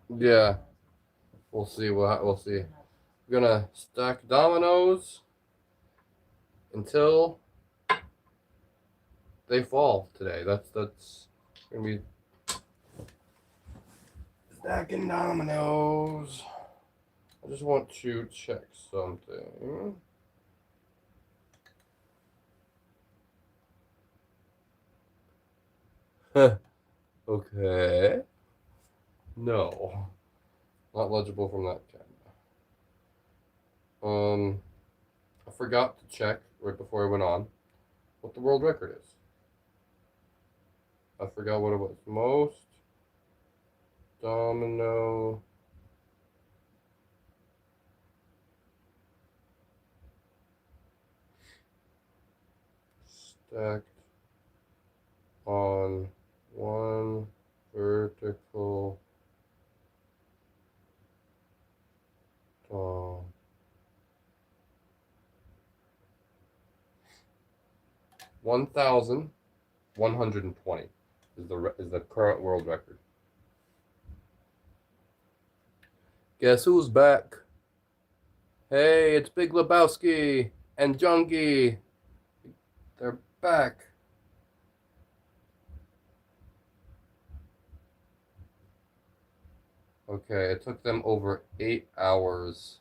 Yeah, we'll see. We'll see. We're gonna stack dominoes until they fall today. That's gonna be stacking dominoes. I just want to check something. Okay. No, not legible from that camera. I forgot to check right before I went on what the world record is. I forgot what it was. Most domino stacked on one vertical dom. 1,120 is the current world record. Guess who's back? Hey, it's Big Lebowski and Junkie. They're back. Okay, it took them over 8 hours.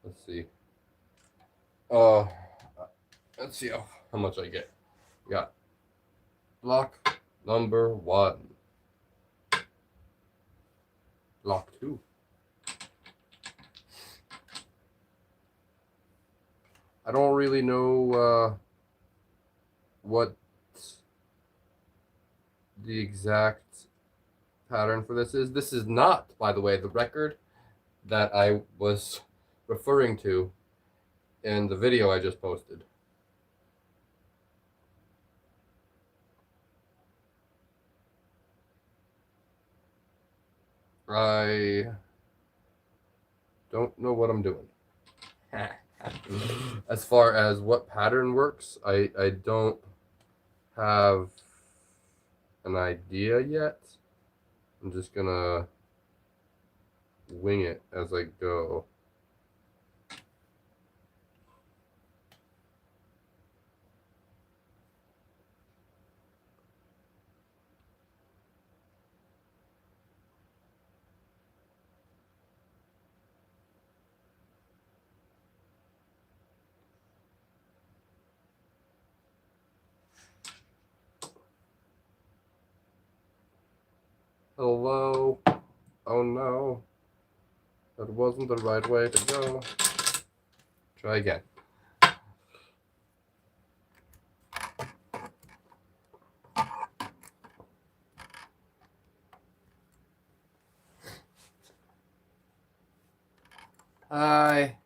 Let's see. Uh, let's see how much I get. Got block number 1, block 2. I don't really know what the exact pattern for this is. This is not, by the way, the record that I was referring to in the video I just posted. I don't know what I'm doing. As far as what pattern works, I don't have an idea yet. I'm just gonna wing it as I go. Hello? Oh no. That wasn't the right way to go. Try again. Hi.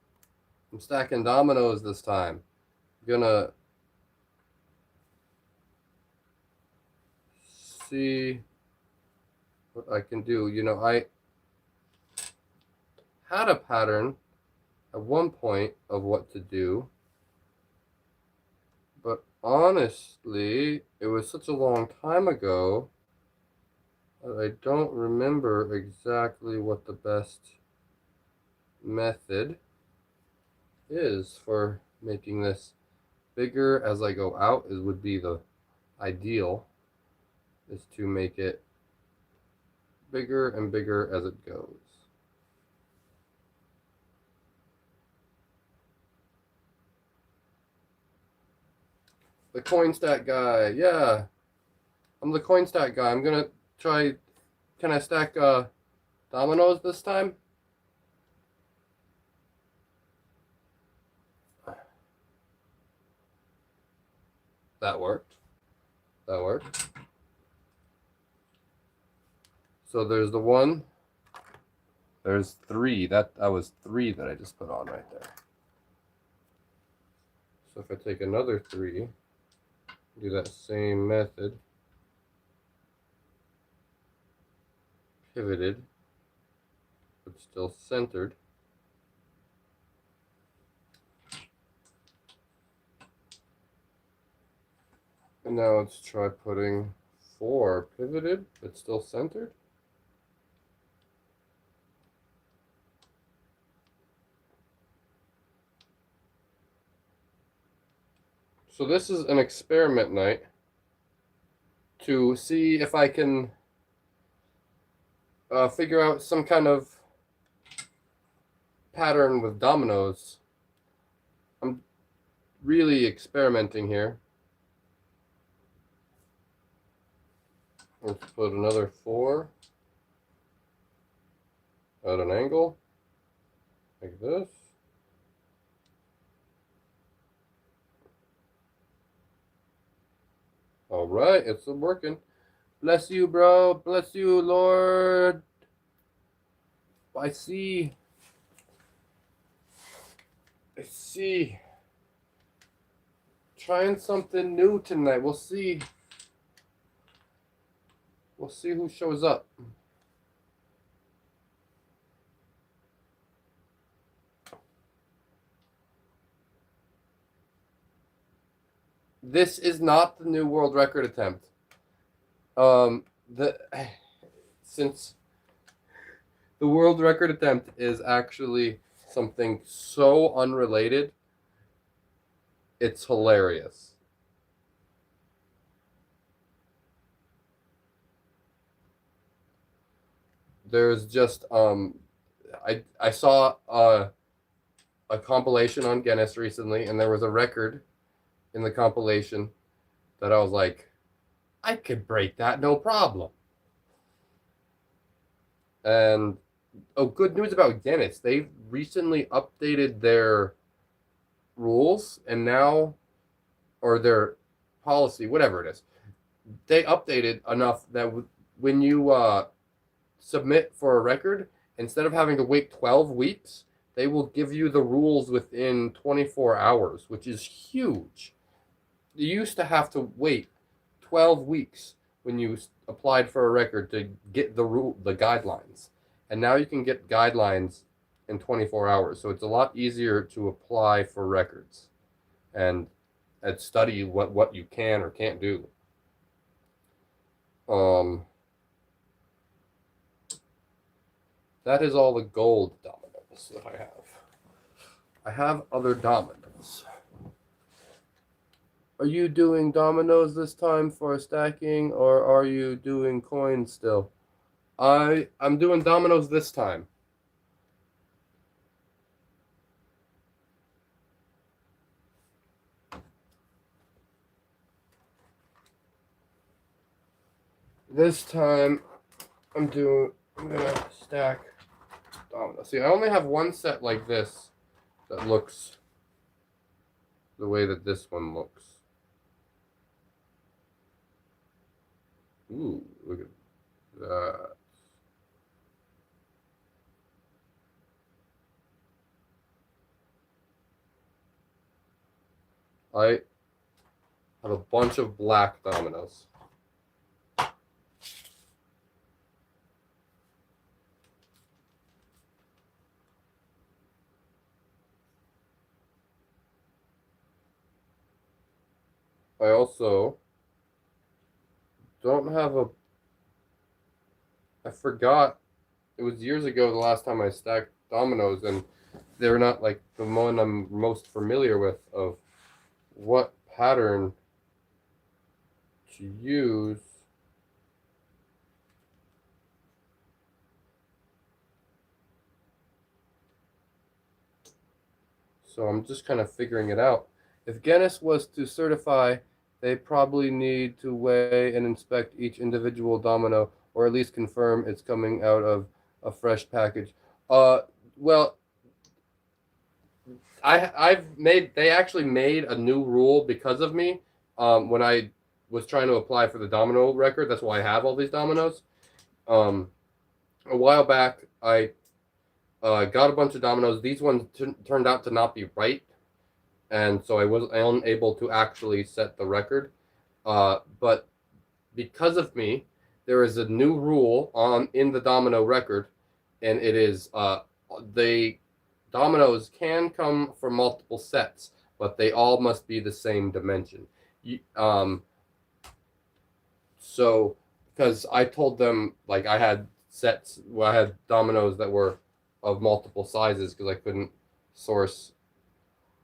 I'm stacking dominoes this time. I'm gonna see what I can do. You know, I had a pattern at one point of what to do, but honestly, it was such a long time ago that I don't remember exactly what the best method is for making this bigger as I go out. Is would be the ideal, is to make it bigger and bigger as it goes. The coin stack guy, yeah. I'm the coin stack guy. I'm gonna try. Can I stack dominoes this time? That worked. That worked. So there's the one. There's 3. That was 3 that I just put on right there. So if I take another 3, do that same method, pivoted, but still centered. And now let's try putting 4 pivoted, but still centered. So this is an experiment night to see if I can figure out some kind of pattern with dominoes. I'm really experimenting here. Let's put another 4 at an angle, like this. All right, it's working. Bless you, bro. Bless you, Lord. I see. I see. Trying something new tonight. We'll see. We'll see who shows up. This is not the new world record attempt. Since the world record attempt is actually something so unrelated, it's hilarious. There's just I saw a compilation on Guinness recently, and there was a record in the compilation that I was like, I could break that no problem. And good news about Guinness. They've recently updated their rules, and now, or their policy, whatever it is, they updated enough that when you submit for a record, instead of having to wait 12 weeks, they will give you the rules within 24 hours, which is huge. You used to have to wait 12 weeks when you applied for a record to get the guidelines. And now you can get guidelines in 24 hours. So it's a lot easier to apply for records and study what you can or can't do. That is all the gold dominoes that I have. I have other dominoes. Are you doing dominoes this time for stacking, or are you doing coins still? I'm doing dominoes this time. This time I'm gonna stack dominoes. See, I only have one set like this that looks the way that this one looks. Ooh, look at that. I have a bunch of black dominoes. I also don't have a. I forgot. It was years ago the last time I stacked dominoes, and they're not like the one I'm most familiar with of what pattern to use. So I'm just kind of figuring it out. If Guinness was to certify, they probably need to weigh and inspect each individual domino, or at least confirm it's coming out of a fresh package. Well, they actually made a new rule because of me. When I was trying to apply for the domino record, that's why I have all these dominoes. A while back, I got a bunch of dominoes. These ones turned out to not be right, and so I was unable to actually set the record. But because of me, there is a new rule in the domino record, and it is the dominoes can come from multiple sets, but they all must be the same dimension. So, because I told them like I had sets, well, I had dominoes that were of multiple sizes because I couldn't source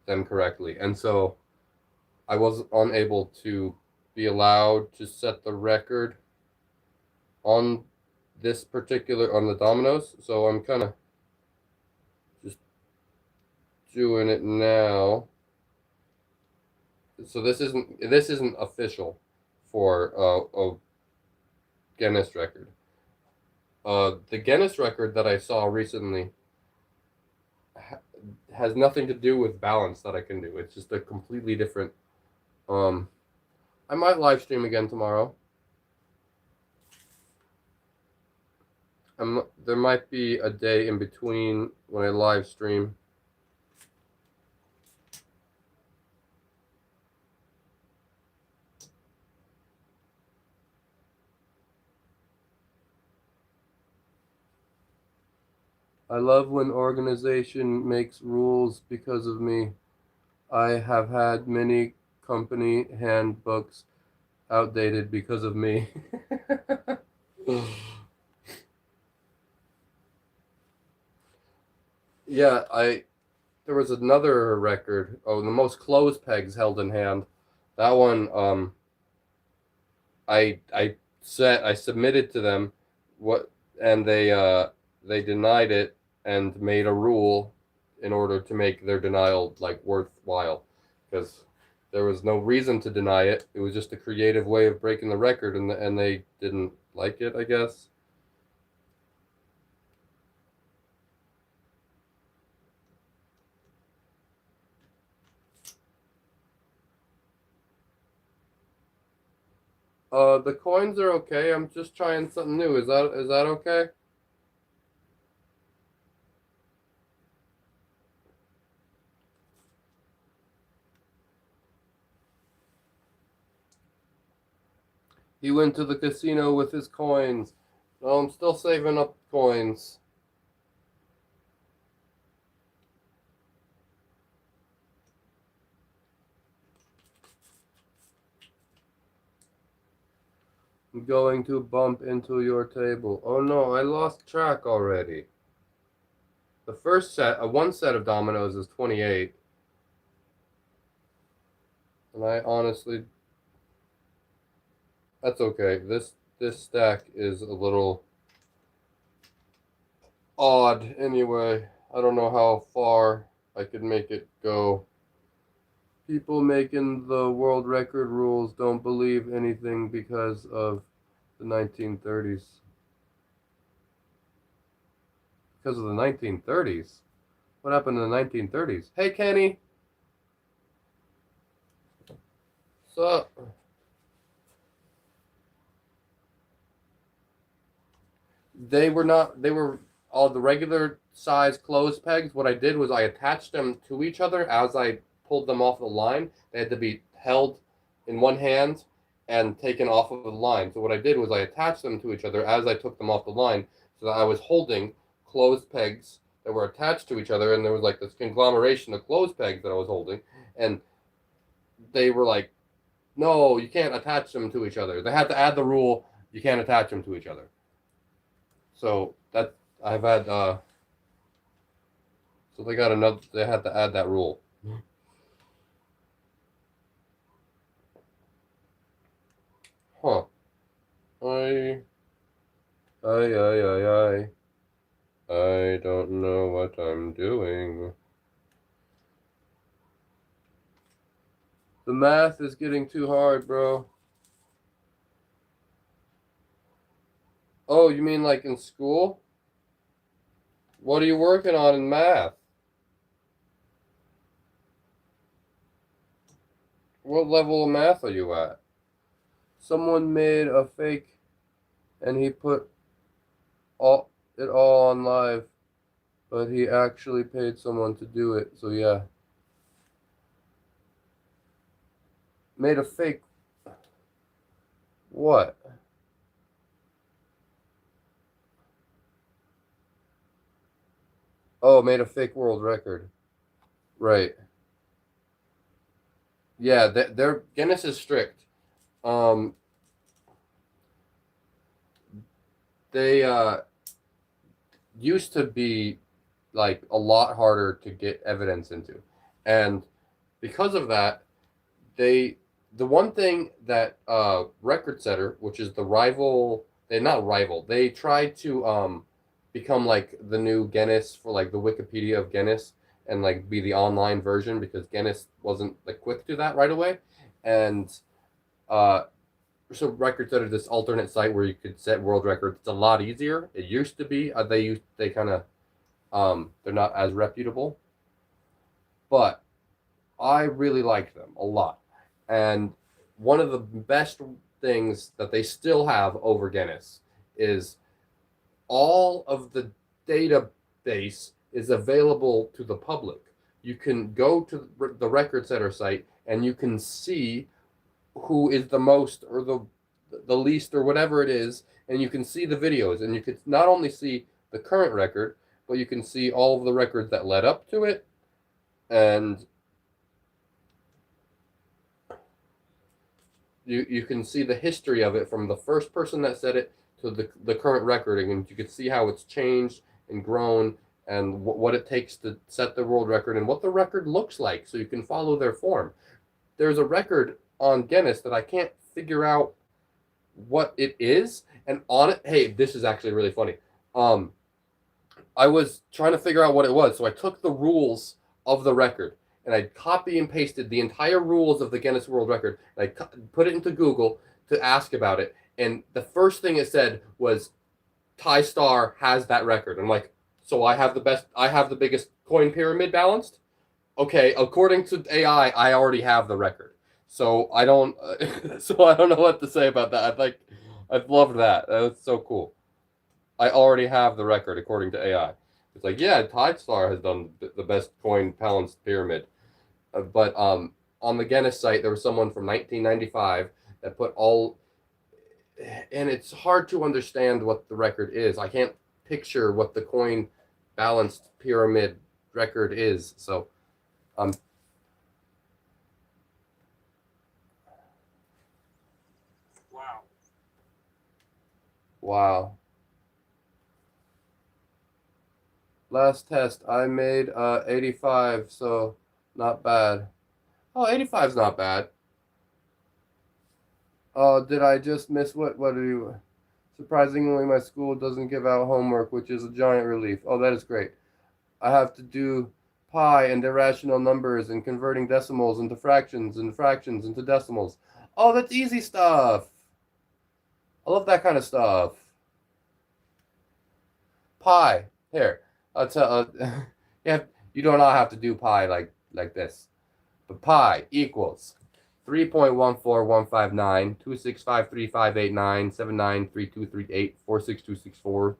them correctly, and so I was unable to be allowed to set the record on this particular on the dominoes. So I'm kind of just doing it now. So this isn't official for a Guinness record. The Guinness record that I saw recently has nothing to do with balance that I can do. It's just a completely different. Um, I might live stream again tomorrow. There might be a day in between when I live stream. I love when organization makes rules because of me. I have had many company handbooks outdated because of me. Yeah, there was another record. Oh, the most clothes pegs held in hand. That one, I submitted to them, what, and they denied it and made a rule in order to make their denial like worthwhile, because there was no reason to deny it. It was just a creative way of breaking the record, and they didn't like it, I guess. The coins are okay. I'm just trying something new. Is that okay? He went to the casino with his coins. No, I'm still saving up coins. I'm going to bump into your table. Oh no, I lost track already. The first set, one set of dominoes is 28. And I honestly, that's okay. This stack is a little odd anyway. I don't know how far I could make it go. People making the world record rules don't believe anything because of the 1930s. Because of the 1930s? What happened in the 1930s? Hey, Kenny. So, they were all the regular size clothes pegs. What I did was I attached them to each other as I pulled them off the line. They had to be held in one hand and taken off of the line. So what I did was I attached them to each other as I took them off the line, so that I was holding clothes pegs that were attached to each other, and there was like this conglomeration of clothes pegs that I was holding, and they were like, no, you can't attach them to each other. They had to add the rule, you can't attach them to each other. So that I've had so they had to add that rule. Huh. I I don't know what I'm doing. The math is getting too hard, bro. Oh, you mean like in school? What are you working on in math? What level of math are you at? Someone made a fake and he put all on live, but he actually paid someone to do it. So yeah. Made a fake what? Oh, made a fake world record. Right. Yeah, their Guinness is strict. Um, they used to be like a lot harder to get evidence into, and because of that, they the one thing that Record Setter, which is the rival, they not rival, they tried to become like the new Guinness for like the Wikipedia of Guinness and like be the online version because Guinness wasn't like quick to that right away, and uh, so Record Setter, this alternate site where you could set world records. It's a lot easier. It used to be they kind of they're not as reputable, but I really like them a lot. And one of the best things that they still have over Guinness is all of the database is available to the public. You can go to the Record Setter site and you can see who is the most or the least or whatever it is, and you can see the videos, and you can not only see the current record, but you can see all of the records that led up to it, and you can see the history of it from the first person that said it to the current recording, and you can see how it's changed and grown and what it takes to set the world record and what the record looks like so you can follow their form. There's a record on Guinness that I can't figure out what it is, and on it, hey, this is actually really funny. I was trying to figure out what it was, so I took the rules of the record and I copy and pasted the entire rules of the Guinness World Record, and I put it into Google to ask about it, and the first thing it said was TaiStar has that record. I'm like, so I have the biggest coin pyramid balanced. Okay, according to AI, I already have the record. So I don't, so I don't know what to say about that. I've loved that. That's so cool. I already have the record according to AI. It's like, yeah, TideStar has done the best coin balanced pyramid, but on the Guinness site there was someone from 1995 that put all, and it's hard to understand what the record is. I can't picture what the coin balanced pyramid record is. So, um, wow. Last test, I made 85, so not bad. Oh, 85's not bad. Oh, did I just miss what do you? Surprisingly, my school doesn't give out homework, which is a giant relief. Oh, that is great. I have to do pi and irrational numbers and converting decimals into fractions and fractions into decimals. Oh, that's easy stuff. I love that kind of stuff. Pi. Here, I'll tell. Yeah, you do not have to do pi like this. But pi equals 3.14159 2653589793238 46264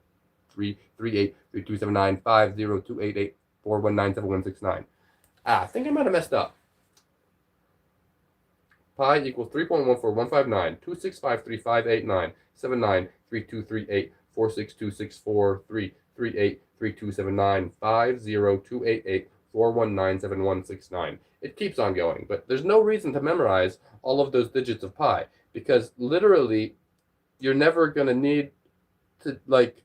338 3279 50288 4197169. I think I might have messed up. Pi equals 3.14159 2653589793238 46264 338 3279 50288 4197169. It keeps on going, but there's no reason to memorize all of those digits of pi because literally you're never going to need to, like,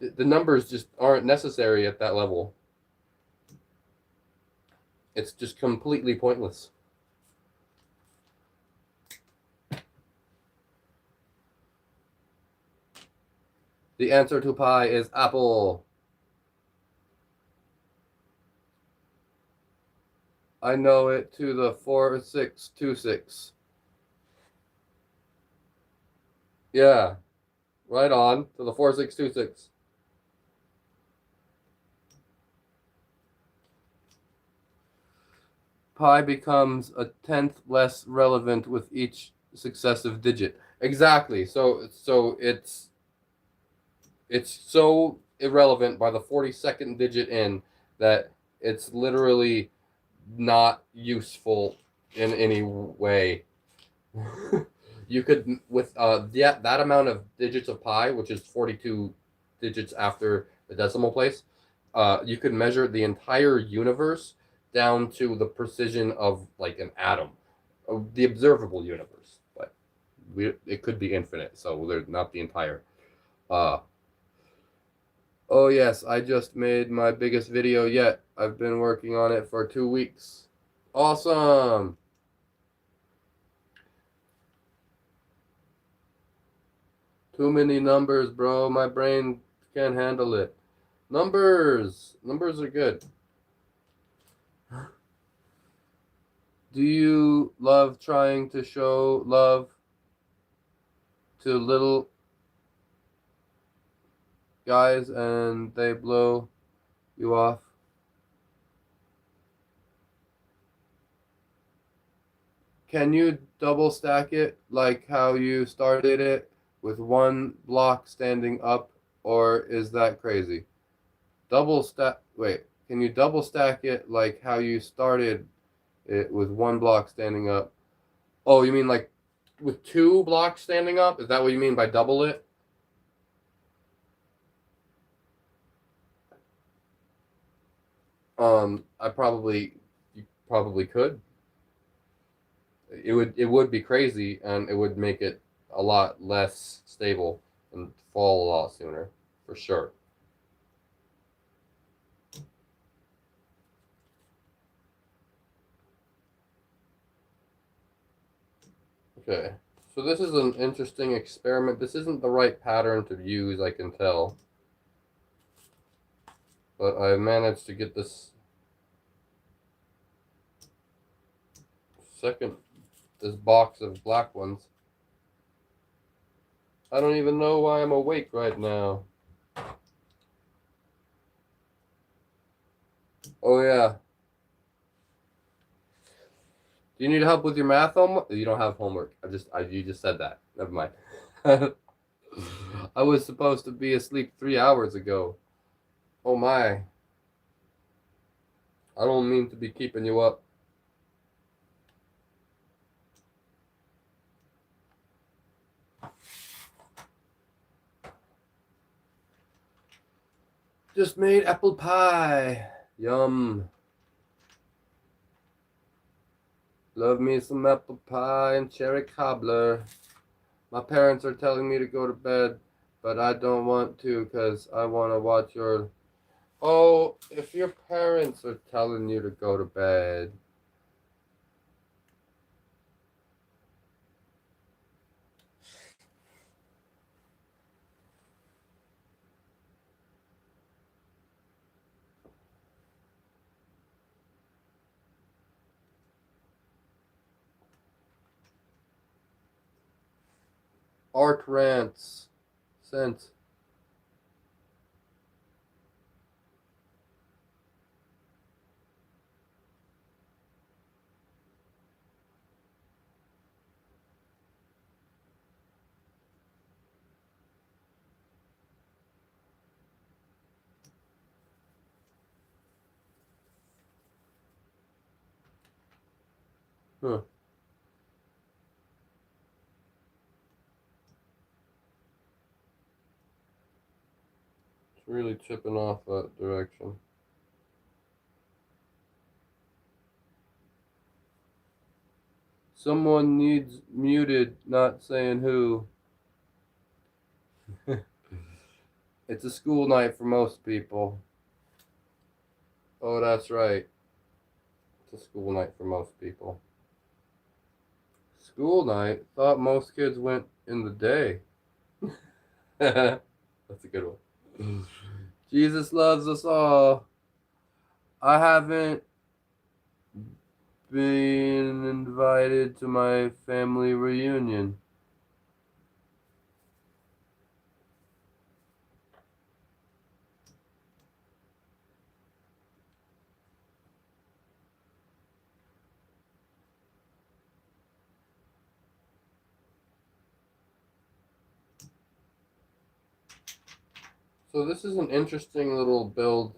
the numbers just aren't necessary at that level. It's just completely pointless. The answer to pi is apple. I know it to the 4626. Yeah, right on to the 4626. Pi becomes a tenth less relevant with each successive digit. Exactly. So it's so irrelevant by the 42nd digit in that it's literally not useful in any way. You could, with that amount of digits of pi, which is 42 digits after the decimal place, you could measure the entire universe down to the precision of like an atom, the observable universe. But it could be infinite, so they're not the entire. Uh, oh yes, I just made my biggest video yet. I've been working on it for 2 weeks. Awesome! Too many numbers, bro. My brain can't handle it. Numbers! Numbers are good. Do you love trying to show love to little guys and they blow you off? Can you double stack it like how you started it with one block standing up, or is that crazy? Wait, can you double stack it like how you started it with one block standing up? Oh, you mean like with two blocks standing up? Is that what you mean by double it? You probably could. It would be crazy, and it would make it a lot less stable and fall a lot sooner, for sure. Okay, so this is an interesting experiment. This isn't the right pattern to use, I can tell, but I managed to get second this box of black ones. I don't even know why I'm awake right now. Oh yeah. Do you need help with your math homework? You don't have homework. You just said that. Never mind. I was supposed to be asleep 3 hours ago. Oh my. I don't mean to be keeping you up. Just made apple pie. Yum. Love me some apple pie and cherry cobbler. My parents are telling me to go to bed, but I don't want to because I want to watch your... Oh, if your parents are telling you to go to bed... Art rants. Sent. Huh. It's really chipping off that direction. Someone needs muted, not saying who. It's a school night for most people. Oh, that's right. It's a school night for most people. School night? Thought most kids went in the day. That's a good one. Jesus loves us all. I haven't been invited to my family reunion. So this is an interesting little build,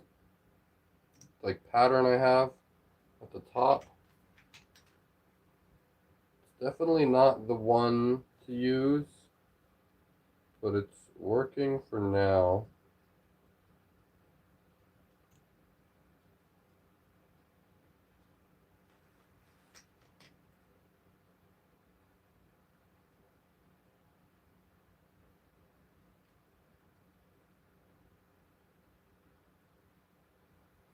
like pattern I have at the top. It's definitely not the one to use, but it's working for now.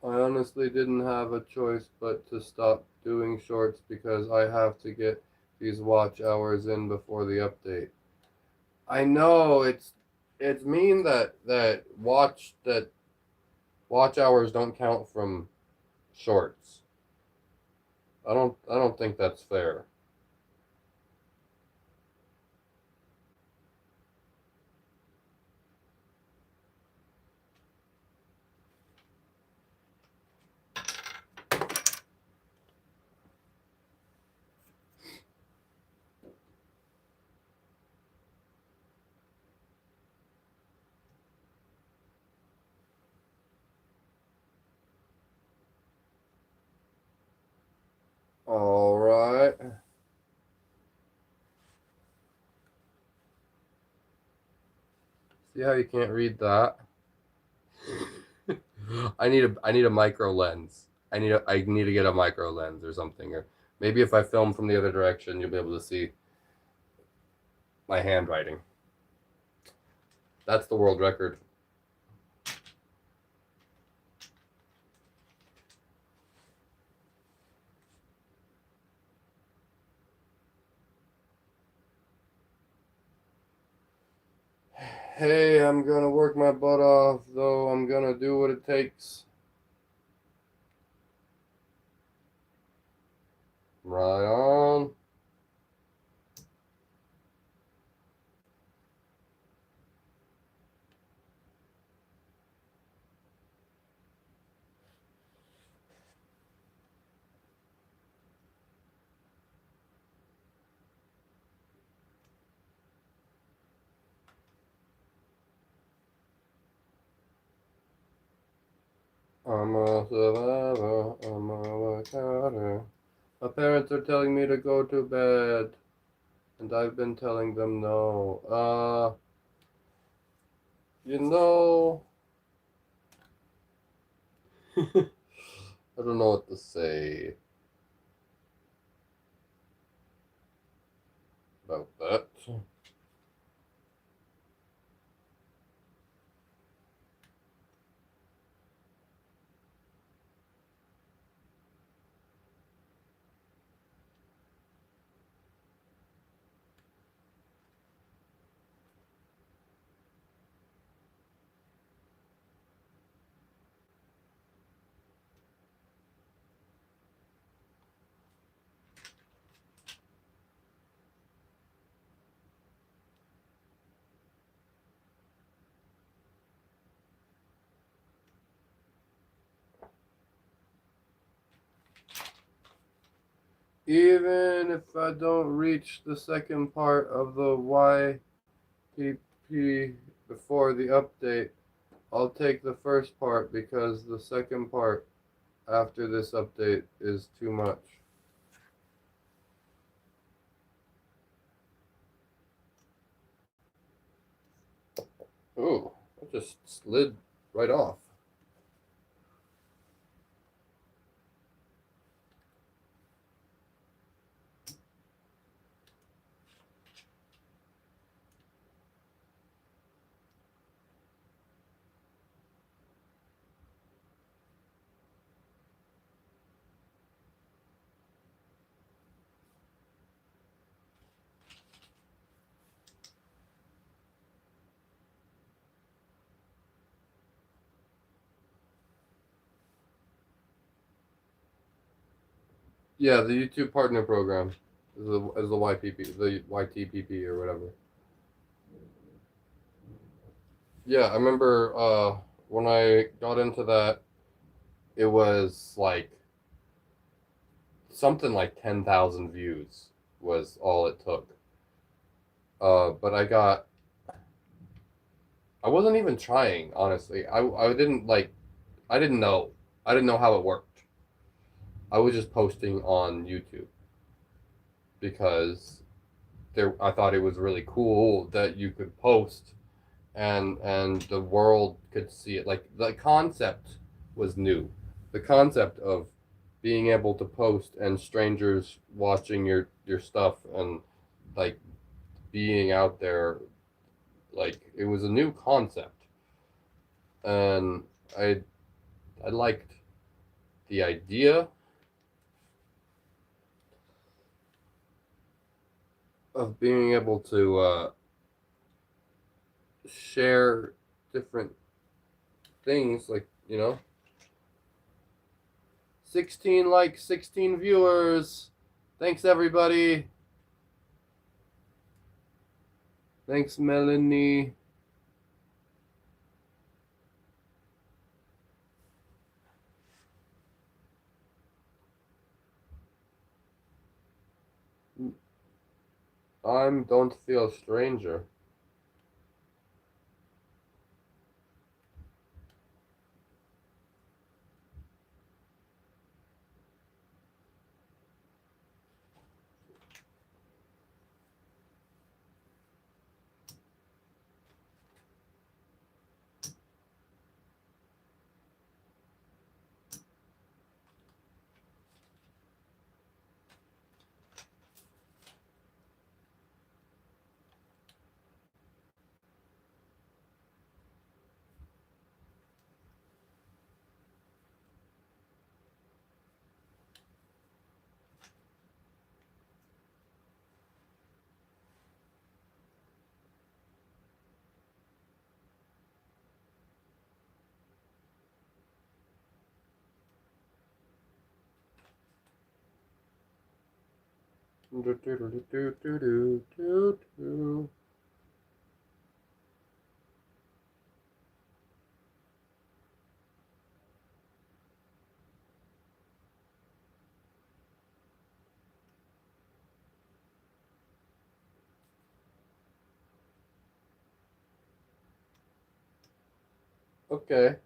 I honestly didn't have a choice but to stop doing shorts because I have to get these watch hours in before the update. I know it's mean that watch hours don't count from shorts. I don't think that's fair. All right. See how you can't read that? I need a micro lens. I need to get a micro lens or something, or maybe if I film from the other direction, you'll be able to see my handwriting. That's the world record. Hey, I'm gonna work my butt off, though. I'm gonna do what it takes. Right on. I'm a survivor. I'm a work harder. My parents are telling me to go to bed, and I've been telling them no. You know, I don't know what to say about that. Even if I don't reach the second part of the YTP before the update, I'll take the first part because the second part after this update is too much. Ooh, it just slid right off. Yeah, the YouTube Partner Program is the YPP, the YTPP or whatever. Yeah, I remember when I got into that, it was like something like 10,000 views was all it took. But I wasn't even trying, honestly. I didn't like, I didn't know. I didn't know how it worked. I was just posting on YouTube because I thought it was really cool that you could post and the world could see it. Like the concept was new. The concept of being able to post and strangers watching your stuff and like being out there, like it was a new concept, and I I liked the idea of being able to share different things, like, 16 likes, 16 viewers. Thanks, everybody. Thanks, Melanie. Don't feel stranger. Okay.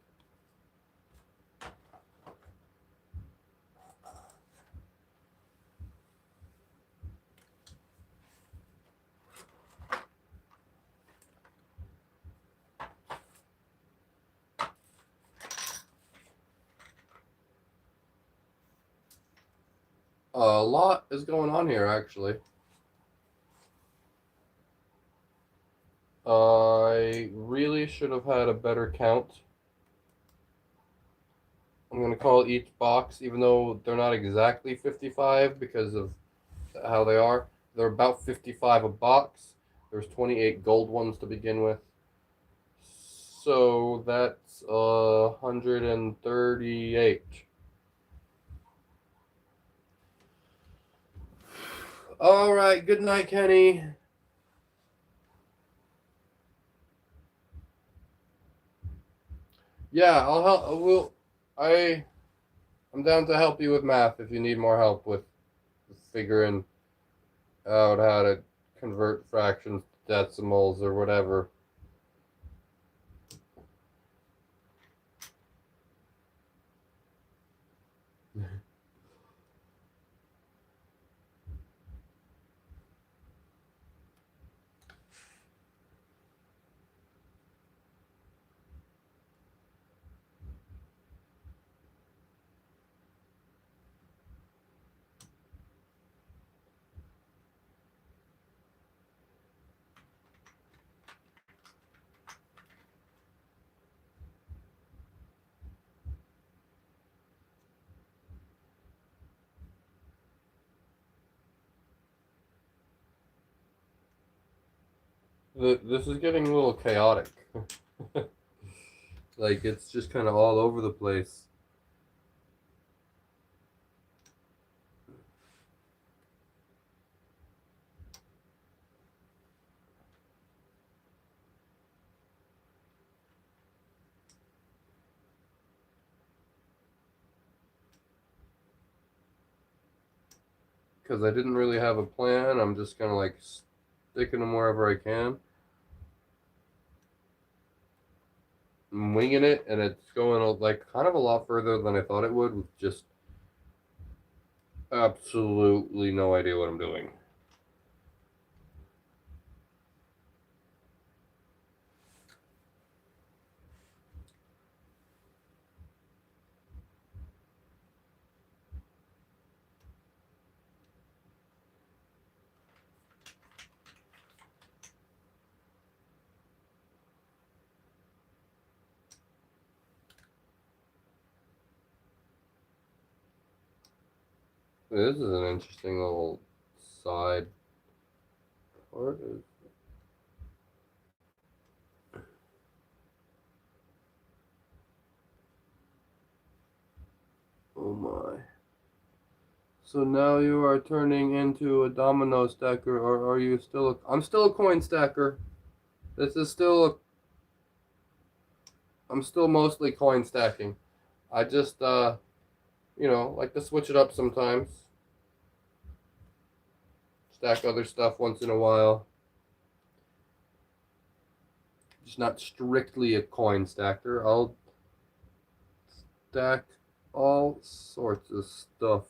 A lot is going on here, actually. I really should have had a better count. I'm going to call each box, even though they're not exactly 55 because of how they are. They're about 55 a box. There's 28 gold ones to begin with. So that's 138. All right, good night, Kenny. Yeah, I'll help. I'm down to help you with math if you need more help with figuring out how to convert fractions to decimals or whatever. This is getting a little chaotic. Like, it's just kind of all over the place. Because I didn't really have a plan. I'm just kind of like sticking them wherever I can. I'm winging it, and it's going like kind of a lot further than I thought it would, with just absolutely no idea what I'm doing. This is an interesting little side part. Oh my. So now you are turning into a domino stacker, or are you still I'm still a coin stacker. This is still I'm still mostly coin stacking. I just like to switch it up sometimes. Stack other stuff once in a while. Just not strictly a coin stacker. I'll stack all sorts of stuff.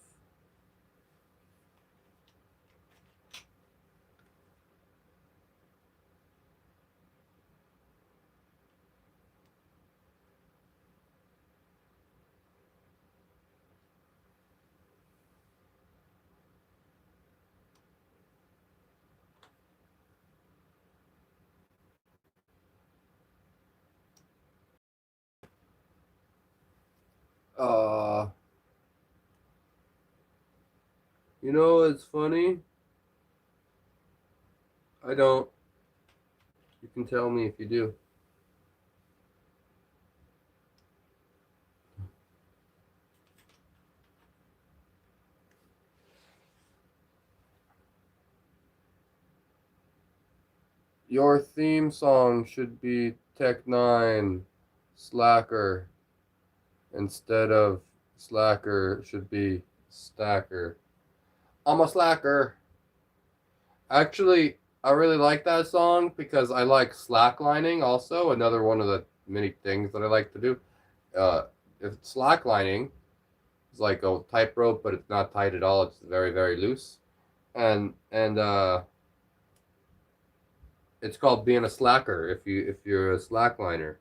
Uh, it's funny. I don't. You can tell me if you do. Your theme song should be Tech 9 Slacker instead of Slacker should be Stacker. I'm a slacker. Actually, I really like that song because I like slacklining also, another one of the many things that I like to do. If slacklining is like a tightrope, but it's not tight at all, it's very, very loose. And it's called being a slacker if you're a slackliner.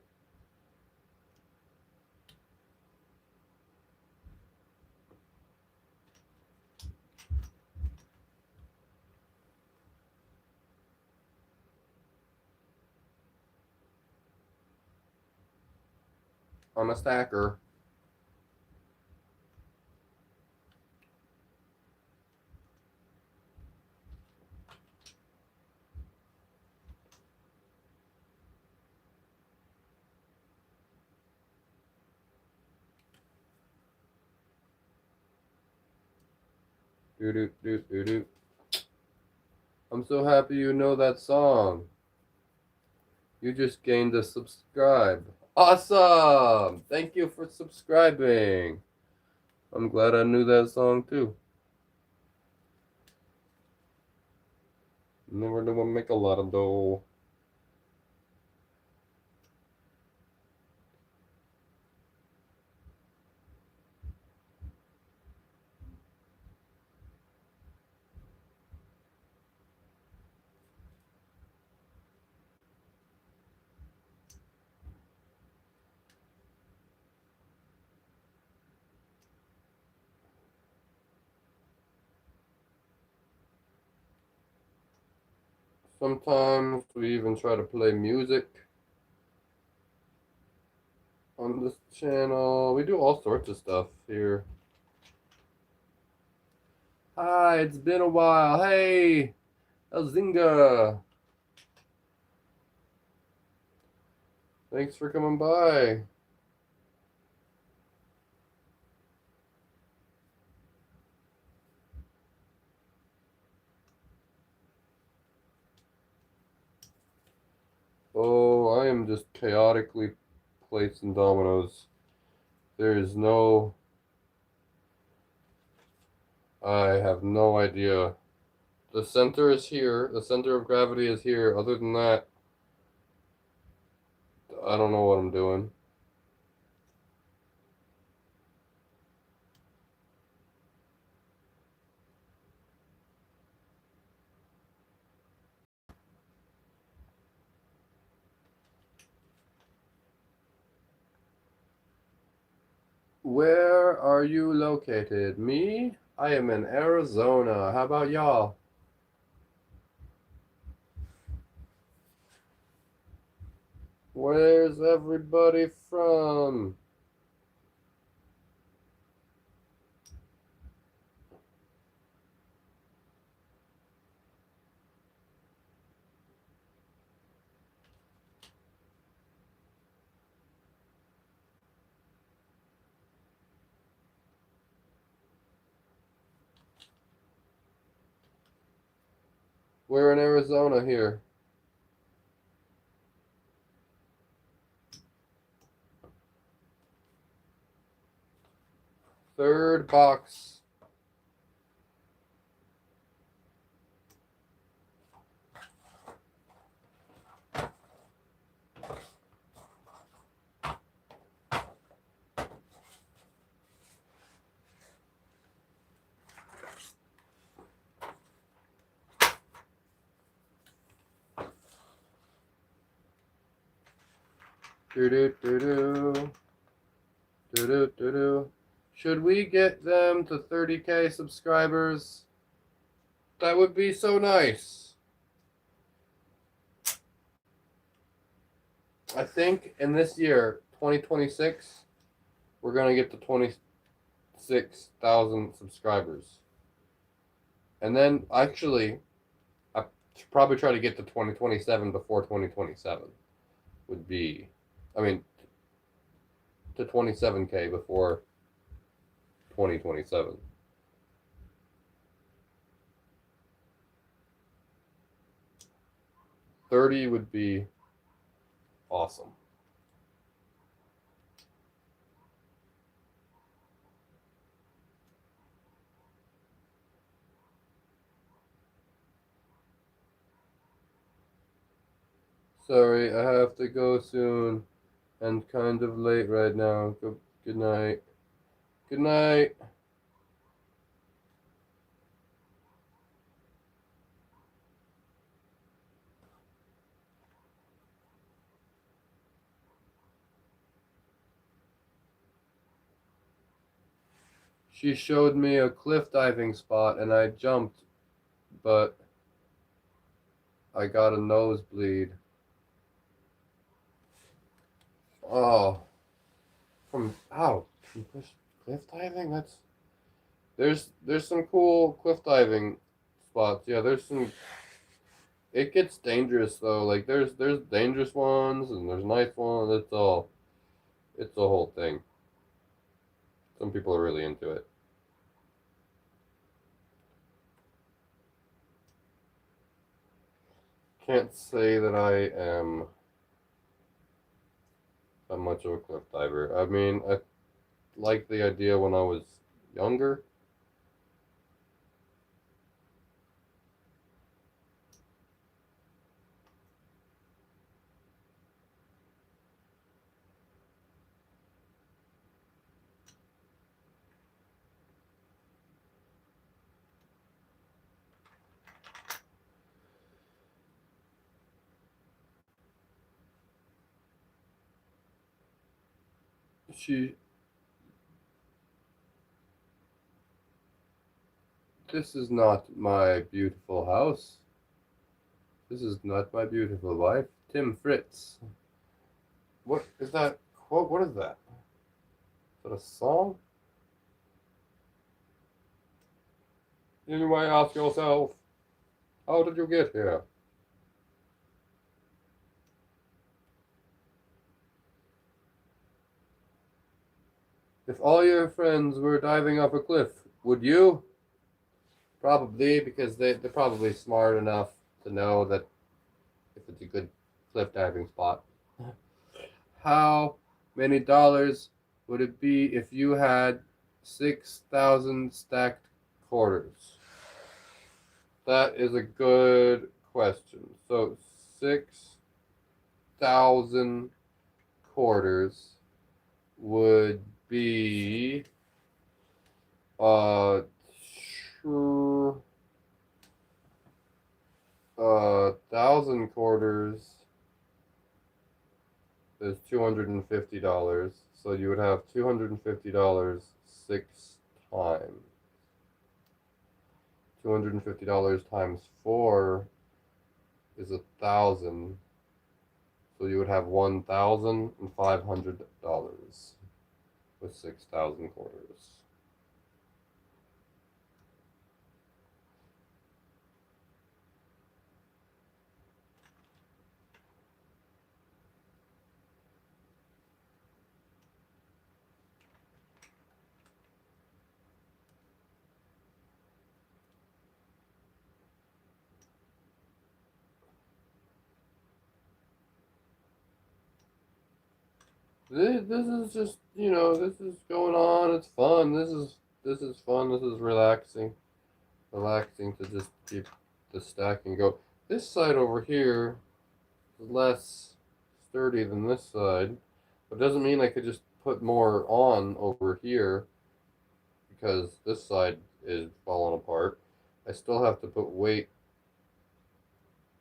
I'm a stacker. Doo doo doo doo doo. I'm so happy you know that song. You just gained a subscribe. Awesome! Thank you for subscribing. I'm glad I knew that song too. Never knew I make a lot of dough. Sometimes we even try to play music on this channel. We do all sorts of stuff here. Hi, it's been a while. Hey, Elzinga. Thanks for coming by. Oh, I am just chaotically placing dominoes. There is no. I have no idea. The center is here. The center of gravity is here. Other than that, I don't know what I'm doing. Where are you located? Me? I am in Arizona. How about y'all? Where's everybody from? We're in Arizona here. Third box. Do do do do. Do do do do. Should we get them to 30K subscribers? That would be so nice. I think in this year, 2026, we're going to get to 26,000 subscribers. And then, actually, I should probably try to get to 2027 before 2027 would be, I mean, to 27K before 2027. $30 would be awesome. Sorry, I have to go soon and kind of late right now. Good night. Good night. She showed me a cliff diving spot and I jumped, but I got a nosebleed. Oh, from cliff diving? There's some cool cliff diving spots. Yeah, there's some. It gets dangerous though. Like there's dangerous ones and there's nice ones. It's a whole thing. Some people are really into it. Can't say that I am that much of a cliff diver. I mean, I liked the idea when I was younger. She This is not my beautiful house. This is not my beautiful wife. Tim Fritz. What is that quote? What is that? Is that a song? You might ask yourself, how did you get here? If all your friends were diving off a cliff, would you? Probably, because they're probably smart enough to know that if it's a good cliff diving spot. How many dollars would it be if you had 6,000 stacked quarters? That is a good question. So 6,000 quarters would be uh, 1,000 quarters is $250. So you would have $250 six times. $250 times 4 is 1,000. So you would have $1,500 with 6,000 quarters. This is just, you know, this is going on. It's fun. This is fun. This is relaxing. Relaxing to just keep the stacking go. This side over here is less sturdy than this side, but doesn't mean I could just put more on over here because this side is falling apart. I still have to put weight.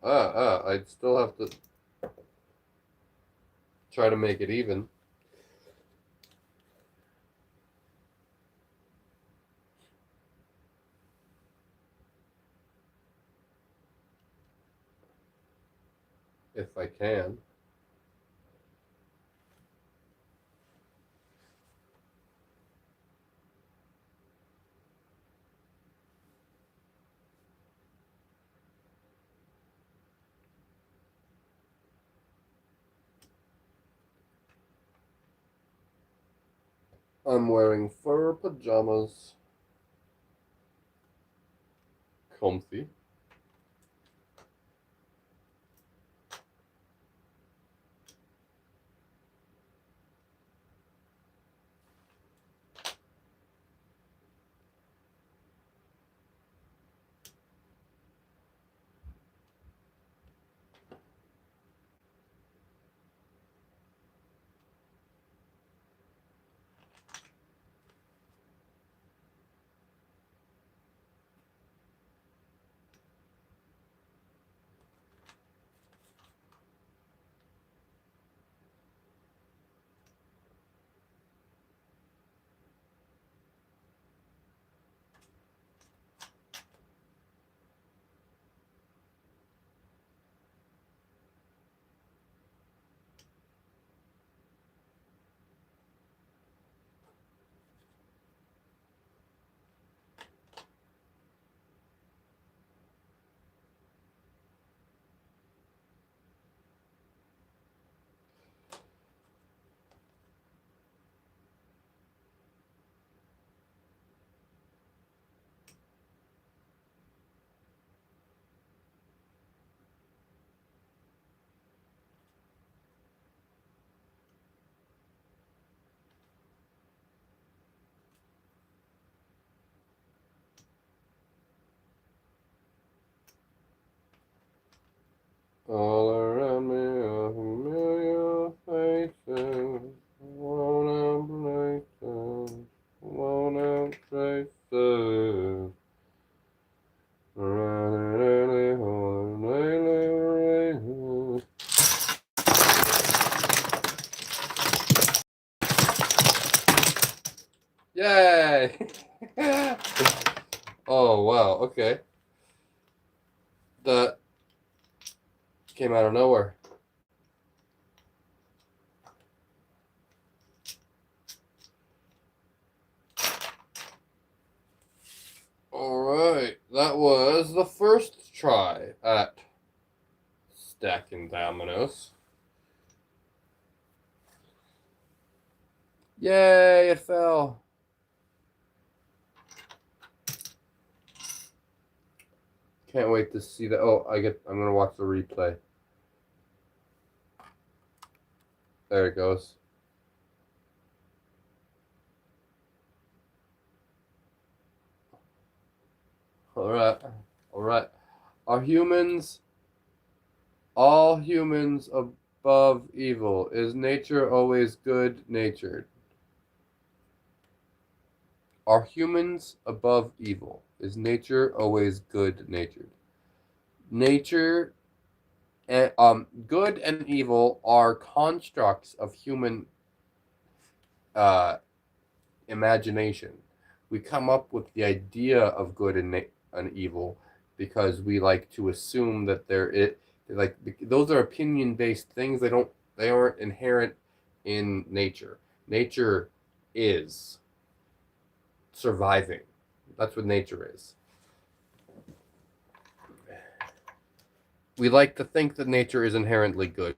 I'd still have to try to make it even. If I can. I'm wearing fur pajamas. Comfy. All around me a familiar faces, worn out places, worn out traces. Yay! Oh wow, okay. That came out of nowhere. Alright, that was the first try at stacking dominoes. Yay, it fell. Can't wait to see that. Oh, I'm gonna watch the replay. There it goes. Alright. Alright. Are humans all humans above evil? Is nature always good natured? Are humans above evil? Is nature always good natured? Nature and good and evil are constructs of human uh, imagination. We come up with the idea of good and evil because we like to assume that like those are opinion based things. They aren't inherent in nature. Nature is surviving. That's what nature is. We like to think that nature is inherently good,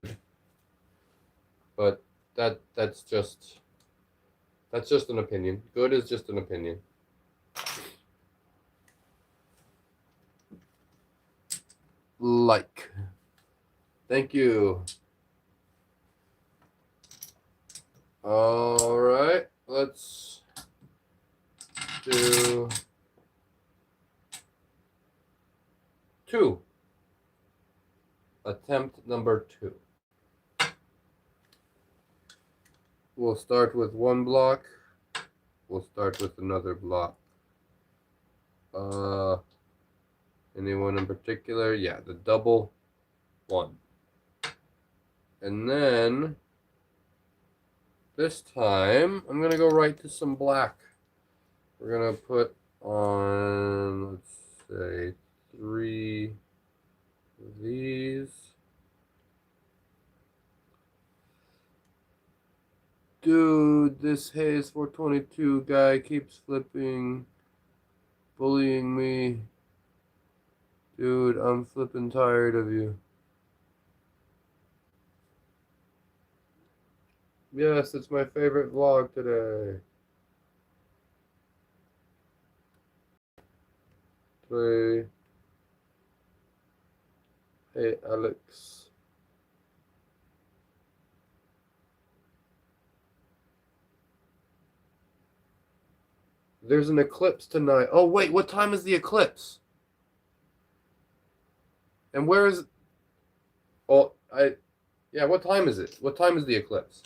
but that's just an opinion. Good is just an opinion. Like. Thank you. All right, let's do 2. Attempt number 2. We'll start with one block. We'll start with another block. Anyone in particular? Yeah, the double 1. And then this time I'm gonna go right to some black. We're gonna put on, let's say, 3 of these. Dude, this TaiStar42 guy keeps flipping, bullying me. Dude, I'm flipping tired of you. Yes, it's my favorite vlog today. 3. Hey, Alex. There's an eclipse tonight. Oh, wait, what time is the eclipse? And where is... Oh, yeah, what time is it? What time is the eclipse?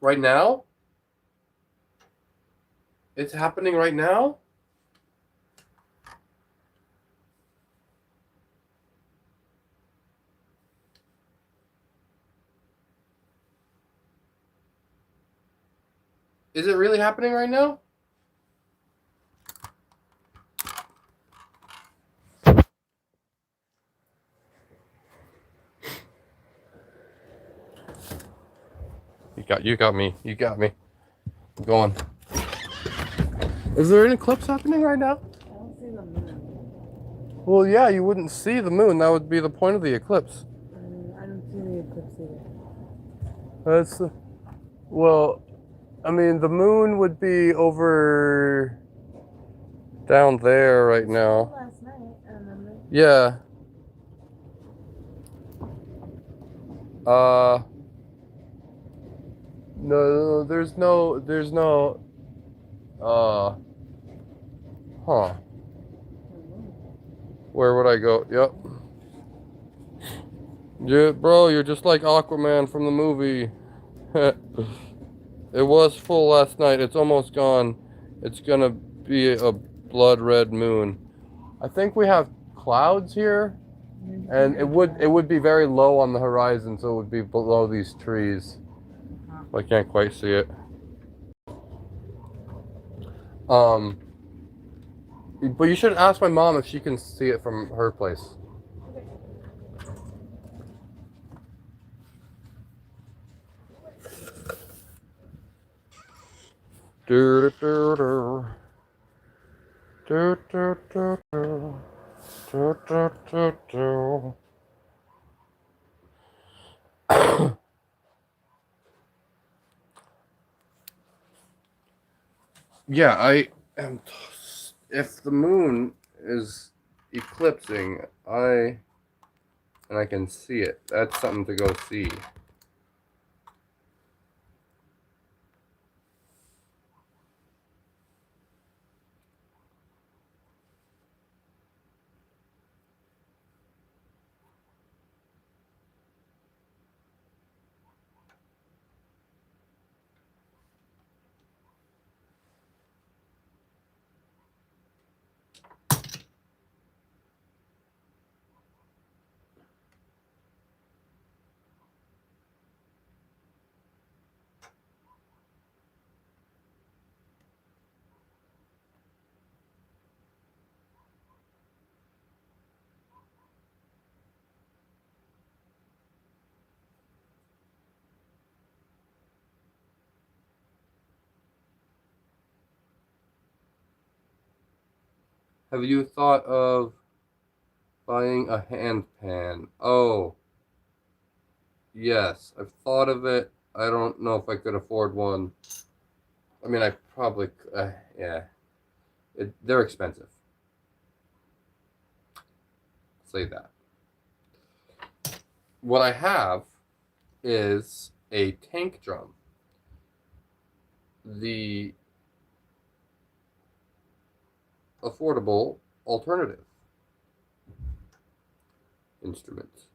Right now? It's happening right now? Is it really happening right now? You got me. You got me. I'm going. Is there an eclipse happening right now? I don't see the moon. Well, yeah, you wouldn't see the moon. That would be the point of the eclipse. I don't see the eclipse either. That's well, I mean, the moon would be over down there right now. Last night, I remember. Yeah. No, there's no, huh. Where would I go? Yep. Yeah, bro, you're just like Aquaman from the movie. It was full last night. It's almost gone. It's gonna be a blood red moon. I think we have clouds here, and it would be very low on the horizon, so it would be below these trees. I can't quite see it. But you should ask my mom if she can see it from her place. Do do do do do do do do do do do. Yeah, I am. If the moon is eclipsing, and I can see it. That's something to go see. Have you thought of buying a hand pan? Oh, yes, I've thought of it. I don't know if I could afford one. I mean, I probably, yeah, they're expensive. say that. What I have is a tank drum. The affordable alternative instrument.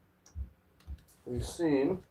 We've seen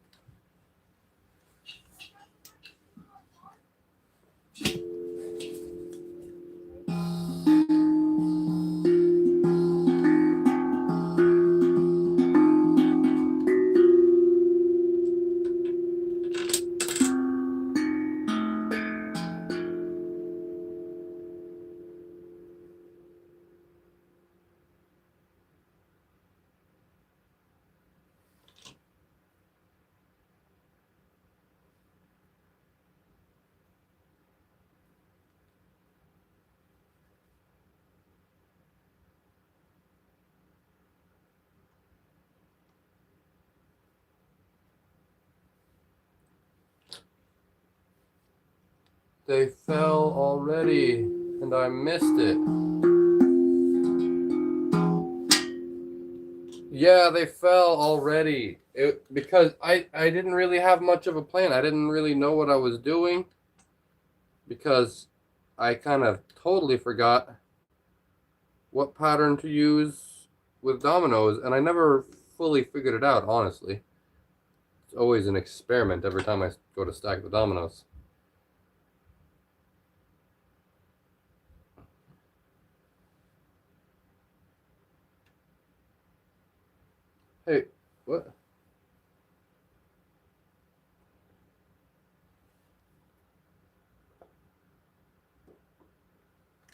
they fell already and I missed it. Yeah, they fell already. Because I didn't really have much of a plan. I didn't really know what I was doing because I kind of totally forgot what pattern to use with dominoes, and I never fully figured it out, honestly. It's always an experiment every time I go to stack the dominoes. Hey, what?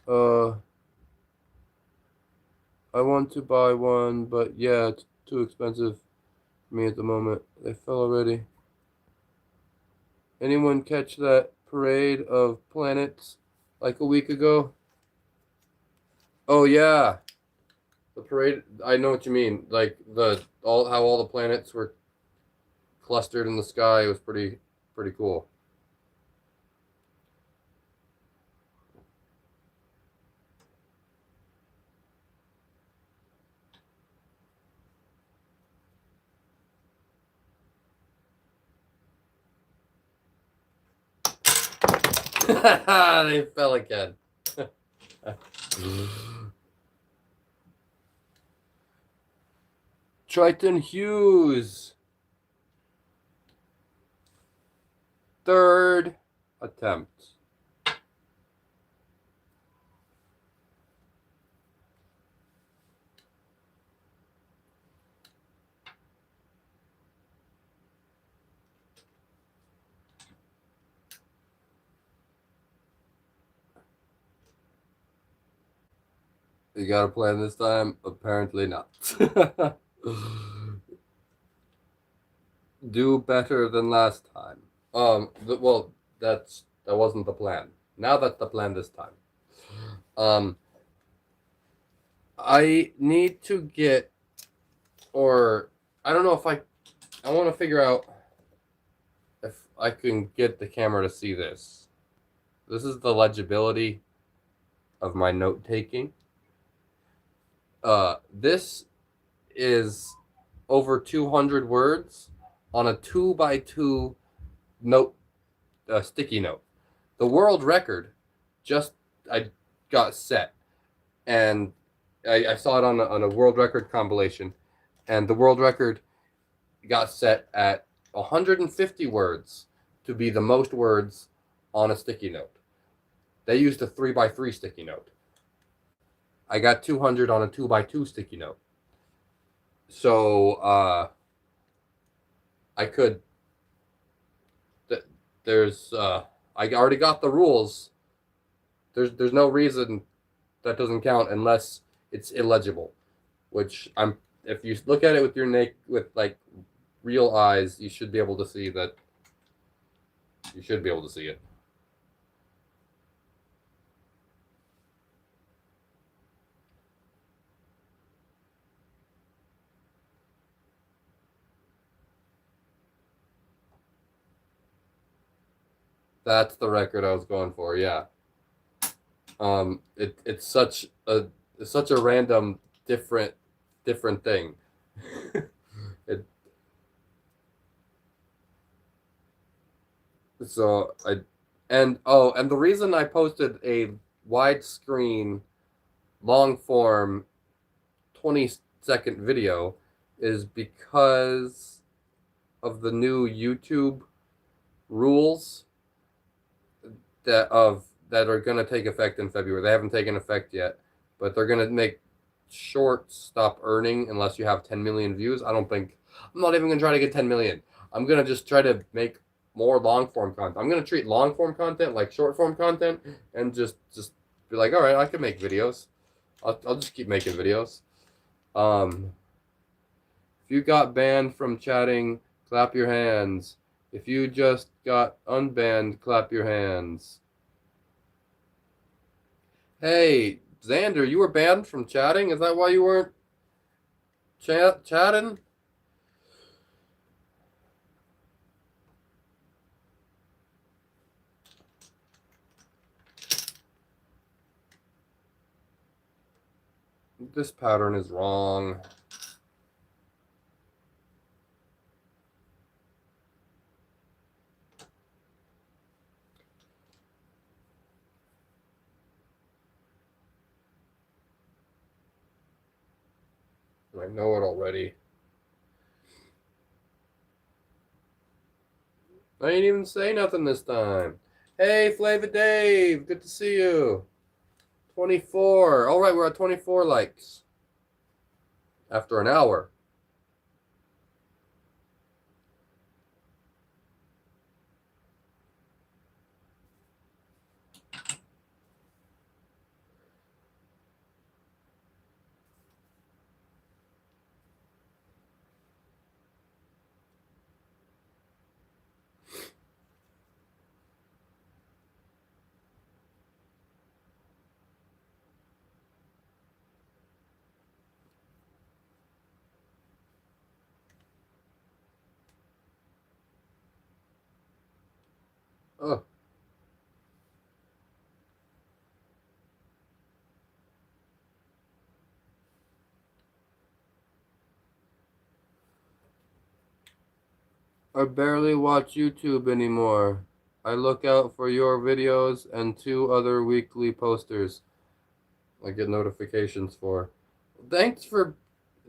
Uh, I want to buy one, but yeah, it's too expensive for me at the moment. They fell already. Anyone catch that parade of planets like a week ago? Oh yeah, the parade. I know what you mean. Like how all the planets were clustered in the sky. It was pretty cool. They fell again. Triton Hughes. Third attempt. You got a plan this time? Apparently not. Do better than last time. Well, that wasn't the plan. Now that's the plan this time. Um, I need to get, or I don't know if I want to figure out if I can get the camera to see this. This is the legibility of my note taking. This is over 200 words on a 2x2 note, sticky note. The world record just I got set, and I saw it on a world record compilation, and the world record got set at 150 words to be the most words on a sticky note. They used a 3x3 sticky note. I got 200 on a 2x2 sticky note. So I could. There's I already got the rules. There's no reason that doesn't count unless it's illegible, which I'm. If you look at it with with like real eyes, you should be able to see that. You should be able to see it. That's the record I was going for. Yeah. It's such a random different different thing. it, so and the reason I posted a widescreen long form 20-second video is because of the new YouTube rules that are going to take effect in February. They haven't taken effect yet, but they're going to make shorts stop earning unless you have 10 million views. I'm not even going to try to get 10 million. I'm going to just try to make more long form content. I'm going to treat long form content like short form content and just be like, all right, I can make videos. I'll just keep making videos. If you got banned from chatting, clap your hands. If you just got unbanned, clap your hands. Hey, Xander, you were banned from chatting? Is that why you weren't chatting? This pattern is wrong. I know it already. I didn't even say nothing this time. Hey, Flava Dave, good to see you. 24. All right, we're at 24 likes after an hour. Oh, I barely watch YouTube anymore. I look out for your videos and 2 other weekly posters I get notifications for. Thanks for,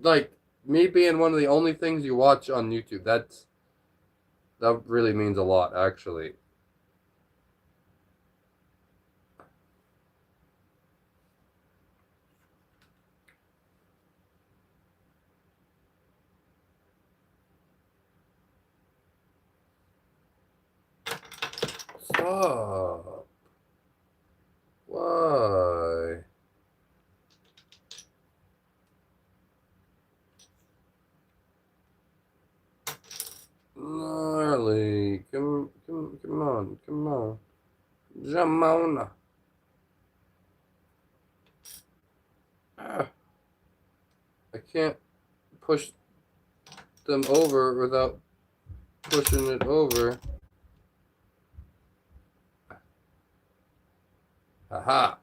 like, me being one of the only things you watch on YouTube. That really means a lot, actually. Stop. Why? Gnarly. Come on. Jamona. Ah, I can't push them over without pushing it over. Haha.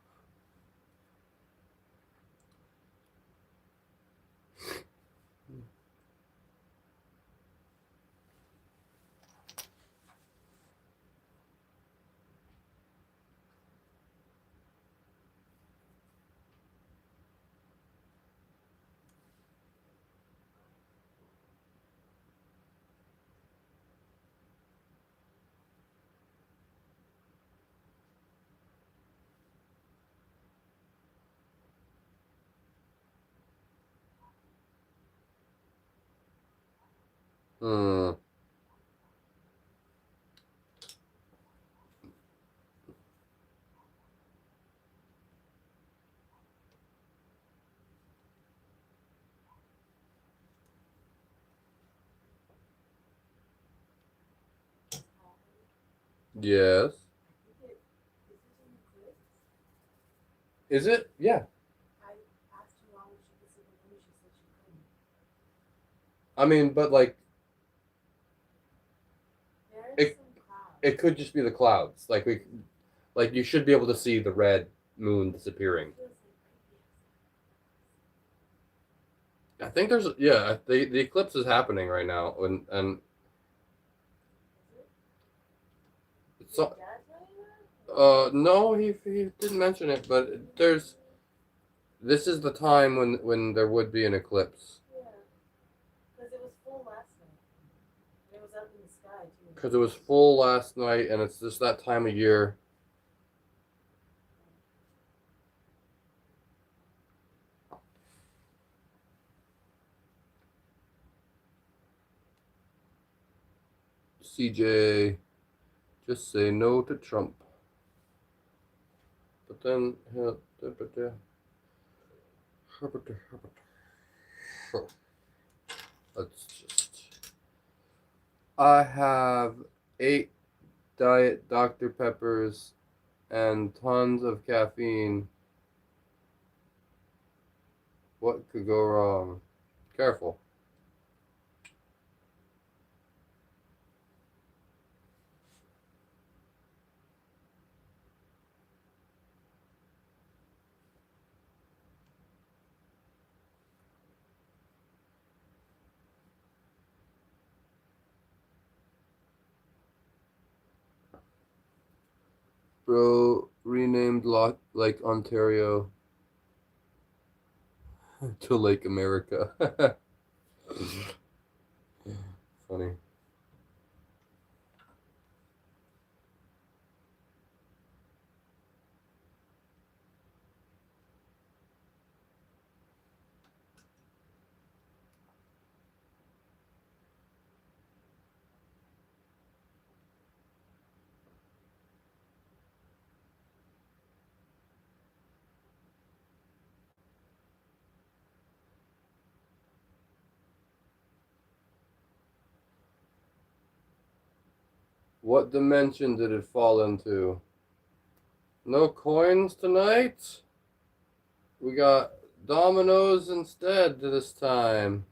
Hmm. Yes. Is it? Yeah. I mean, but like it could just be the clouds. Like you should be able to see the red moon disappearing. I think there's yeah the eclipse is happening right now and it's Did Dad tell you that? no he didn't mention it, but there's this is the time when there would be an eclipse Yeah, because it was full last night. And it was up in the sky too. because it was full last night and it's just that time of year. CJ, just say no to Trump. But then let's just. I have 8 Diet Dr. Peppers and tons of caffeine. What could go wrong? Careful. Bro renamed Lake Ontario to Lake America. Funny. What dimension did it fall into? No coins tonight? We got dominoes instead this time.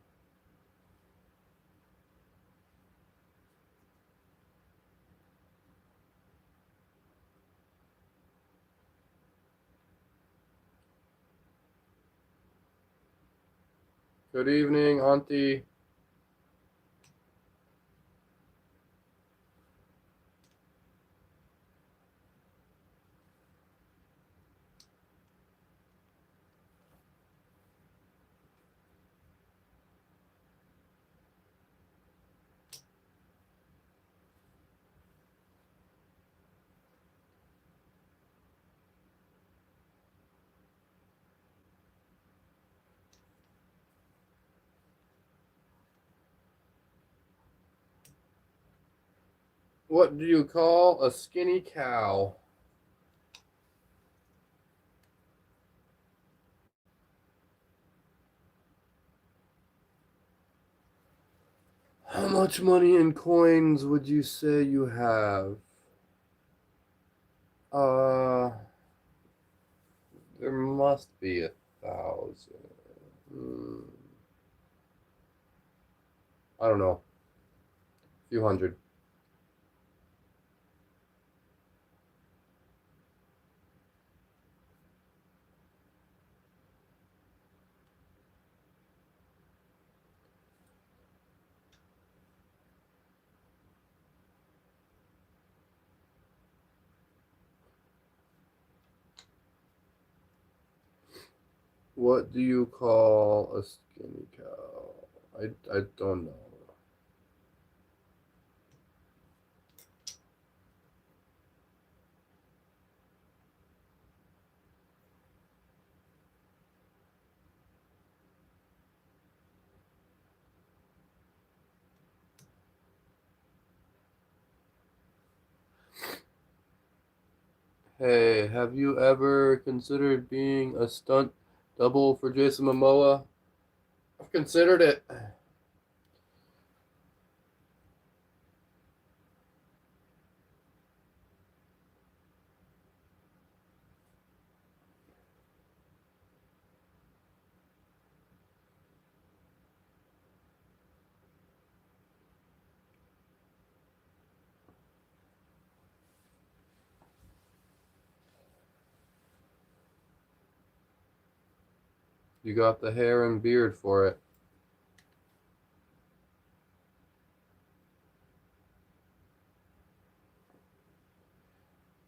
Good evening, Auntie. What do you call a skinny cow? How much money in coins would you say you have? Uh, there must be 1,000. Hmm, I don't know. A few hundred. What do you call a skinny cow? I don't know. Hey, have you ever considered being a stunt double for Jason Momoa? I've considered it. You got the hair and beard for it.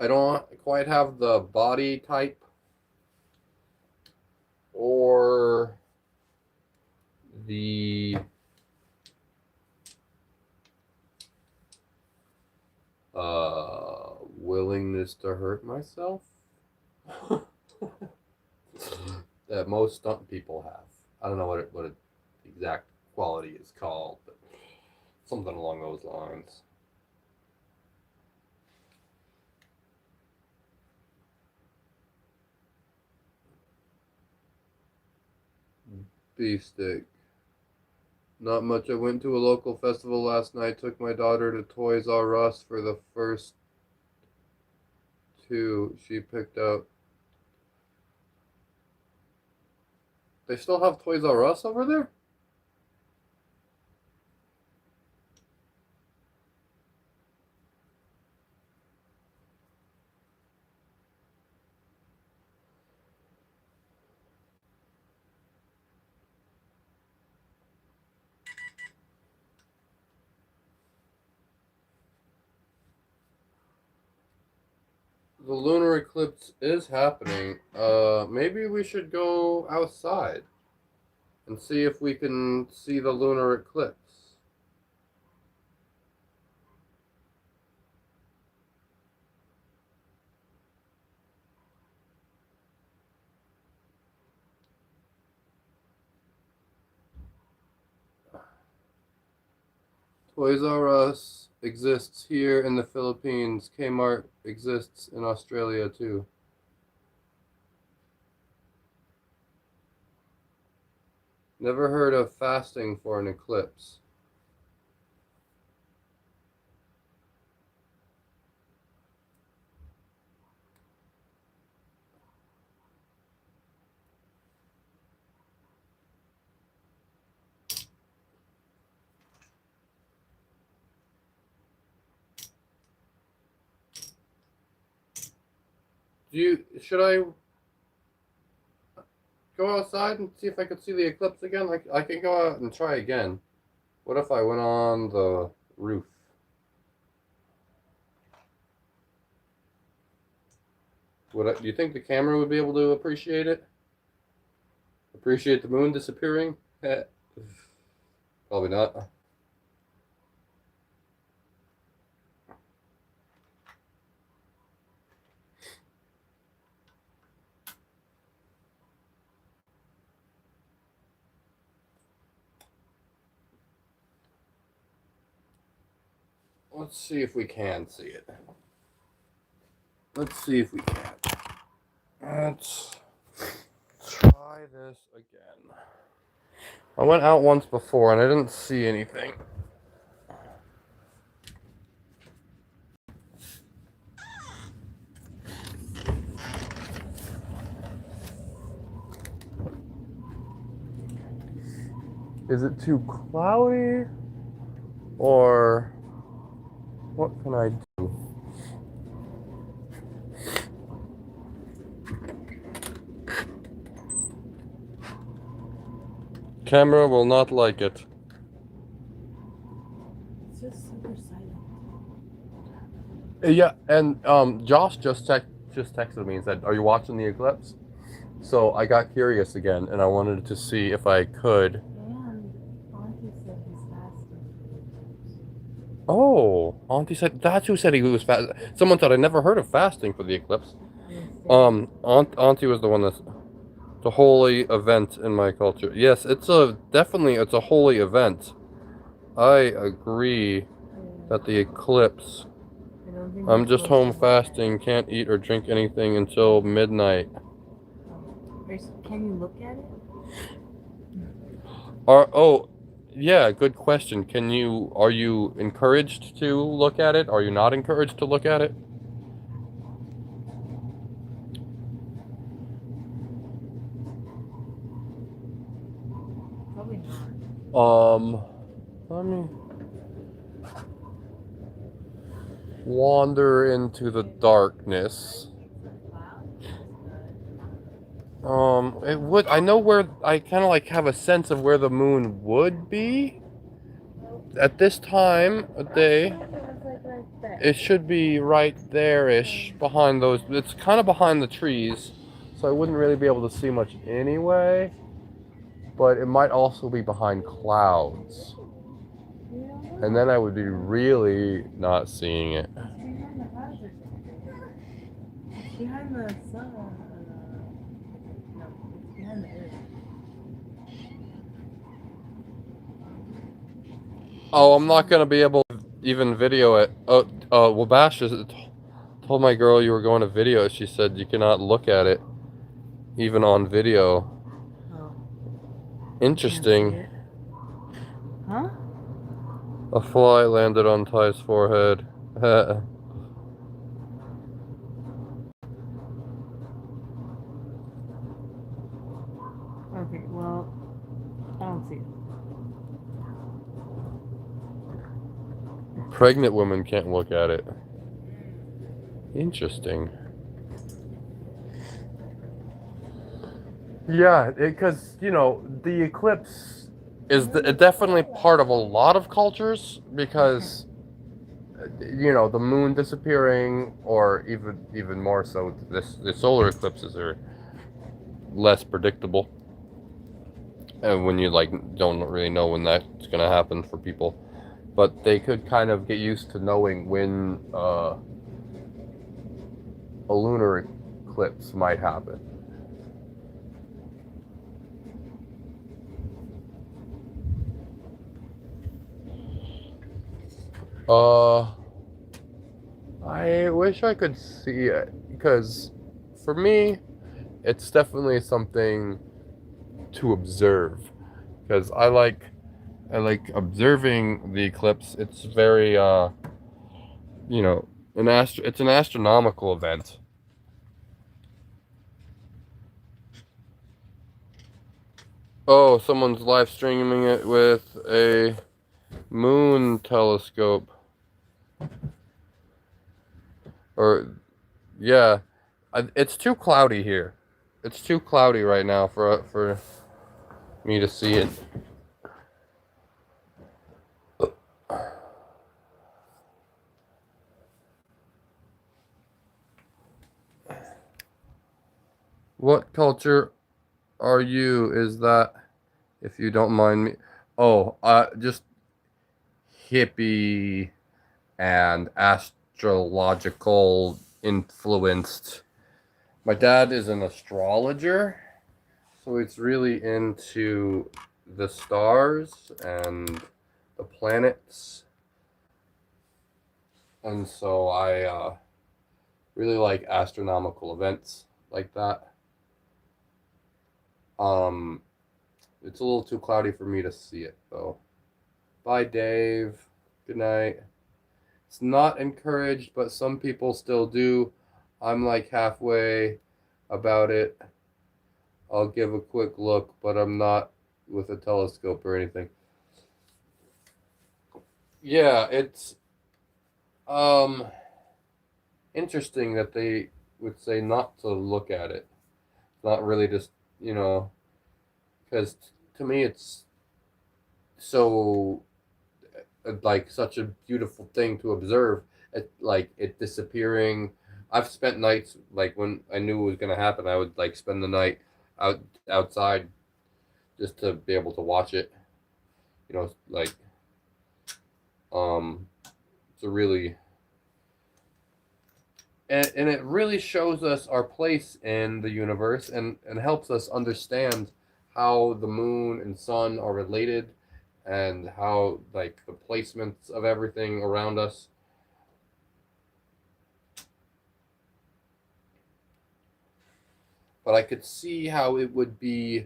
I don't quite have the body type or the willingness to hurt myself that most stunt people have. I don't know what the exact quality is called, but something along those lines. Beefsteak. Not much. I went to a local festival last night. Took my daughter to Toys R Us for the first two she picked out. They still have Toys R Us over there? The lunar eclipse is happening. Maybe we should go outside and see if we can see the lunar eclipse. Toys R Us exists here in the Philippines. Kmart exists in Australia too. Never heard of fasting for an eclipse. Should I go outside and see if I could see the eclipse again? I can go out and try again. What if I went on the roof? Do you think the camera would be able to appreciate it? Appreciate the moon disappearing? Probably not. Let's see if we can see it. Let's see if we can. Let's try this again. I went out once before and I didn't see anything. Is it too cloudy? Or what can I do? Camera will not like it. It's just super silent. Yeah, and Josh just texted me and said, "Are you watching the eclipse?" So I got curious again, and I wanted to see if I could. And Auntie said he's fasting. Oh, Auntie said that's who said he was fast. Someone said I never heard of fasting for the eclipse. Yes, Auntie was the one that's the holy event in my culture. Yes, it's a holy event. I agree that the eclipse. I don't think I'm we're just supposed home to look at fasting, can't eat or drink anything until midnight. Can you look at it? Yeah, good question. Are you encouraged to look at it? Are you not encouraged to look at it? Probably not. Let me wander into the darkness. It would. I know where. I kind of like have a sense of where the moon would be at this time of day. It was like right there. it should be right there-ish behind those. It's kind of behind the trees, so I wouldn't really be able to see much anyway. But it might also be behind clouds. You don't know. And then I would be really not seeing it. It's behind the clouds or something. It's behind the sun. No, it's behind the earth. Oh, I'm not gonna be able to even video it. Well, Bash told my girl you were going to video. She said you cannot look at it, even on video. Oh. Interesting. Can't see it. Huh? A fly landed on Ty's forehead. Okay, well, I don't see it. Pregnant women can't look at it. Interesting. Yeah, because, the eclipse is definitely part of a lot of cultures because, the moon disappearing, or even more so, the solar eclipses are less predictable. And when you, don't really know when that's going to happen for people. But they could kind of get used to knowing when a lunar eclipse might happen. I wish I could see it because for me, it's definitely something to observe because I like observing the eclipse. It's very it's an astronomical event. Oh, someone's live streaming it with a moon telescope. Or yeah, it's too cloudy here. It's too cloudy right now for me to see it. What culture are you? Is that, if you don't mind me? Oh, just hippie and astrological influenced. My dad is an astrologer, so it's really into the stars and the planets, and so I really like astronomical events like that. Um, it's a little too cloudy for me to see it though. Bye, Dave. Good night. It's not encouraged, but some people still do. I'm like halfway about it. I'll give a quick look, but I'm not with a telescope or anything. Yeah, it's um interesting that they would say not to look at it. Not really just, because to me it's so like such a beautiful thing to observe. It disappearing. I've spent nights like when I knew it was gonna happen. I would like spend the night outside just to be able to watch it. Like um, it's a really and it really shows us our place in the universe and helps us understand how the moon and sun are related and how like the placements of everything around us. But I could see how it would be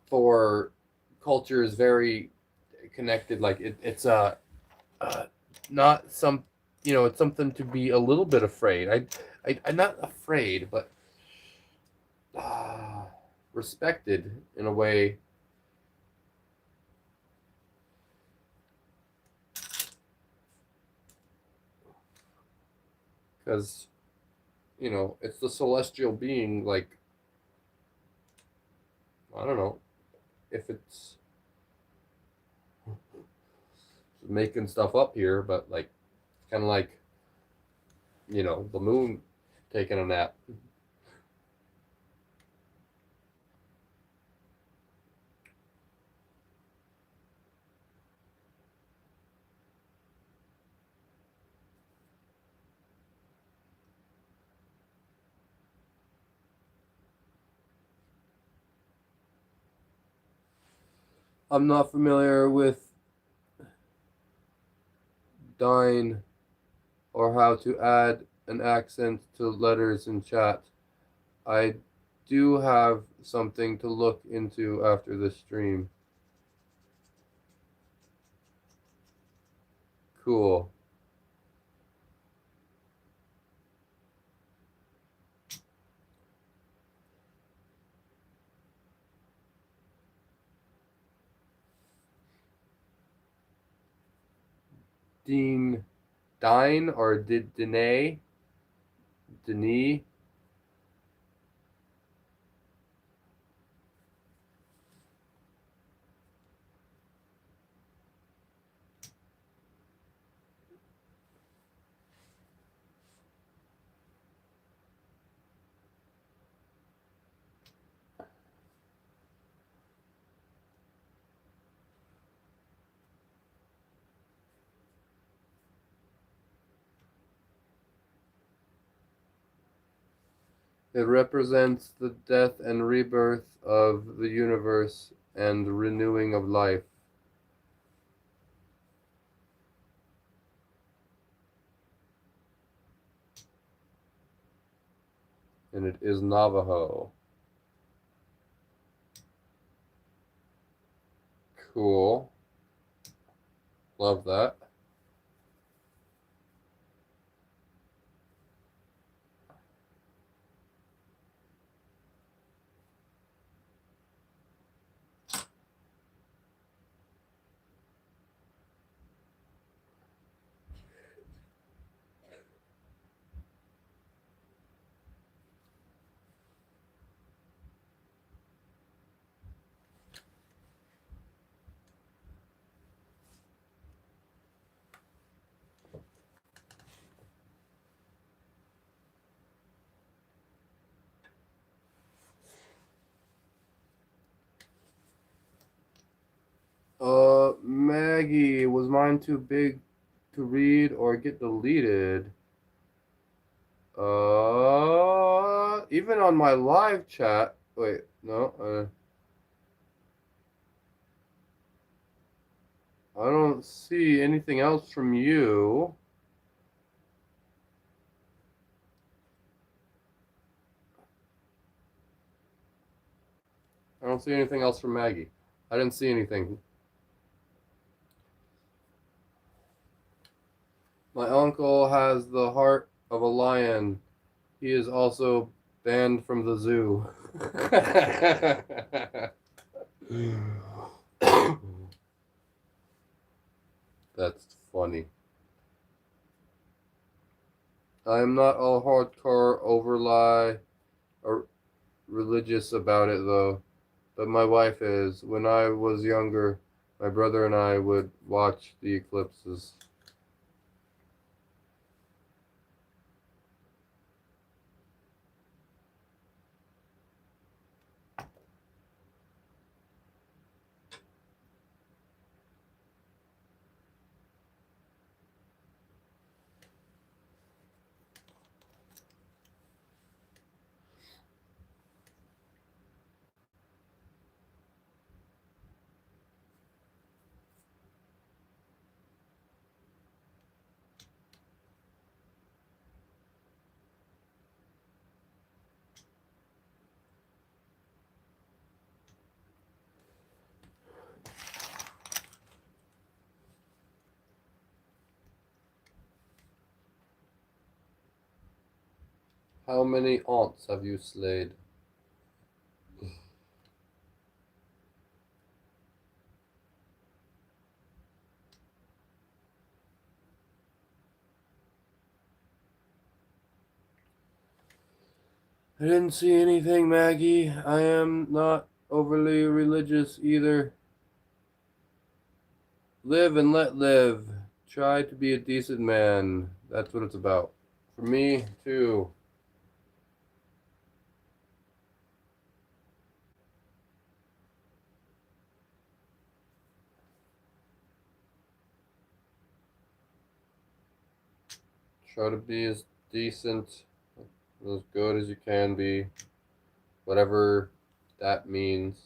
for cultures very connected. Like uh not some, it's something to be a little bit afraid. I'm not afraid, but uh, respected in a way, because it's the celestial being. Like, I don't know if it's making stuff up here, but like Kind of like, the moon taking a nap. I'm not familiar with Dine or how to add an accent to letters in chat. I do have something to look into after the stream. Cool. Dine or Denis? Denis? It represents the death and rebirth of the universe and the renewing of life. And it is Navajo. Cool. Love that. Maggie, was mine too big to read or get deleted? Even on my live chat. Wait, no, I don't see anything else from you. I don't see anything else from Maggie. I didn't see anything. My uncle has the heart of a lion. He is also banned from the zoo. That's funny. I am not all hardcore overly or religious about it though, but my wife is. When I was younger, my brother and I would watch the eclipses. How many aunts have you slayed? I didn't see anything, Maggie. I am not overly religious either. Live and let live. Try to be a decent man. That's what it's about. For me, too. Try to be as decent, as good as you can be. Whatever that means.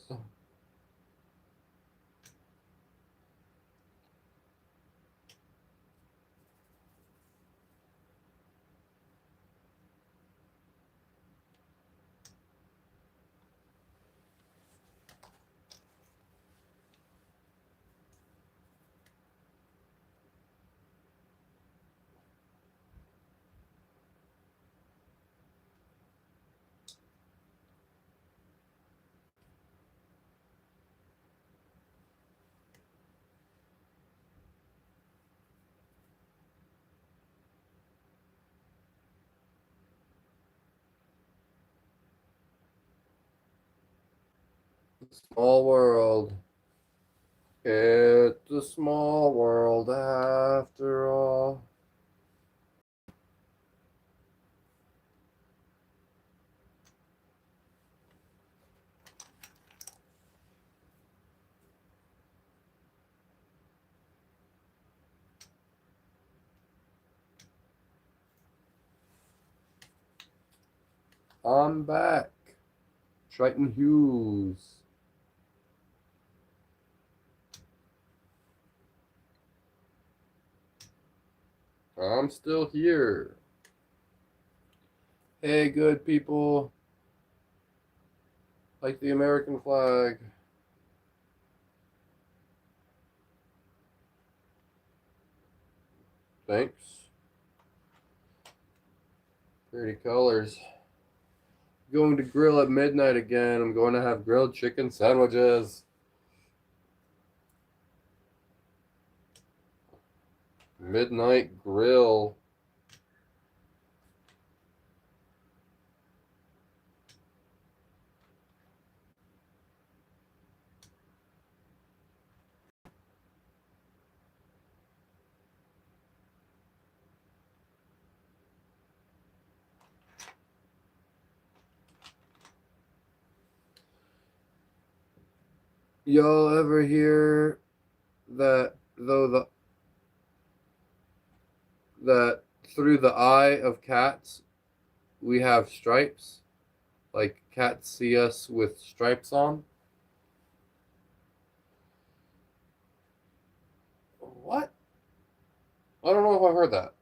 Small world. It's a small world after all. I'm back. Triton Hughes. I'm still here. Hey, good people. Like the American flag. Thanks. Pretty colors. Going to grill at midnight again. I'm going to have grilled chicken sandwiches. Midnight grill. Y'all ever hear that that through the eye of cats we have stripes? Like cats see us with stripes on? What? I don't know if I heard that.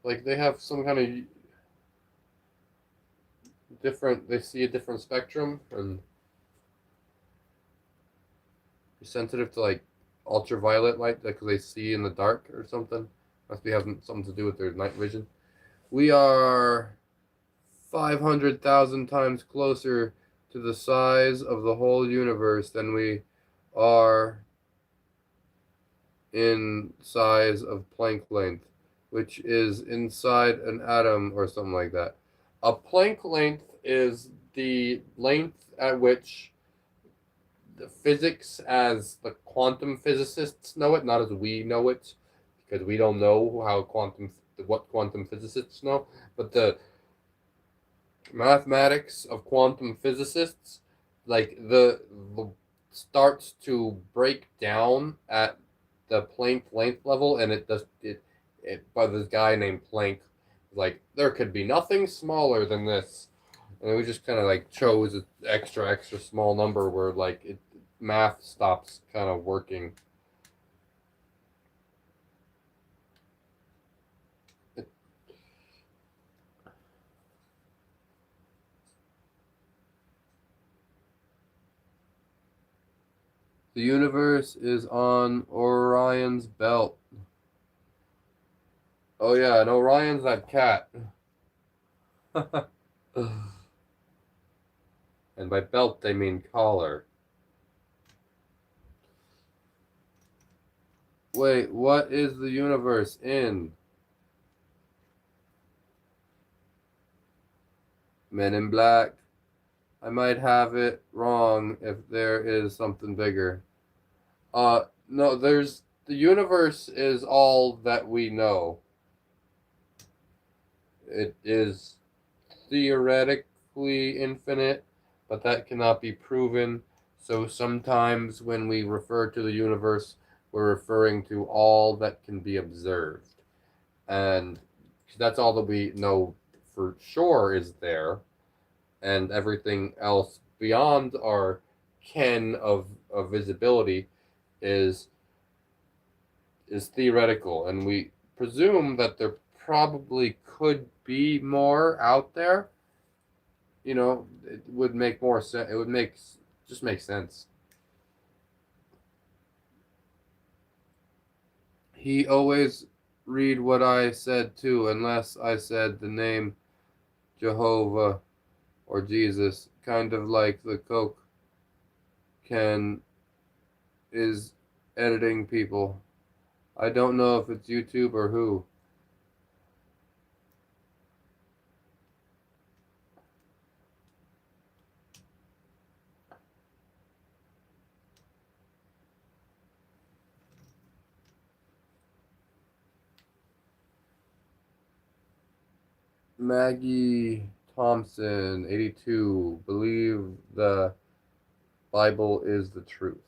Like they have some kind of different, they see a different spectrum and you're sensitive to like ultraviolet light because they see in the dark or something. Must be having something to do with their night vision. We are 500,000 times closer to the size of the whole universe than we are in size of Planck length, which is inside an atom or something like that. A Planck length is the length at which the physics as the quantum physicists know it, not as we know it, because we don't know how what quantum physicists know, but the mathematics of quantum physicists, like the starts to break down at the Planck length level, and it does it by this guy named Planck, like there could be nothing smaller than this, and we just kind of like chose an extra small number where like math stops kind of working. The universe is on Orion's belt. Oh yeah, and Orion's that cat. And by belt they mean collar. Wait, what is the universe in? Men in Black. I might have it wrong if there is something bigger. No, there's the universe is all that we know. It is theoretically infinite, but that cannot be proven. So sometimes when we refer to the universe, we're referring to all that can be observed. And that's all that we know for sure is there. And everything else beyond our ken of visibility is theoretical. And we presume that there probably could be more out there. It would make more sense. It would make sense. He always read what I said too, unless I said the name Jehovah or Jesus, kind of like the Coke can is editing people. I don't know if it's YouTube or who. Maggie Thompson, 82, believe the Bible is the truth.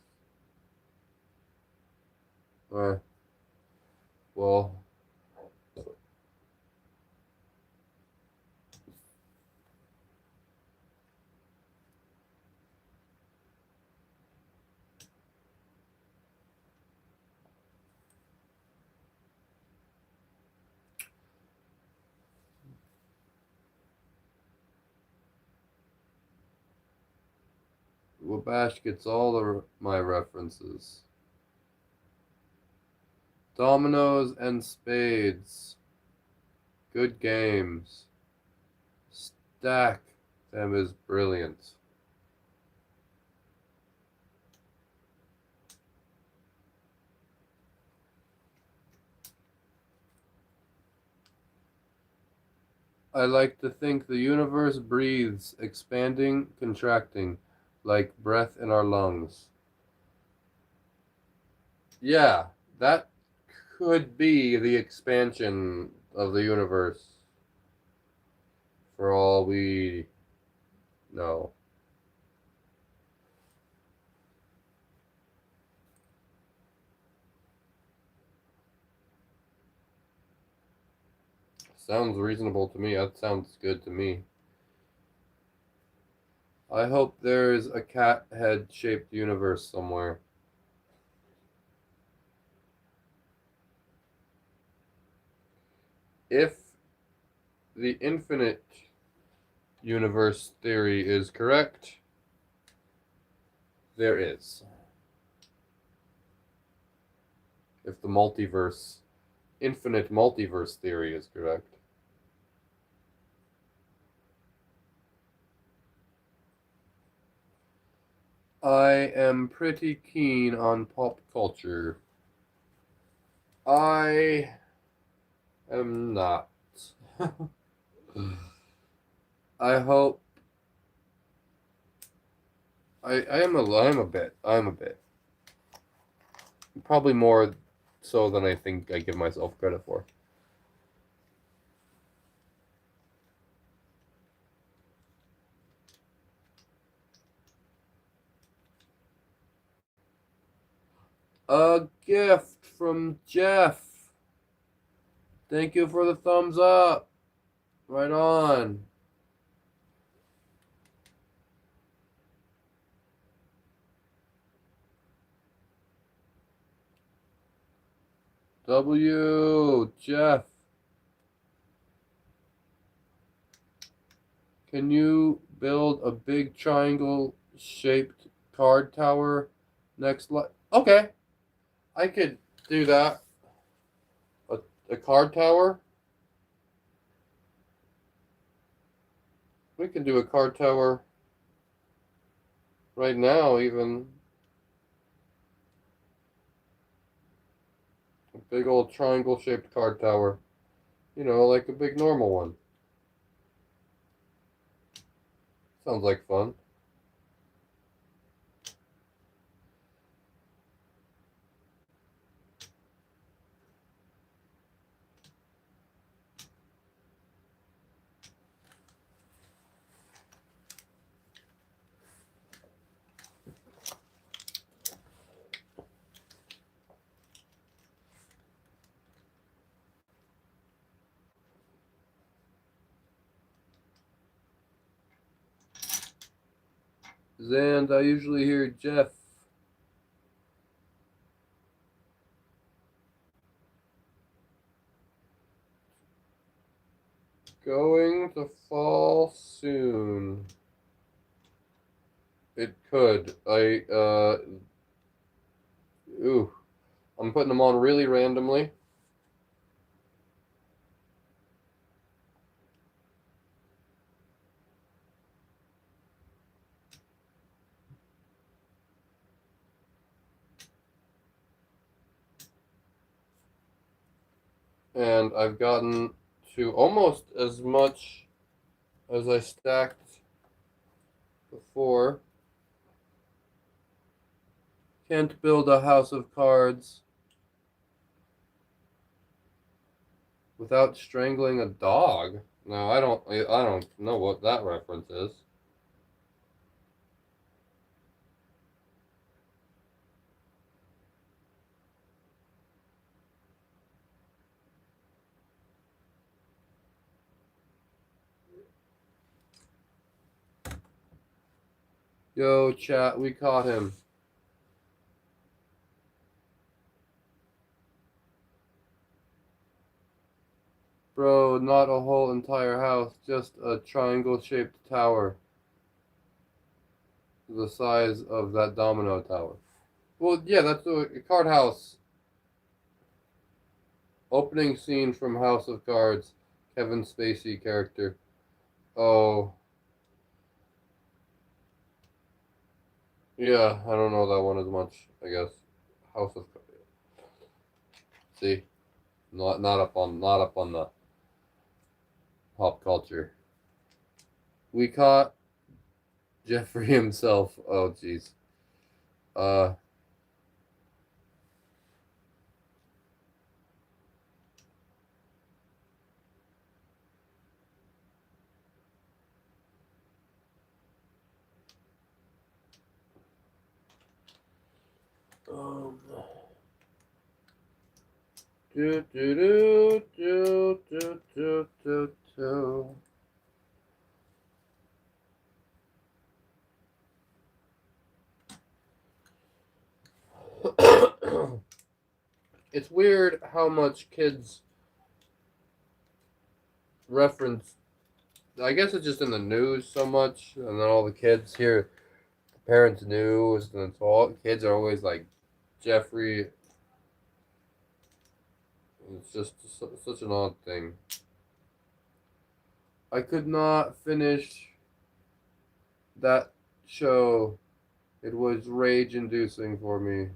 Uh, well, Wabash gets all my references. Dominoes and spades. Good games. Stack them is brilliant. I like to think the universe breathes, expanding, contracting, like breath in our lungs. Yeah, that could be the expansion of the universe for all we know. Sounds reasonable to me. That sounds good to me. I hope there's a cat head shaped universe somewhere. If the infinite universe theory is correct, there is. If the infinite multiverse theory is correct. I am pretty keen on pop culture. I am not. I hope I am a bit. Probably more so than I think I give myself credit for. A gift from Jeff. Thank you for the thumbs up. Right on. Jeff. Can you build a big triangle shaped card tower next Okay, I could do that. A, a card tower? We can do a card tower right now, even. A big old triangle shaped card tower. Like a big normal one. Sounds like fun. And I usually hear Jeff. Going to fall soon. It could. Ooh. I'm putting them on really randomly. And I've gotten to almost as much as I stacked before. Can't build a house of cards without strangling a dog. No, I don't know what that reference is. Yo, chat, we caught him. Bro, not a whole entire house, just a triangle-shaped tower. The size of that domino tower. Well, yeah, that's a card house. Opening scene from House of Cards. Kevin Spacey character. Oh. Yeah, I don't know that one as much, I guess. House of Cards. See? Not up on the pop culture. We caught Jeffrey himself. Oh jeez. Uh um do do do do do do do do. It's weird how much kids reference. I guess it's just in the news so much, and then all the kids hear the parents' news, and it's all kids are always like Jeffrey. It's just such an odd thing. I could not finish that show. It was rage-inducing for me.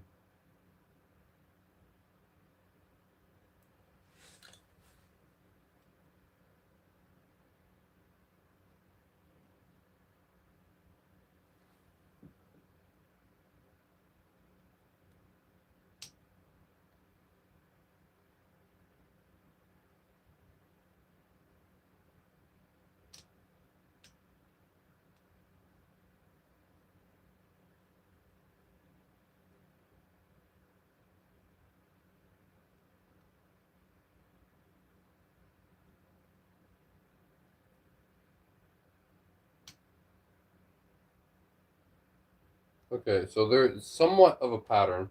Okay, so there's somewhat of a pattern.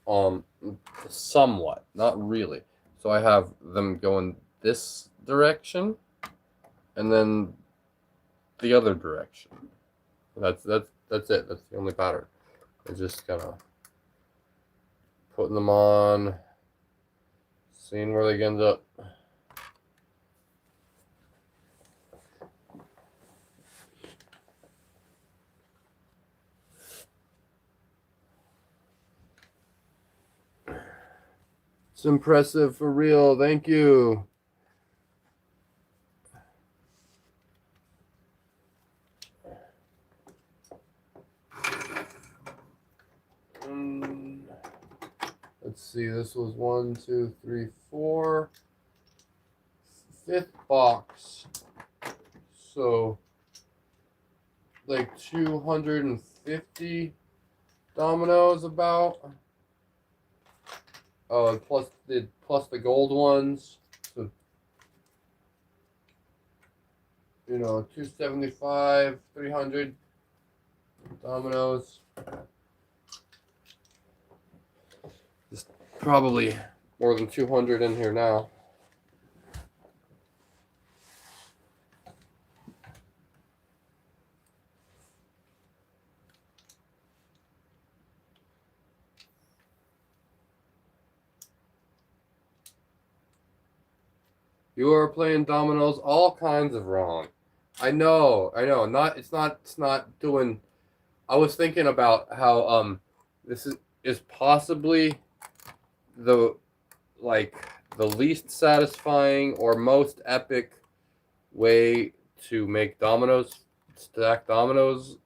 Um, Somewhat, not really. So I have them going this direction, and then the other direction. That's it. That's the only pattern. I just kind of putting them on, seeing where they end up. It's impressive for real. Thank you. Let's see. This was 1, 2, 3, 4. Fifth box. So like 250 dominoes about. Plus the gold ones. So 275, 300. Dominoes. There's probably more than 200 in here now. You are playing dominoes all kinds of wrong. I know. It's not doing. I was thinking about how this is possibly the like the least satisfying or most epic way to make dominoes, stack dominoes,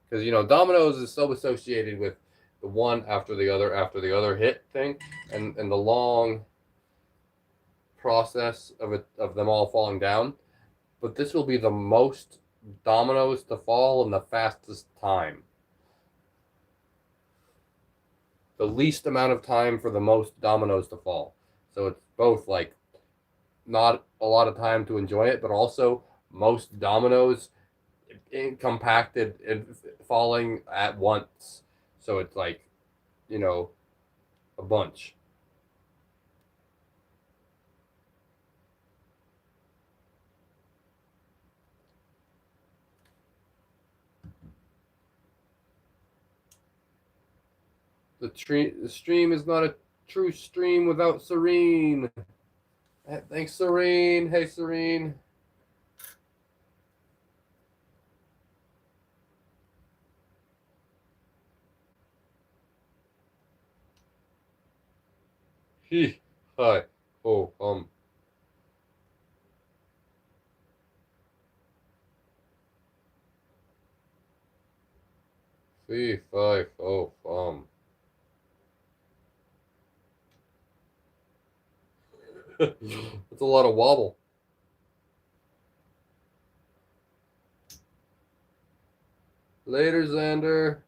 because dominoes is so associated with the one after the other hit thing, and the long process of them all falling down. But this will be the most dominoes to fall in the fastest time. The least amount of time for the most dominoes to fall. So it's both like not a lot of time to enjoy it, but also most dominoes compacted and falling at once. So it's like, you know, a bunch. The stream is not a true stream without Serene. Thanks, Serene. Hey, Serene. He, hi, oh, fee, fi, oh, That's a lot of wobble. Later, Xander.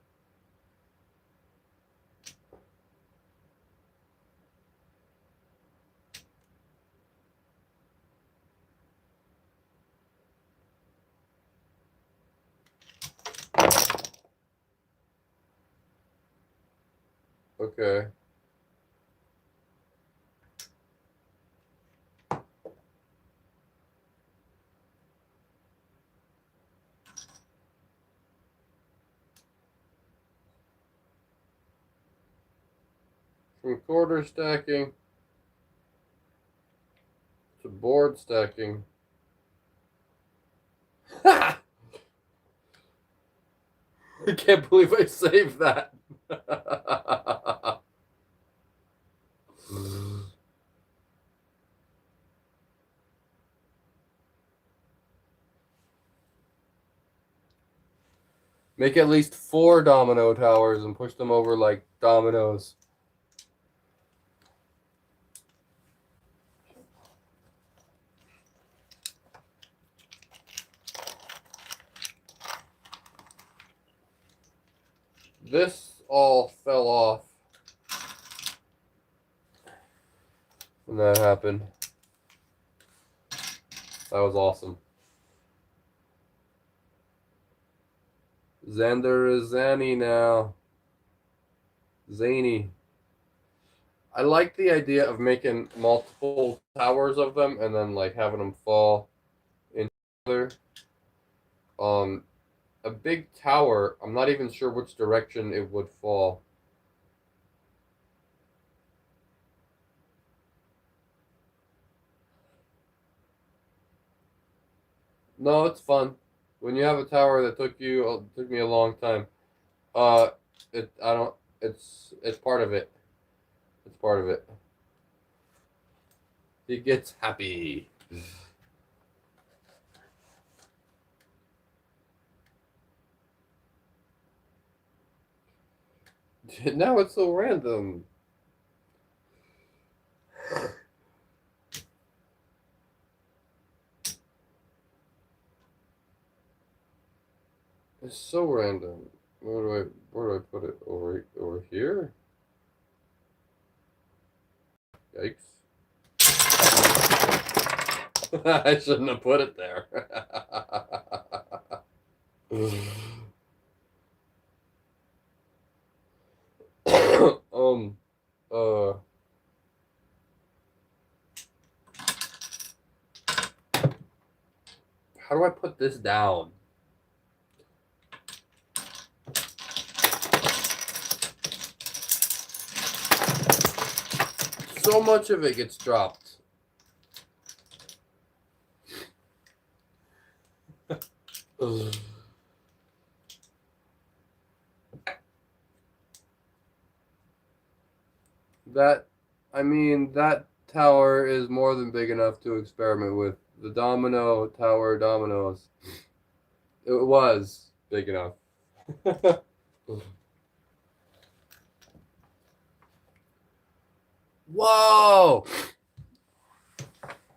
Okay. From quarter stacking to board stacking. I can't believe I saved that. Make at least 4 domino towers and push them over like dominoes. This all fell off when that happened. That was awesome. Xander is Zanny now. Zany. I like the idea of making multiple towers of them and then like having them fall into each other. A big tower, I'm not even sure which direction it would fall. No, it's fun. When you have a tower that took me a long time. Uh, it I don't. It's part of it. It's part of it. He gets happy. Now it's so random. It's so random. Where do I put it? Over here? Yikes. I shouldn't have put it there. How do I put this down? So much of it gets dropped. That tower is more than big enough to experiment with. The domino tower dominoes. It was big enough. Whoa!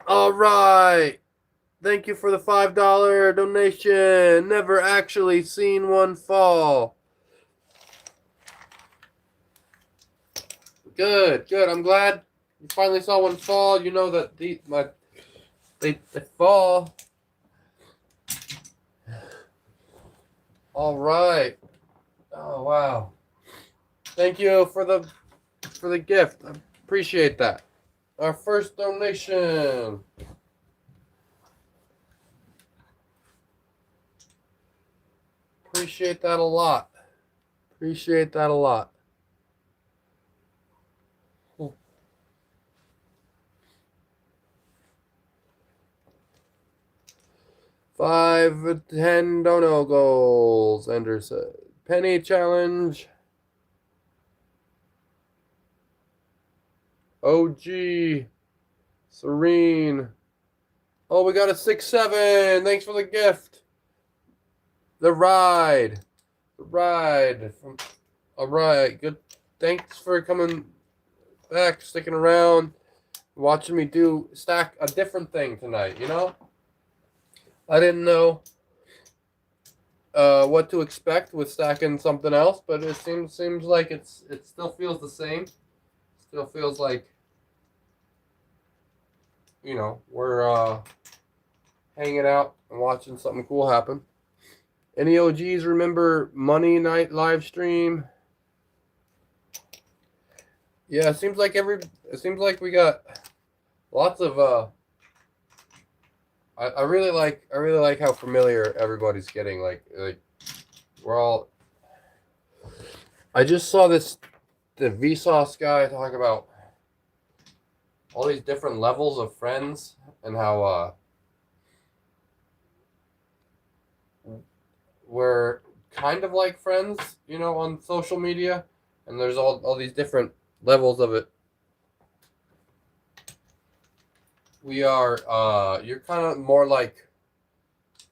All right. Thank you for the $5 donation. Never actually seen one fall. Good, good. I'm glad you finally saw one fall. You know that they fall. All right. Oh wow. Thank you for the gift. I appreciate that. Our first donation. Appreciate that a lot. Appreciate that a lot. $5-10 dono goals. Ender said. Penny challenge. OG. Serene. Oh, we got a 6-7. Thanks for the gift. The ride. The ride. All right. Good. Thanks for coming back, sticking around, watching me stack a different thing tonight, you know? I didn't know what to expect with stacking something else, but it seems like it still feels the same. Still feels like, you know, we're hanging out and watching something cool happen. Any OGs remember Money Night live stream? Yeah, it seems like we got lots of I really like how familiar everybody's getting. Like we're all. I just saw the Vsauce guy talk about all these different levels of friends and how we're kind of like friends, you know, on social media, and there's all these different levels of it. We are you're kind of more like,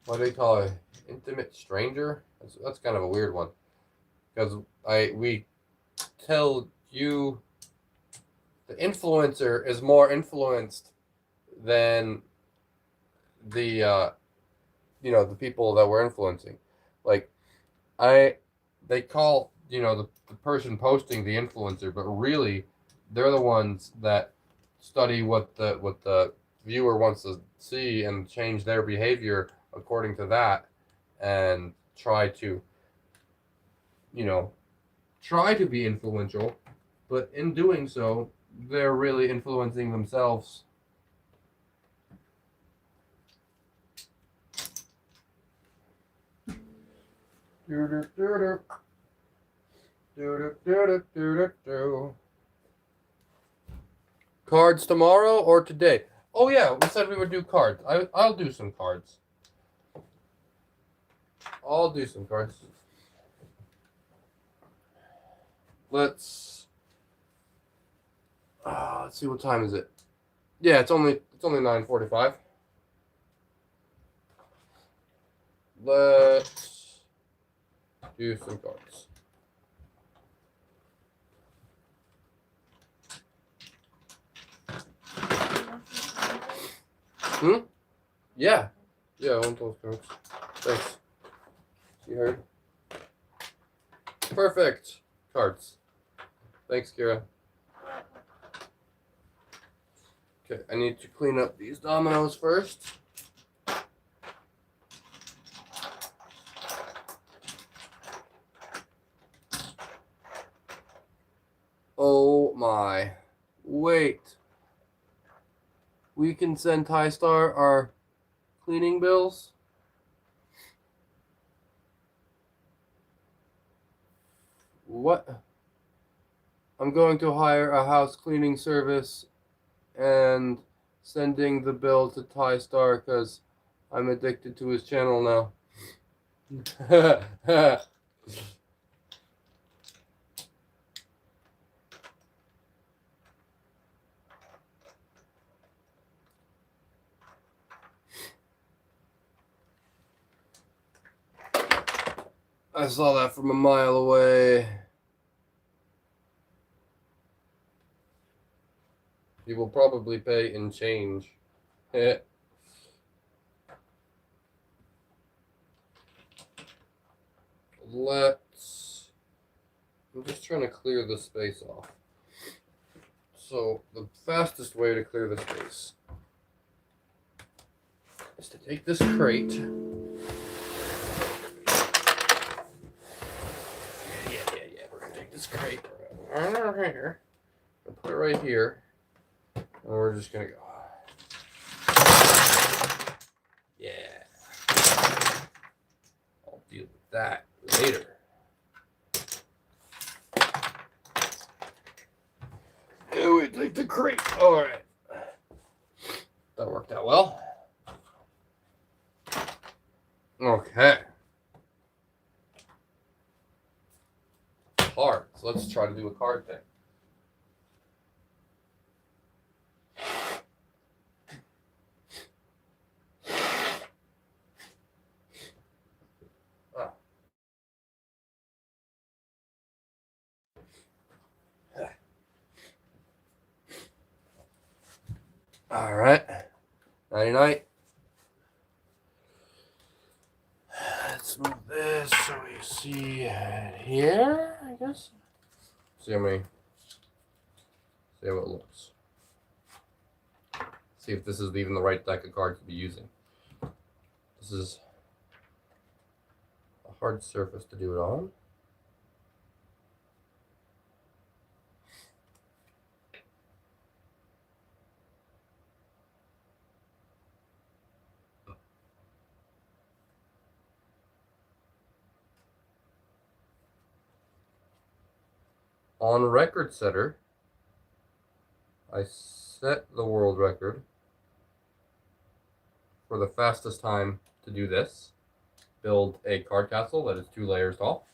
what do they call it, intimate stranger? That's kind of a weird one, because we tell you the influencer is more influenced than the you know, the people that we're influencing. Like they call, you know, the person posting the influencer, but really they're the ones that study what the viewer wants to see and change their behavior according to that, and try to, you know, try to be influential, but in doing so they're really influencing themselves. Cards tomorrow or today? Oh yeah, we said we would do cards. I'll do some cards. I'll do some cards. Let's see, what time is it? Yeah, it's only 9:45. Let's do some cards. Yeah. Yeah, I want those cards. Thanks. You heard? Perfect. Cards. Thanks, Kira. Okay, I need to clean up these dominoes first. Oh my. Wait. We can send TaiStar our cleaning bills? What? I'm going to hire a house cleaning service and sending the bill to TaiStar because I'm addicted to his channel now. I saw that from a mile away. He will probably pay in change. Let's. I'm just trying to clear the space off. So, the fastest way to clear the space is to take this crate. Yeah. We're going to take this crate right here. I'll put it right here. And we're just going to go. Yeah. I'll deal with that later. And we take the crate. All right. That worked out well. Okay. Cards. Let's try to do a card thing. All right. Nighty night. Let's move this so we see it here, I guess. See how it looks. See if this is even the right deck of cards to be using. This is a hard surface to do it on. On Record Setter, I set the world record for the fastest time to do this. Build a card castle that is 2 layers tall.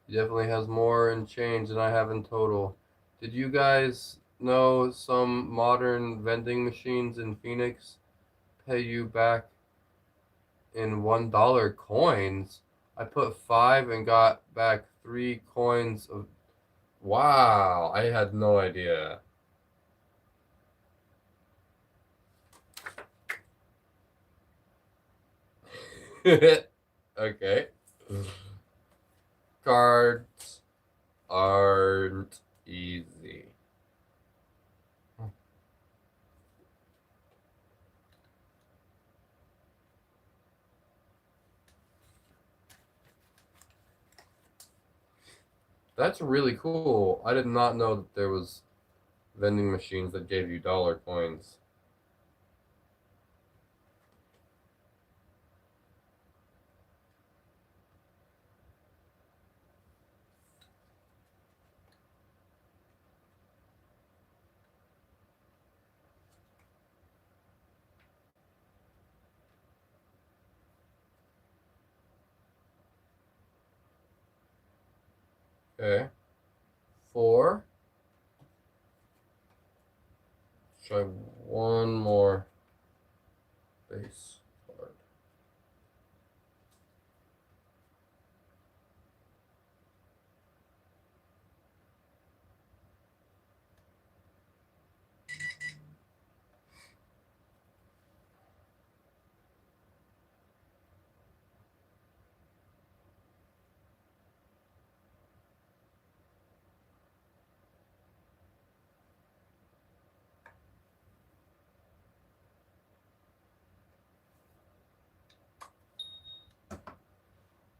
He definitely has more in change than I have in total. Did you guys know some modern vending machines in Phoenix pay you back in $1 coins? I put 5 and got back 3 coins of. Wow, I had no idea. Okay. Cards aren't easy. That's really cool. I did not know that there was vending machines that gave you dollar coins. Okay. 4. Try one more base card.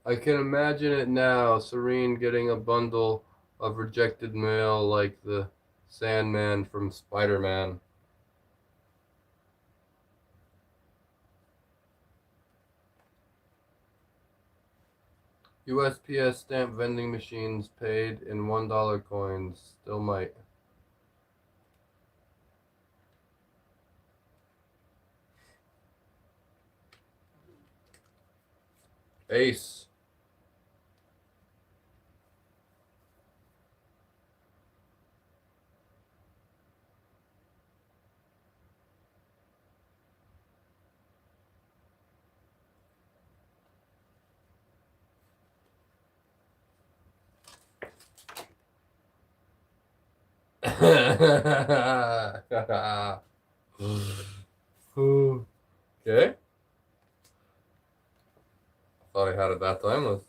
I can imagine it now. Serene getting a bundle of rejected mail like the Sandman from Spider-Man. USPS stamp vending machines paid in $1 coins. Still might. Ace. Okay. Thought I had it that time. The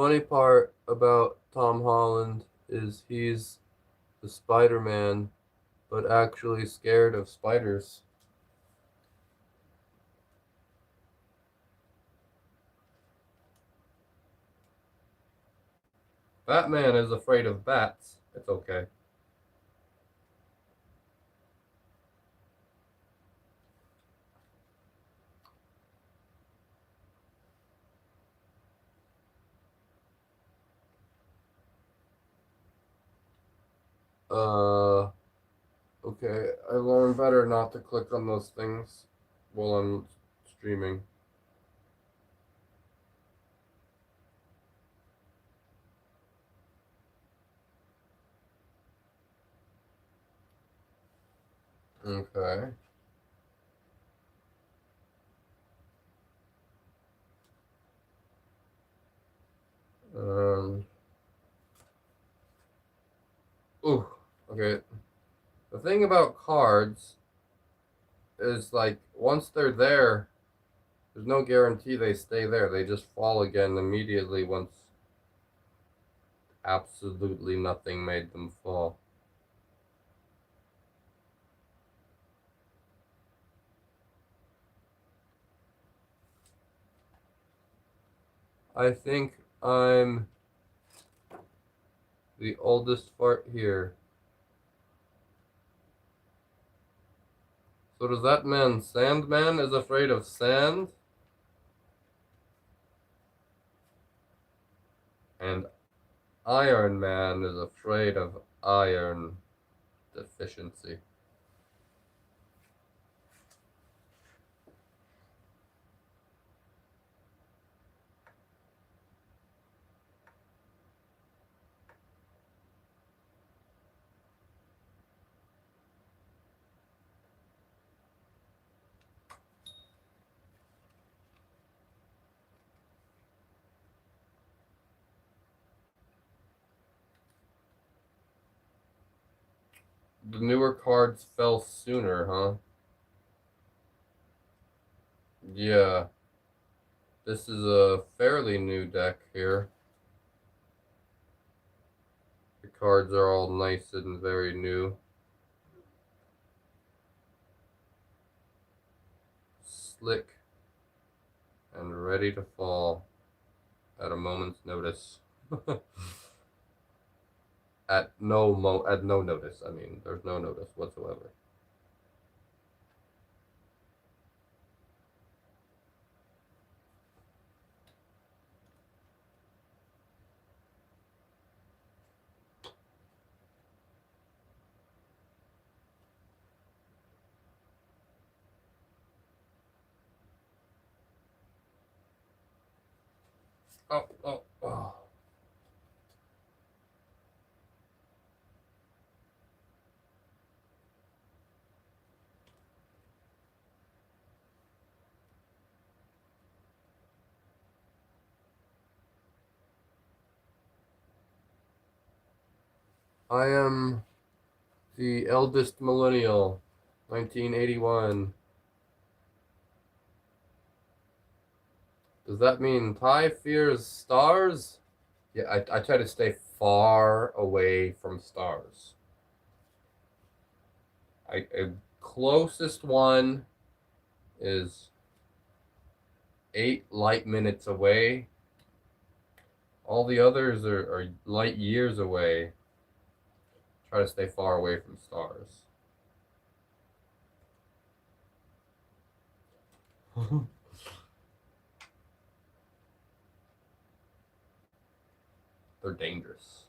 funny part about Tom Holland is he's the Spider-Man, but actually scared of spiders. Batman is afraid of bats. It's okay. Uh, okay. I learned better not to click on those things while I'm streaming. Okay. Um. Ooh. Okay. The thing about cards is like once they're there, there's no guarantee they stay there. They just fall again immediately once absolutely nothing made them fall. I think I'm the oldest fart here. So does that mean Sandman is afraid of sand? And Iron Man is afraid of iron deficiency. The newer cards fell sooner, huh? Yeah, this is a fairly new deck here. The cards are all nice and very new. Slick and ready to fall at a moment's notice. At no notice. I mean, there's no notice whatsoever. Oh, oh, oh. I am the eldest millennial, 1981. Does that mean Tai fears stars? Yeah, I try to stay far away from stars. I closest one is 8 light minutes away. All the others are light years away. Try to stay far away from stars. They're dangerous.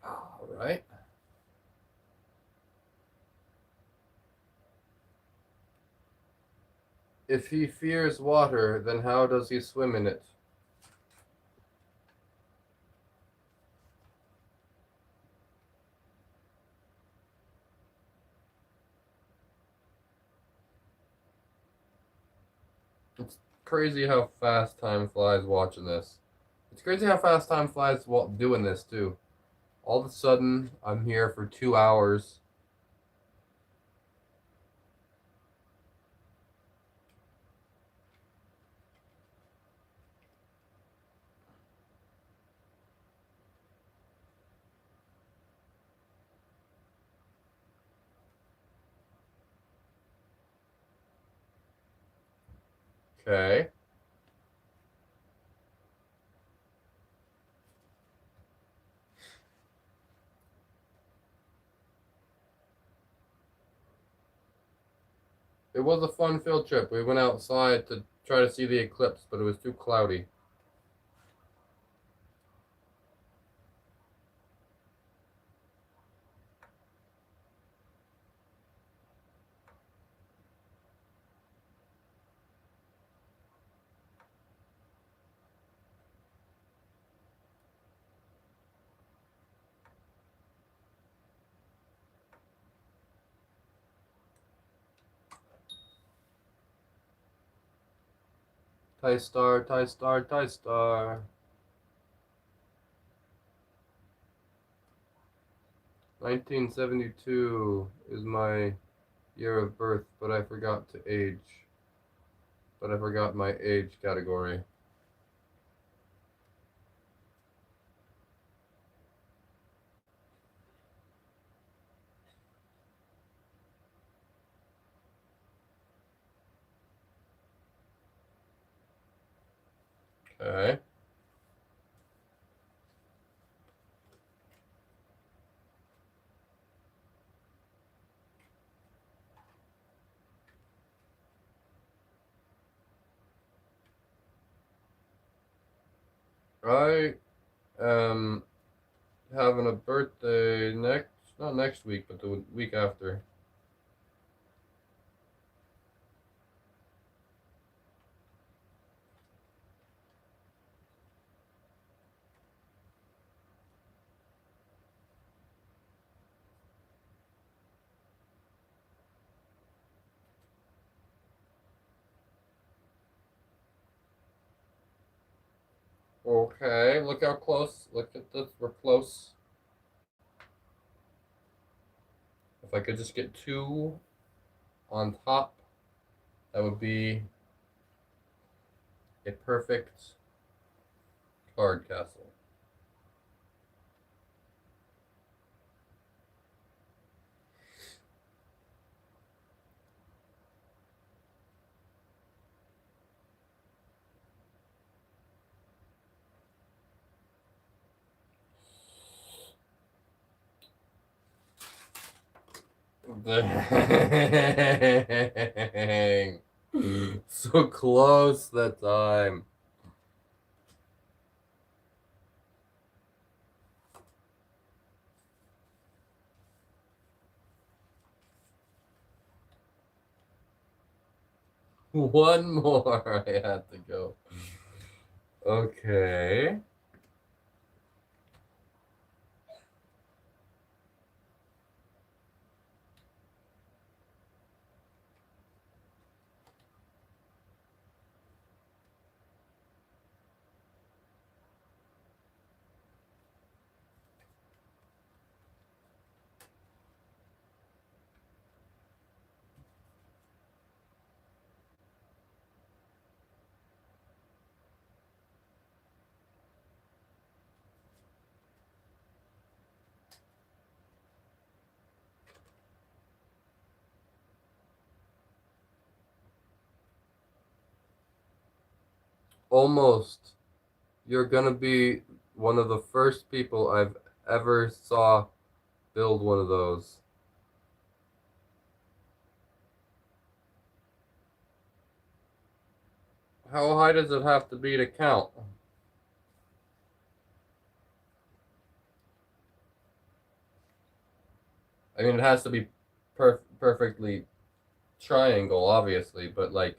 All right. If he fears water, then how does he swim in it? It's crazy how fast time flies watching this. It's crazy how fast time flies while doing this, too. All of a sudden, I'm here for 2 hours. Okay. It was a fun field trip. We went outside to try to see the eclipse, but it was too cloudy. TaiStar, TaiStar, TaiStar. 1972 is my year of birth, but I forgot to age. But I forgot my age category. Okay. I am having a birthday not next week, but the week after. Okay, look how close. Look at this. We're close. If I could just get two on top, that would be a perfect card castle. Dang. So close that time. One more I had to go. Okay. Almost. You're gonna be one of the first people I've ever saw build one of those. How high does it have to be to count? I mean, it has to be perfectly triangle, obviously, but like,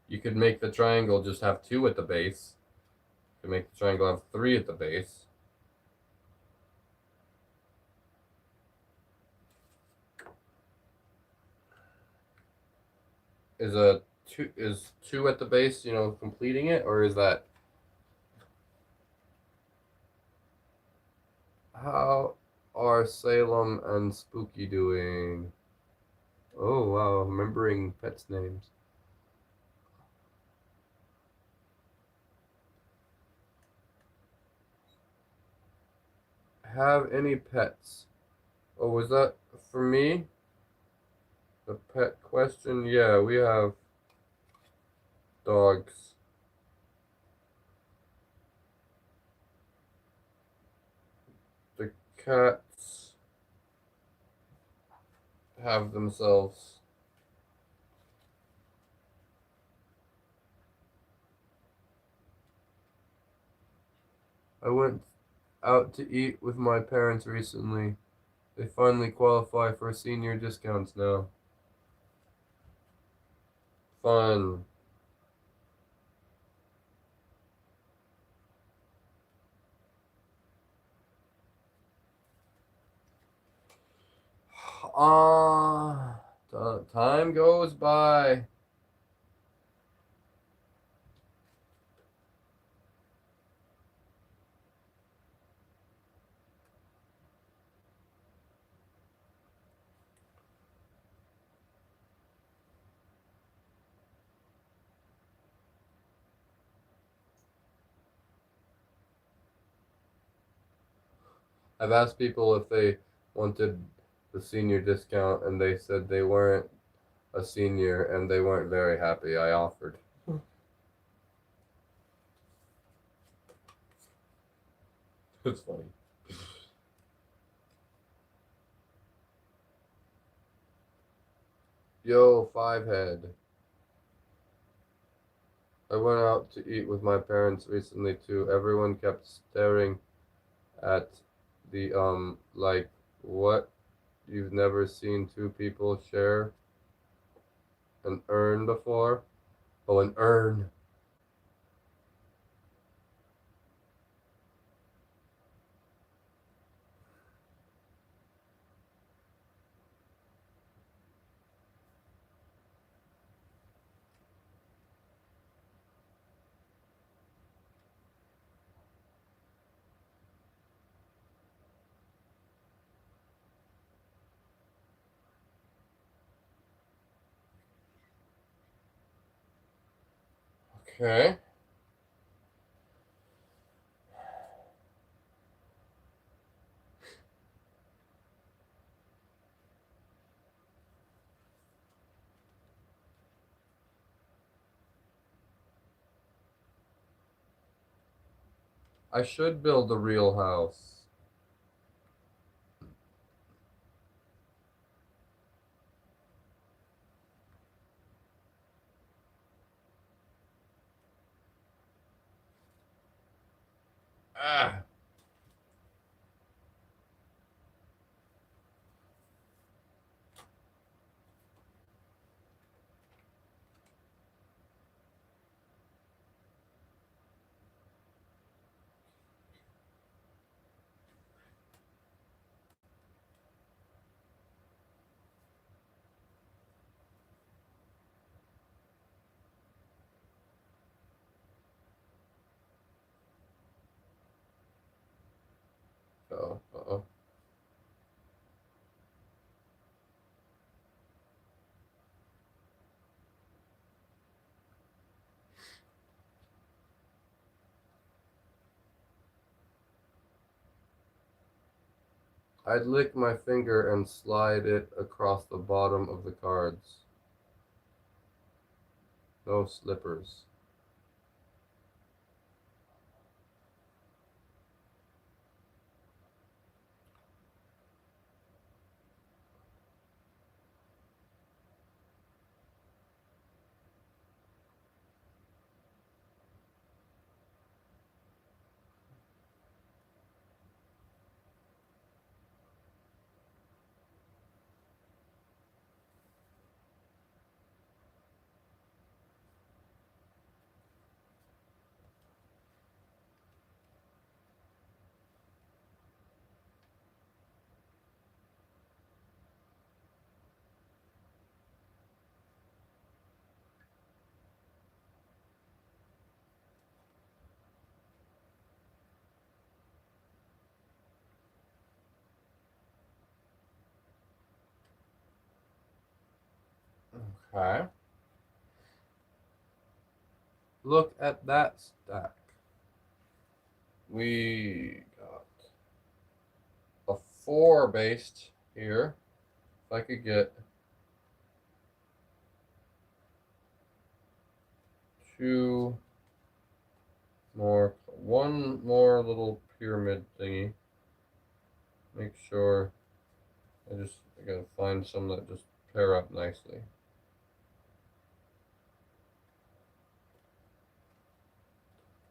you could make the triangle just have two at the base. You could make the triangle have three at the base. Is two at the base, completing it, or is that how are Salem and Spooky doing? Oh wow, remembering pets' names. Have any pets? Oh, was that for me? The pet question? Yeah, we have dogs. The cats have themselves. I went out to eat with my parents recently. They finally qualify for senior discounts now. Fun. Ah, time goes by. I've asked people if they wanted the senior discount, and they said they weren't a senior and they weren't very happy. I offered. It's funny. Yo, five head. I went out to eat with my parents recently too. Everyone kept staring at the like, what? You've never seen two people share an urn before? Oh, an urn. Okay. I should build a real house. Ah. Oh, uh-oh. I'd lick my finger and slide it across the bottom of the cards. No slippers. Okay. Look at that stack. We got a 4 based here. If I could get 2 more, one more little pyramid thingy. Make sure I gotta find some that just pair up nicely.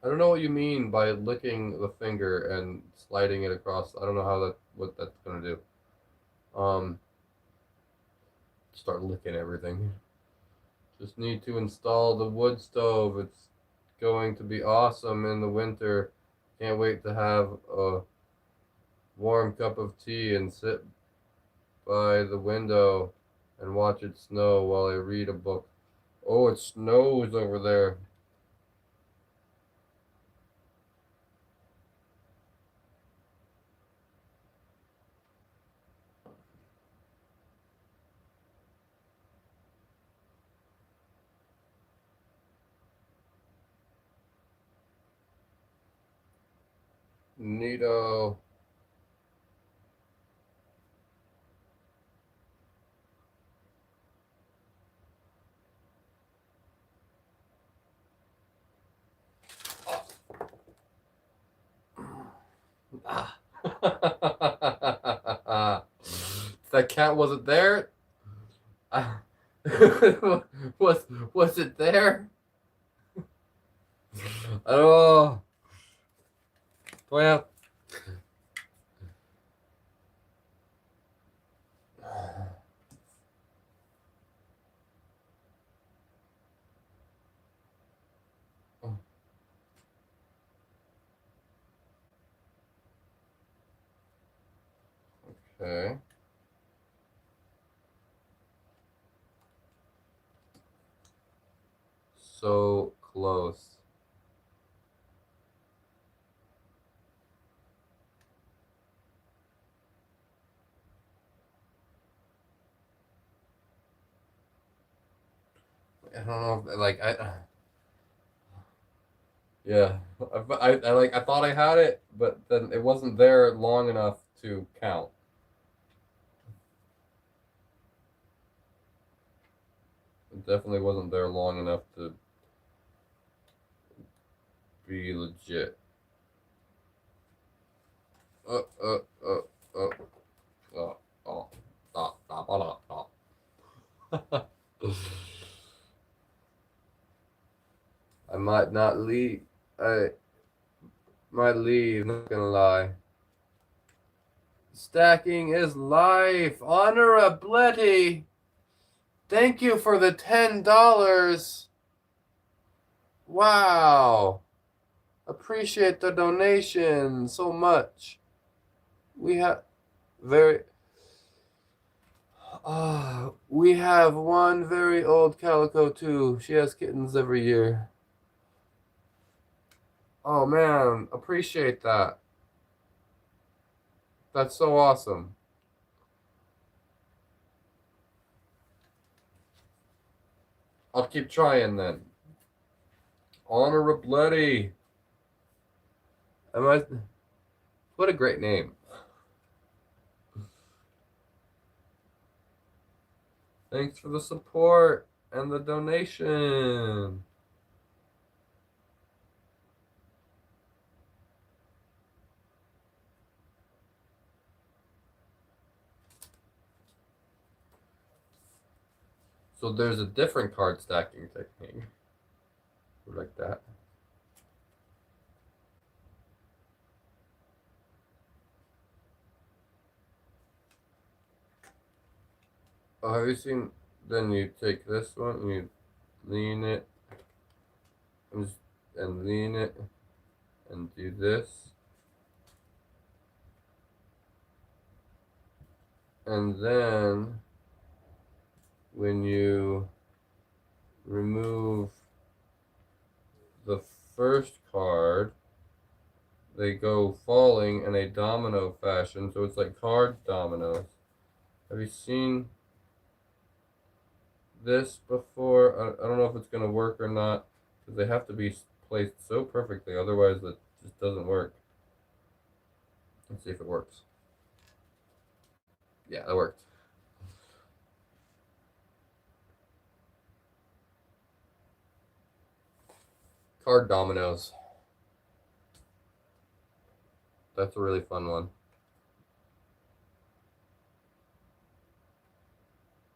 I don't know what you mean by licking the finger and sliding it across. I don't know what that's gonna do. Start licking everything. Just need to install the wood stove. It's going to be awesome in the winter. Can't wait to have a warm cup of tea and sit by the window and watch it snow while I read a book. Oh, it snows over there. Neato. Ah. That cat wasn't there. Ah. was was it there? Oh, well. Okay. So close. I don't know. Like yeah. I thought I had it, but then it wasn't there long enough to count. It definitely wasn't there long enough to be legit. Uh, uh, uh, uh, oh, oh, I might not leave. I might leave. Not gonna lie. Stacking is life. Honorability. Thank you for the $10. Wow. Appreciate the donation so much. We have very we have one very old calico too. She has kittens every year. Oh man, appreciate that. That's so awesome. I'll keep trying then. Honorability. Am I? What a great name. Thanks for the support and the donation. So there's a different card stacking technique. Like that. Oh, have you seen? Then you take this one and you lean it and lean it and do this. And then when you remove the first card, they go falling in a domino fashion. So it's like card dominoes. Have you seen this before. I don't know if it's gonna work or not because they have to be placed so perfectly, otherwise it just doesn't work. Let's see if it works. Yeah, that worked. Card dominoes. That's a really fun one.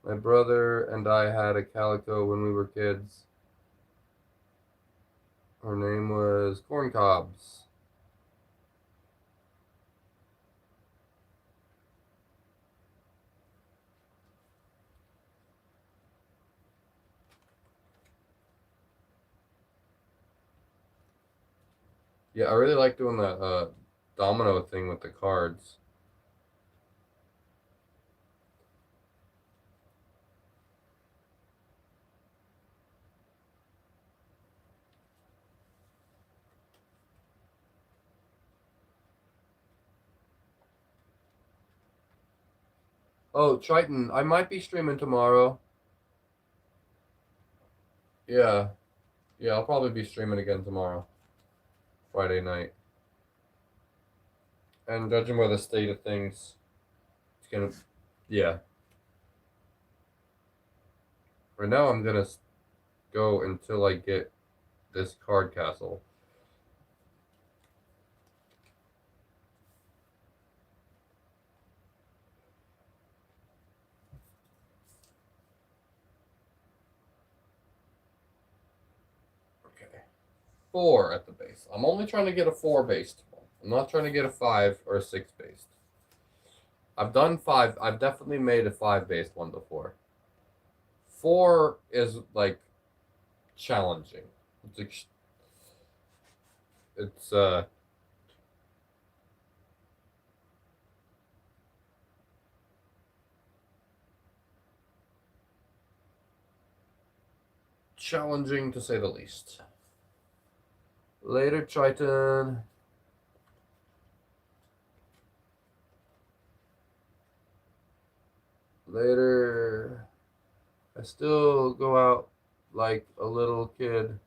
My brother and I had a calico when we were kids. Her name was Corn Cobs. Yeah, I really like doing that domino thing with the cards. Oh, Triton, I might be streaming tomorrow. Yeah, yeah, I'll probably be streaming again tomorrow, Friday night. And judging by the state of things, it's gonna, yeah. Right now, I'm gonna go until I get this card castle. Okay. 4 at the base. I'm only trying to get a 4 based one. I'm not trying to get a 5 or a 6 based. I've done 5. I've definitely made a 5 based one before. 4 is like challenging. It's it's challenging to say the least. Later, Triton. Later. I still go out like a little kid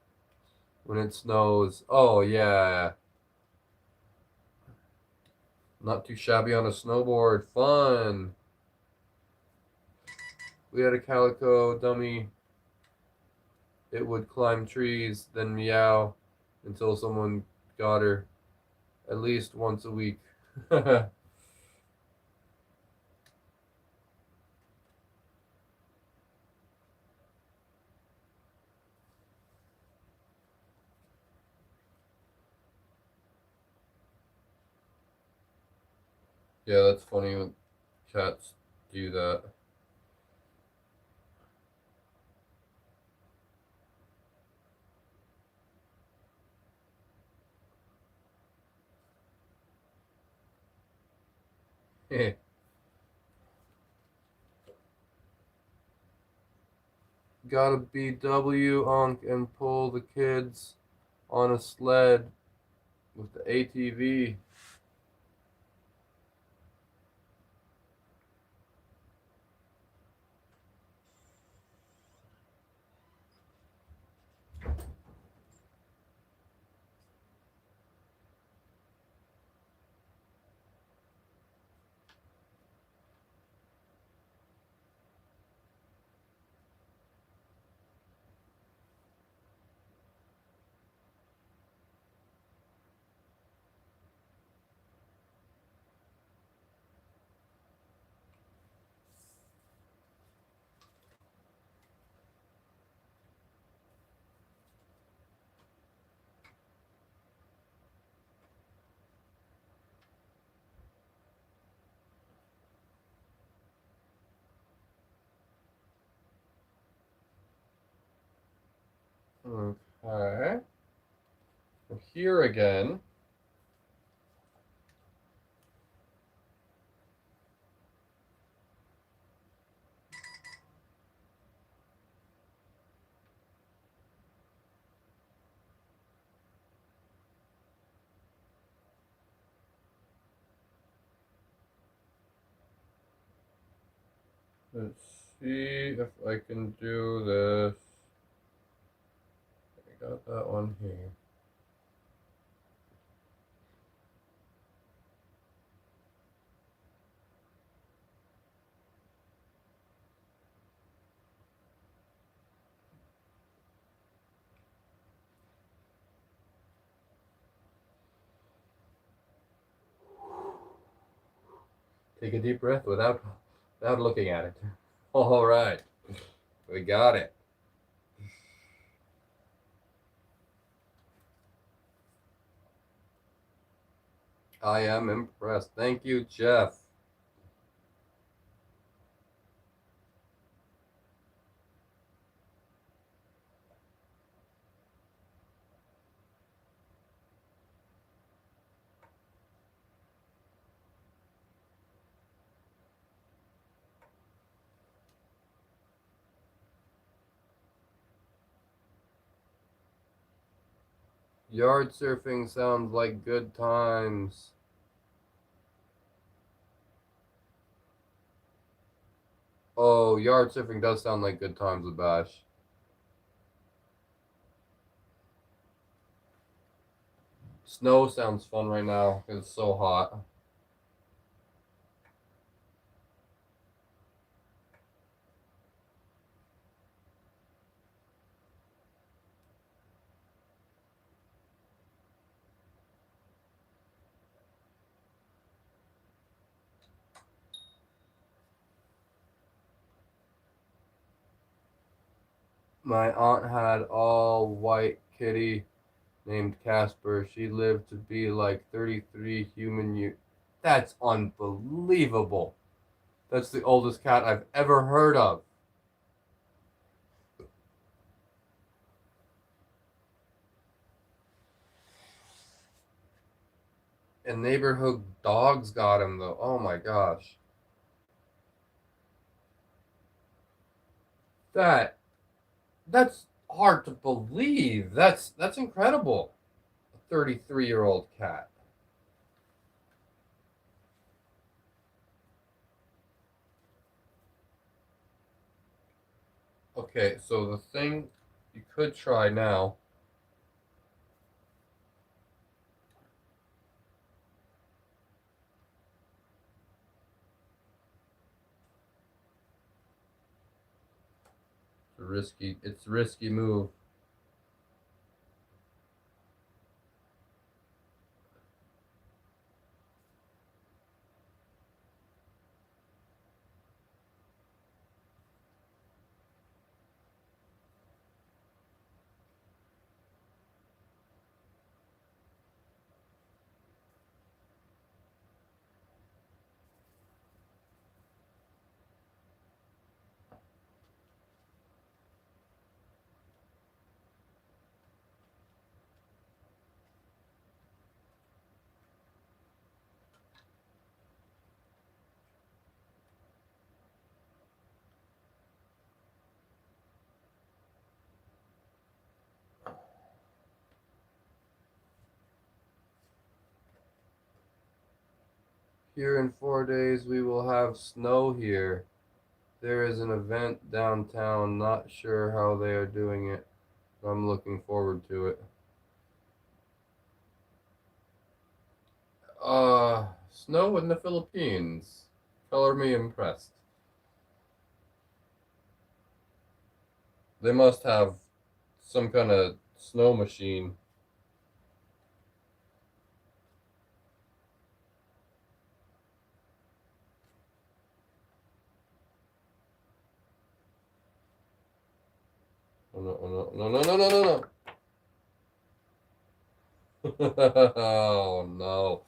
when it snows. Oh, yeah. Not too shabby on a snowboard. Fun. We had a calico dummy. It would climb trees, then meow until someone got her at least once a week. Yeah, that's funny when cats do that. Gotta BW Unk and pull the kids on a sled with the ATV. Okay. We're here again. Let's see if I can do this. I got that one here. Take a deep breath without looking at it. All right, we got it. I am impressed. Thank you, Jeff. Yard surfing sounds like good times. Oh, yard surfing does sound like good times with Bash. Snow sounds fun right now. It's so hot. My aunt had all white kitty named Casper. She lived to be like 33 human years. That's unbelievable. That's the oldest cat I've ever heard of. And neighborhood dogs got him though. Oh my gosh. That that's hard to believe. That's incredible. A 33-year-old cat. Okay, so the thing you could try now. It's a risky move. Here in 4 days we will have snow here. There is an event downtown, not sure how they are doing it. I'm looking forward to it. Snow in the Philippines. Color me impressed. They must have some kind of snow machine. Oh no, oh no, no, no, no, no, no, no. Oh no.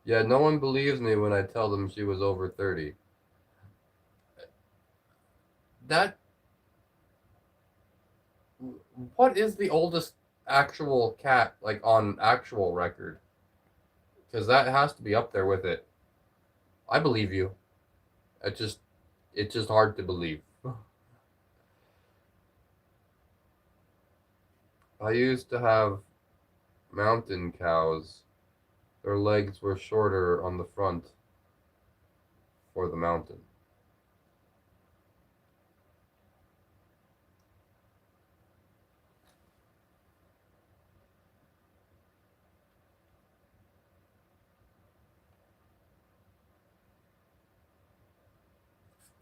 Yeah, no one believes me when I tell them she was over 30. That, what is the oldest actual cat, like on actual record? Because that has to be up there with it. I believe you. It just, it's just hard to believe. I used to have mountain cows. Their legs were shorter on the front for the mountain.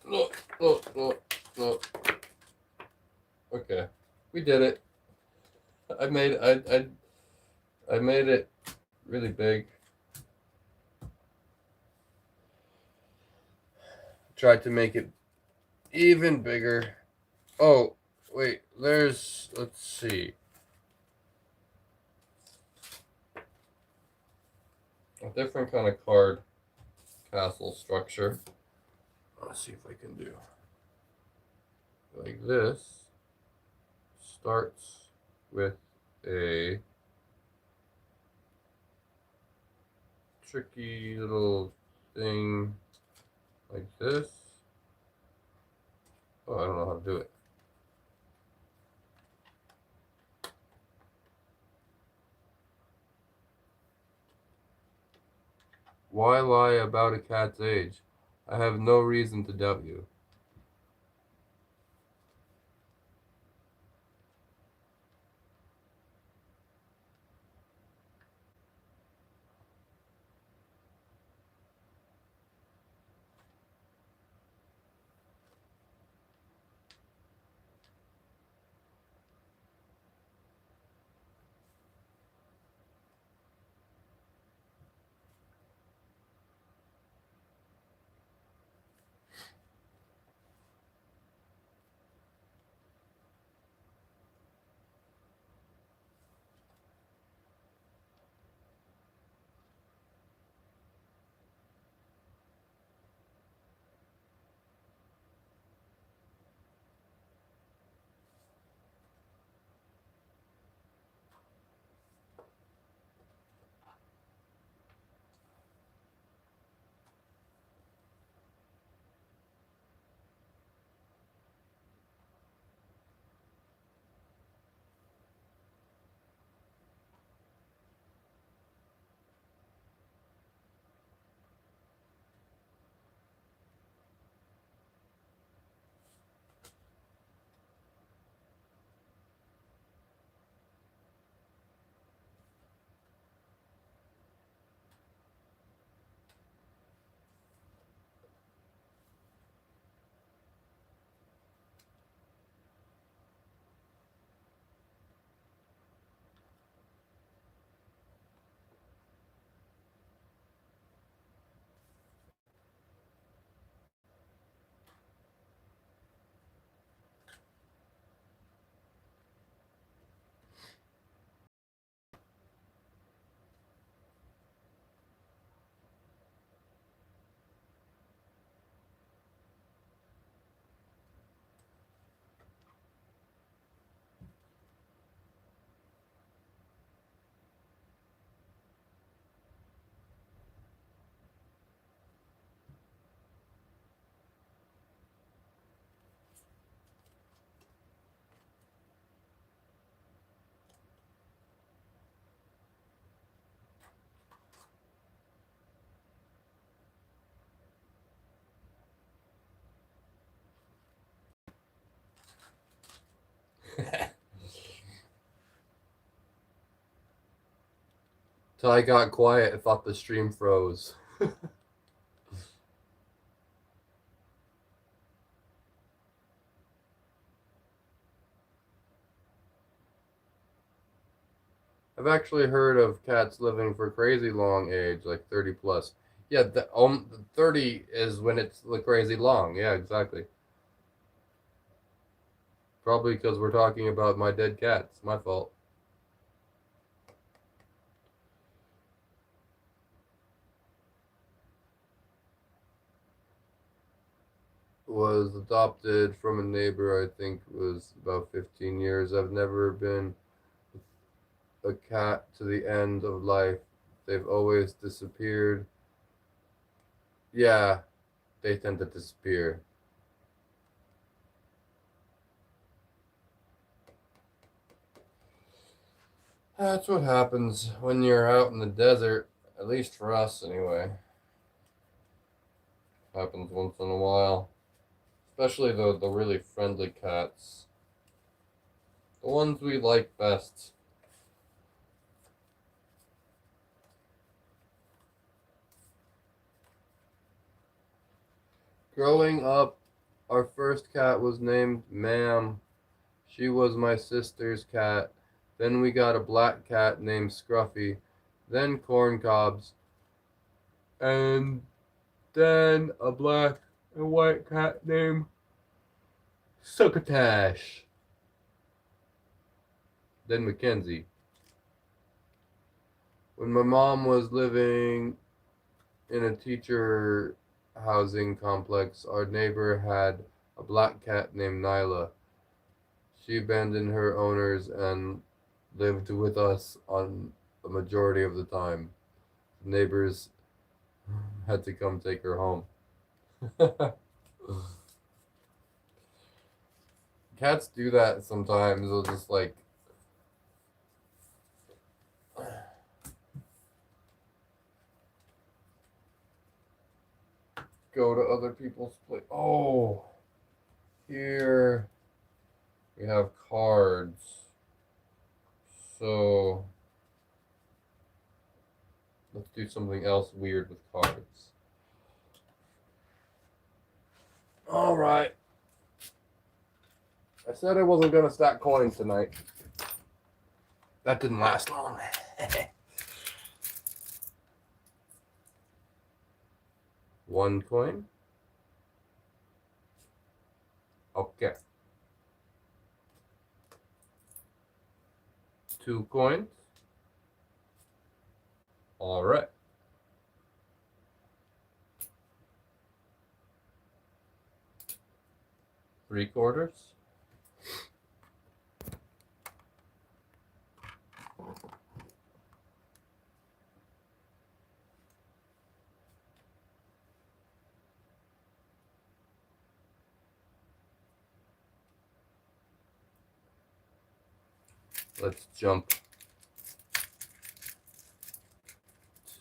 No, no, no, no. Okay, we did it. I made I made it really big. Tried to make it even bigger. Oh, wait, let's see. A different kind of card castle structure. Let's see if I can do like this. Starts with a tricky little thing like this. Oh, I don't know how to do it. Why lie about a cat's age? I have no reason to doubt you. Till I got quiet and thought the stream froze. I've actually heard of cats living for crazy long age, like 30 plus. Yeah, 30 is when it's the crazy long. Yeah, exactly. Probably because we're talking about my dead cats. My fault. Was adopted from a neighbor, I think was about 15 years. I've never been a cat to the end of life. They've always disappeared. Yeah, they tend to disappear. That's what happens when you're out in the desert. At least for us, anyway. Happens once in a while. Especially the really friendly cats. The ones we like best. Growing up, our first cat was named Ma'am. She was my sister's cat. Then we got a black cat named Scruffy. Then corn cobs. And then a black and white cat named Succotash. Then Mackenzie. When my mom was living in a teacher housing complex, our neighbor had a black cat named Nyla. She abandoned her owners and lived with us on the majority of the time. The neighbors had to come take her home. Cats do that sometimes. They'll just like go to other people's place. Oh, here we have cards. So let's do something else weird with cards. All right. I said I wasn't going to stack coins tonight. That didn't last long. One coin. Okay. 2 coins. All right. 3 quarters. Let's jump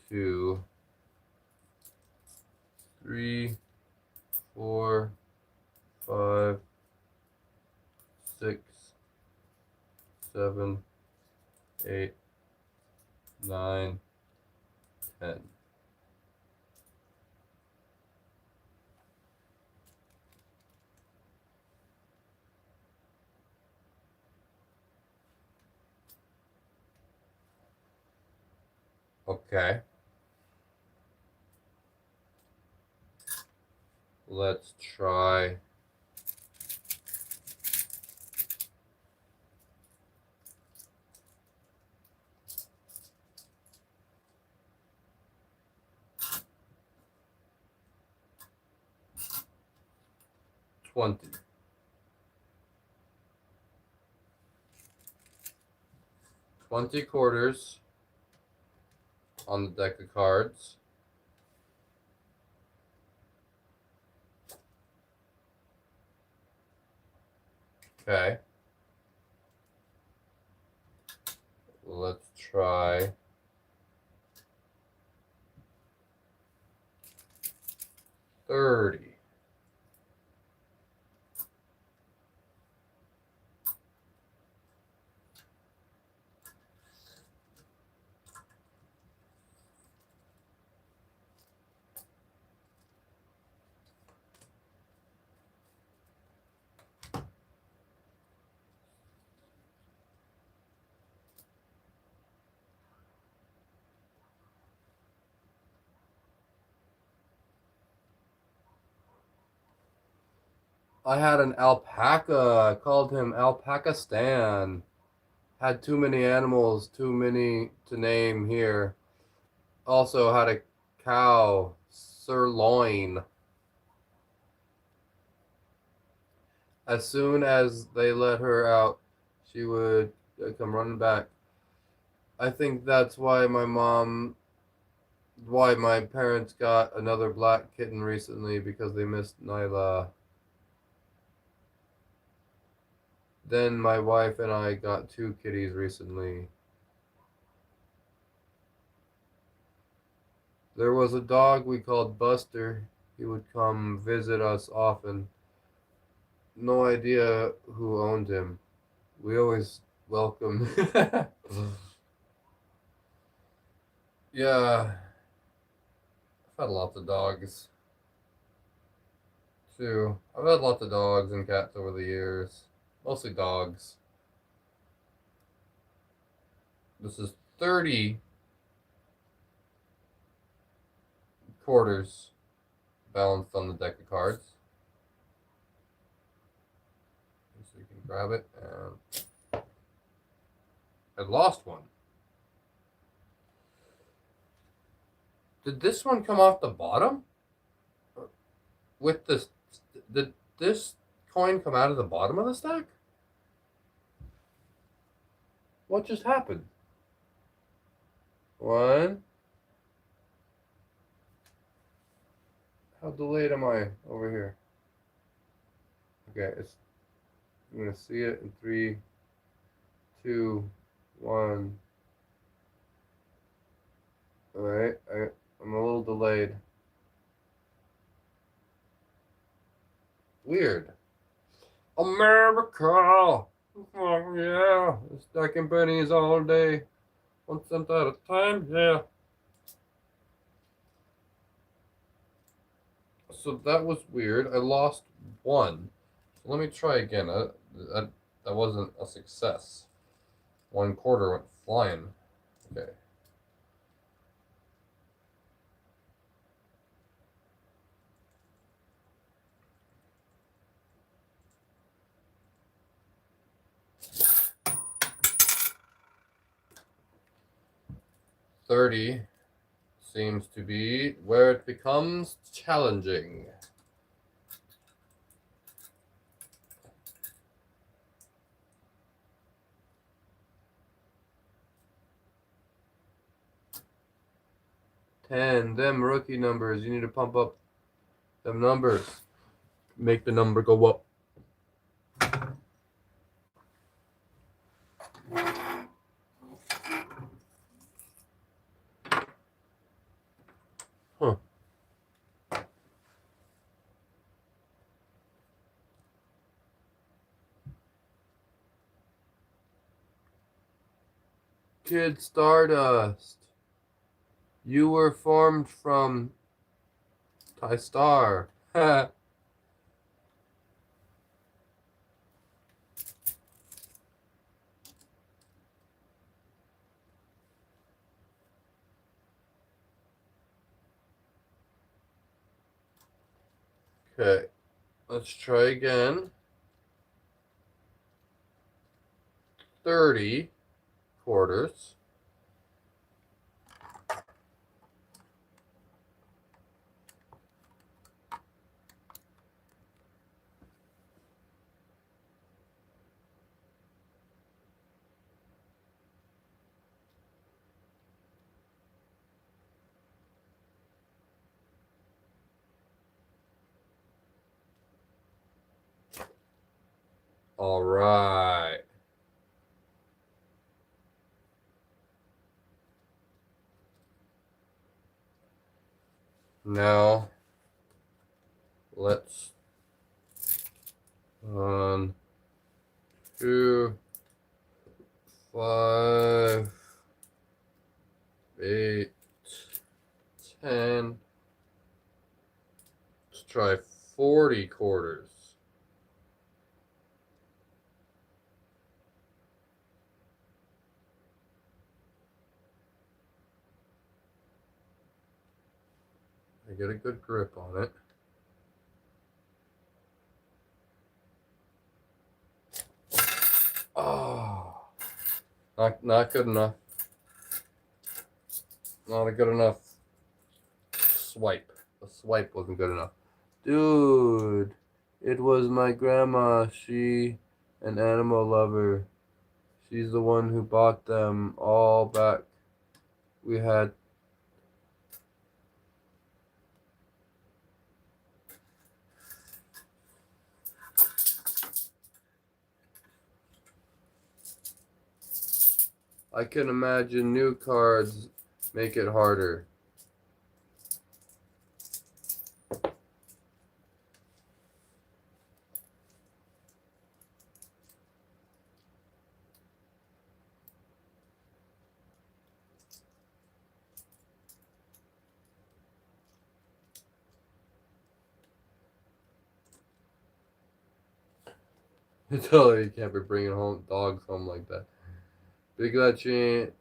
to 3, 4, 5, 6, 7, 8, 9, 10. Okay. Let's try 20. 20 quarters on the deck of cards. Okay. Let's try 30. I had an alpaca. I called him Alpaca Stan. Had too many animals, too many to name here. Also had a cow, sirloin. As soon as they let her out, she would come running back. I think that's why my parents got another black kitten recently, because they missed Nyla. Then my wife and I got 2 kitties recently. There was a dog we called Buster. He would come visit us often. No idea who owned him. We always welcome. Yeah, I've had lots of dogs too. I've had lots of dogs and cats over the years. Mostly dogs. This is 30 quarters balanced on the deck of cards. So you can grab it, and I lost one. Did this one come off the bottom? With this, did this coin come out of the bottom of the stack? What just happened? One. How delayed am I over here? Okay, I'm gonna see it in 3, 2, 1. All right, I'm a little delayed. Weird. America. Oh yeah, stacking pennies all day, 1 cent at a time. Yeah. So that was weird. I lost one. So let me try again. That wasn't a success. 1/4 went flying. Okay. $30 seems to be where it becomes challenging. $10, them rookie numbers. You need to pump up them numbers. Make the number go up. Huh. Kid Stardust. You were formed from TaiStar. Okay, let's try again. 30 quarters. All right. Now, let's 1, 2, 5, 8, 10. Let's try 40 quarters. I get a good grip on it. Oh, not good enough. Not a good enough swipe. The swipe wasn't good enough. Dude, it was my grandma. She an animal lover. She's the one who bought them all back. We had I can imagine new cards make it harder. Totally, you can't be bringing home dogs home like that. Big legend.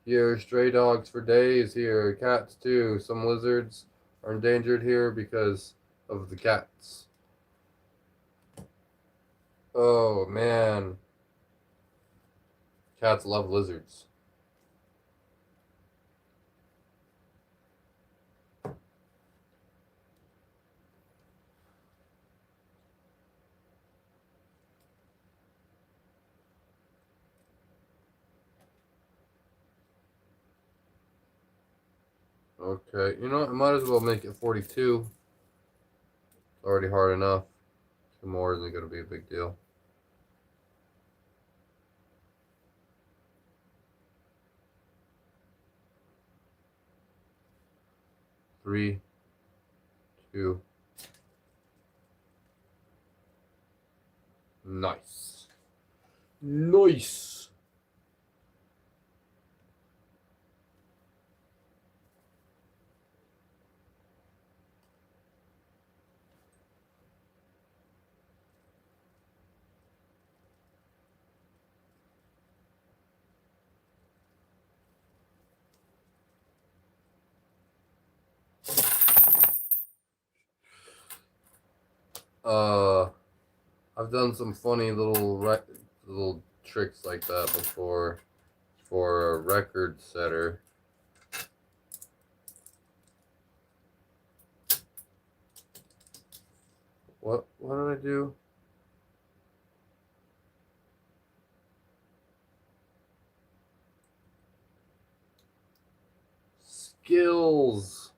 Here, stray dogs for days here. Cats too. Some lizards are endangered here because of the cats. Oh man, cats love lizards. Okay, you know what? I might as well make it 42. It's already hard enough. Two more isn't going to be a big deal. Three, two. Nice. Nice. Uh, I've done some funny little tricks like that before for a record setter. What did I do? Skills.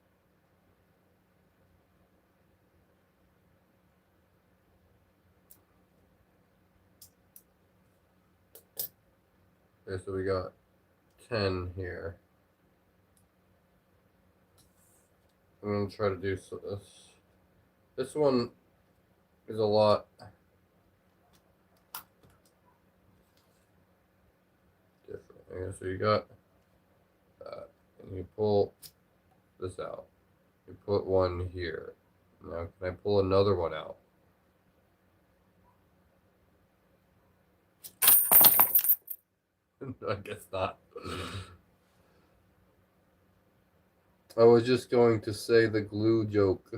Okay, so we got 10 here. I'm gonna try to do this. This one is a lot different. Okay, so you got that, and you pull this out. You put one here. Now, can I pull another one out? I guess not. I was just going to say the glue joke.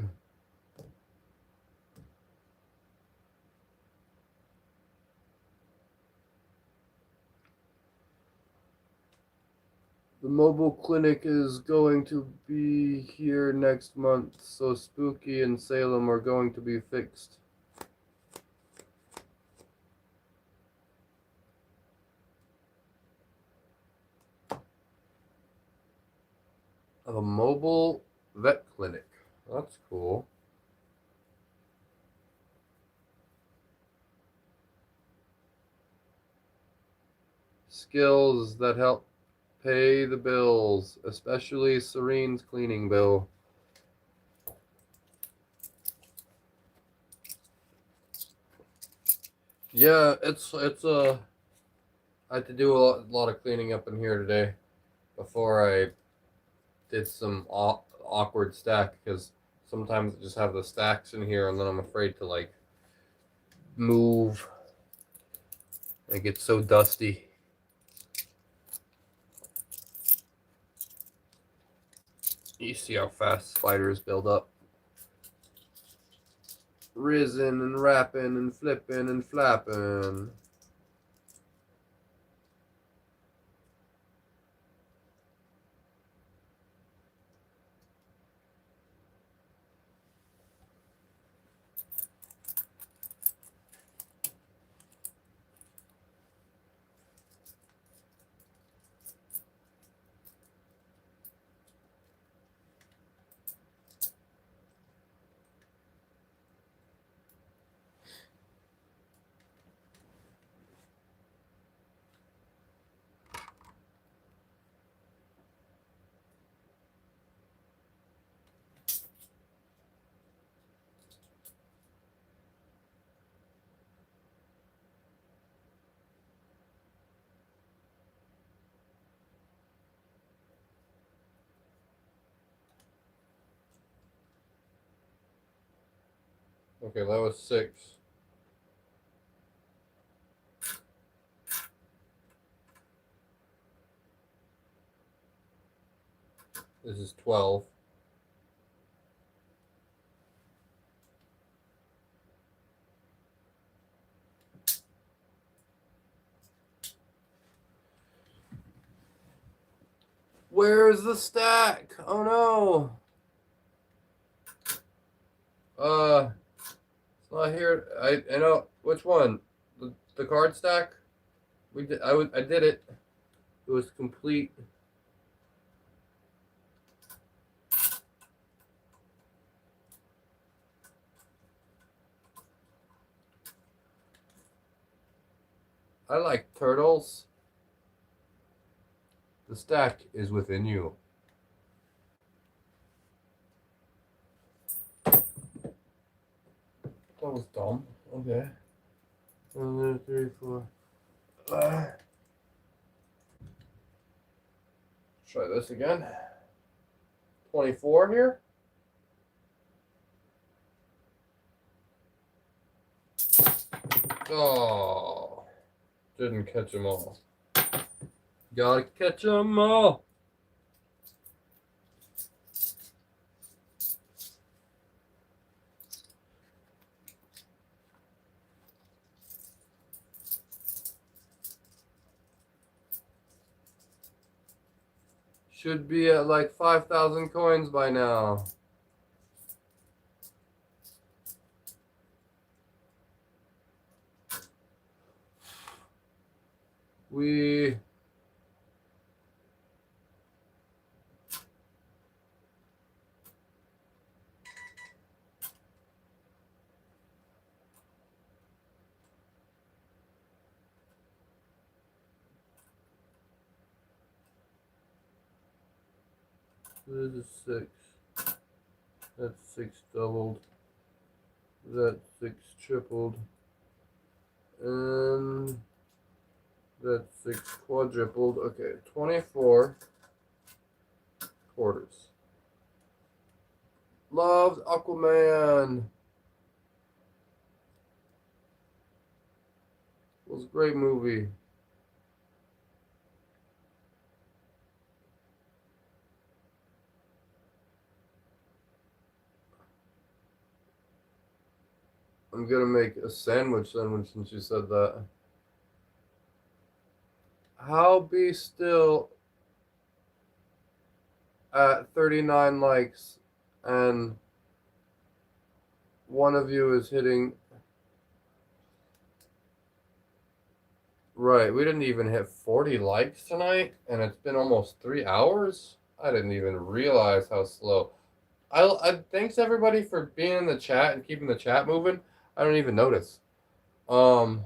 The mobile clinic is going to be here next month, so Spooky and Salem are going to be fixed. A mobile vet clinic. That's cool. Skills that help pay the bills, especially Serene's cleaning bill. Yeah, I had to do a lot of cleaning up in here today before I did some awkward stack because sometimes I just have the stacks in here and then I'm afraid to like move. It gets so dusty. You see how fast spiders build up. Risen and rapping and flipping and flapping. Okay, that was 6. This is 12. Where's the stack? Oh no. It's not here. I know which one. The card stack. I did it. It was complete. I like turtles. The stack is within you. That was dumb. Okay. 1, 2, 3, 4. Try this again. 24 here. Oh, didn't catch them all. Gotta catch them all. Should be at like 5,000 coins by now. We this is 6. That's 6 doubled. That's 6 tripled. And that's 6 quadrupled. Okay, 24 quarters. Loves Aquaman. It was a great movie. I'm gonna make a sandwich since you said that. How be still at 39 likes and one of you is hitting. Right, we didn't even hit 40 likes tonight, and it's been almost 3 hours. I didn't even realize how slow. I thanks everybody for being in the chat and keeping the chat moving. I don't even notice. Auntie,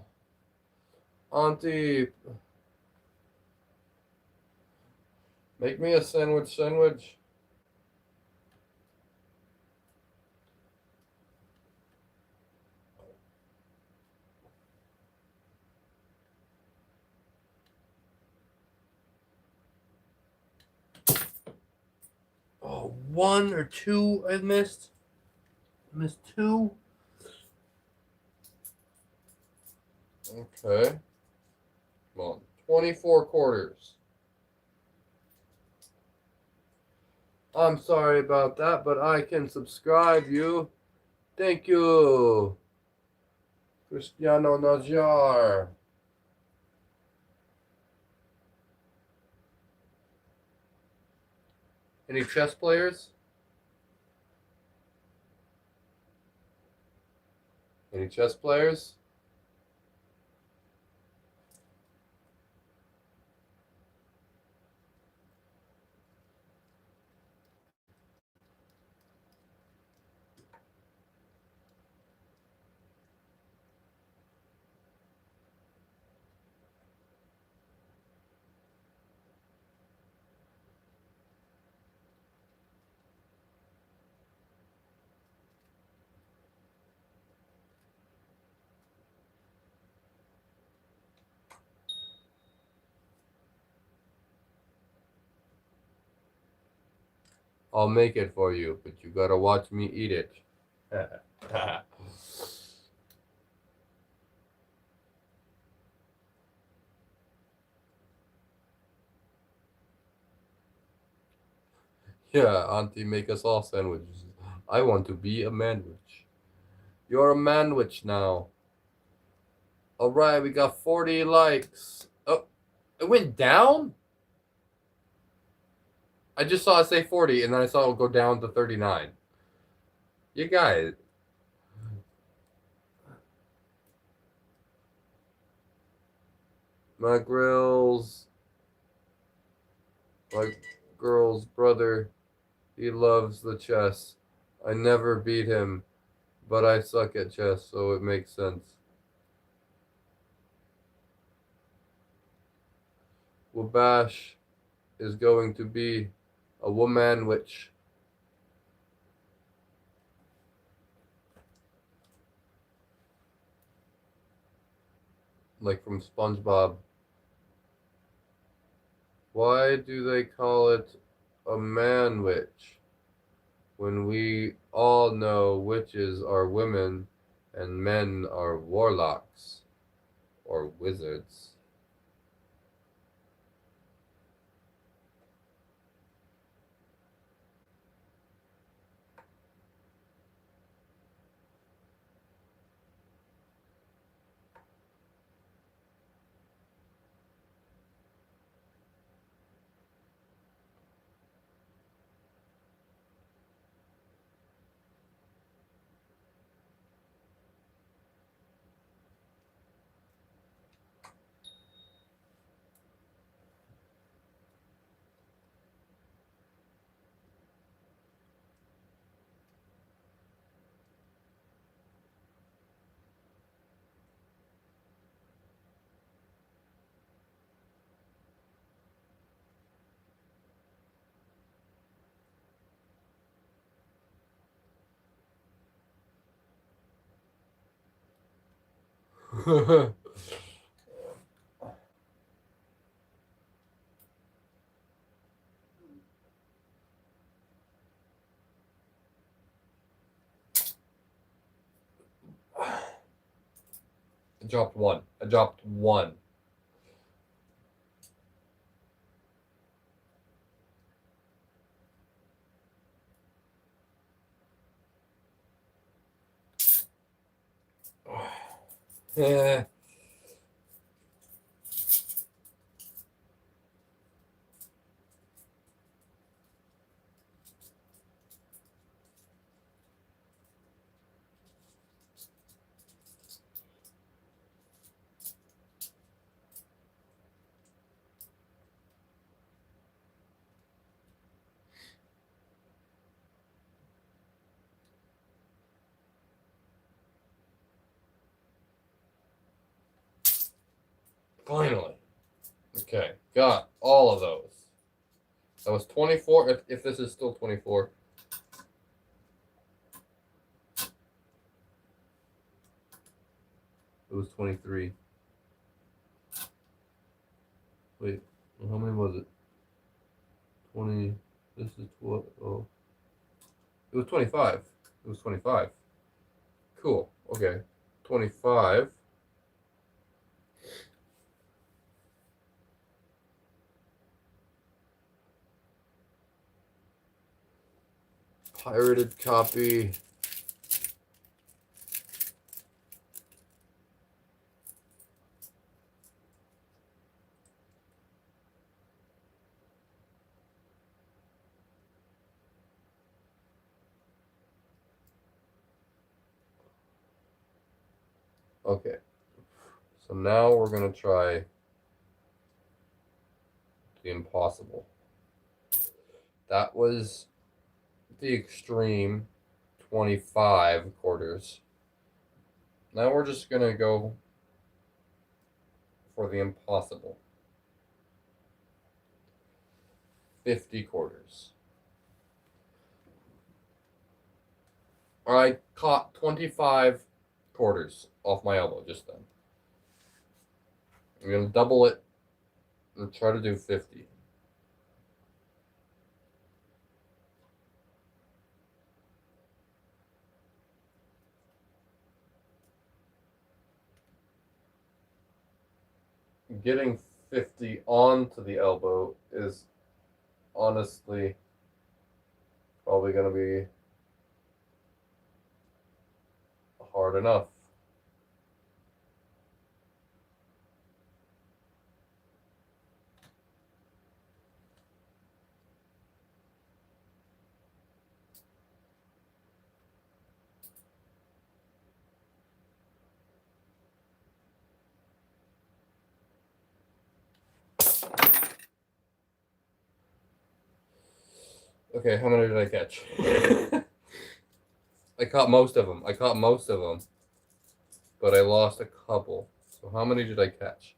make me a sandwich. Oh, 1 or 2 I missed. I missed 2. Okay. Come on. 24 quarters. I'm sorry about that, but I can subscribe you. Thank you. Cristiano Najar. Any chess players? Any chess players? I'll make it for you, but you gotta watch me eat it. Yeah, Auntie, make us all sandwiches. I want to be a manwich. You're a manwich now. Alright, we got 40 likes. Oh, it went down? I just saw it say 40 and then I saw it go down to 39. You guys. My grill's. My girl's brother. He loves the chess. I never beat him, but I suck at chess, so it makes sense. Wabash is going to be a woman witch. Like from SpongeBob. Why do they call it a man witch when we all know witches are women and men are warlocks or wizards? I dropped one. I dropped one. Eh. Finally. Okay, got all of those. That was 24. If this is still 24, it was 23. Wait, how many was it? 20. This is 12. Oh, it was 25. It was 25. Cool. Okay. 25. Pirated copy. Okay. So now we're going to try the impossible. That was the extreme 25 quarters. Now we're just going to go for the impossible 50 quarters. I caught 25 quarters off my elbow just then. I'm going to double it and try to do 50. Getting 50 onto the elbow is honestly probably going to be hard enough. Okay, how many did I catch? I caught most of them. But I lost a couple. So how many did I catch?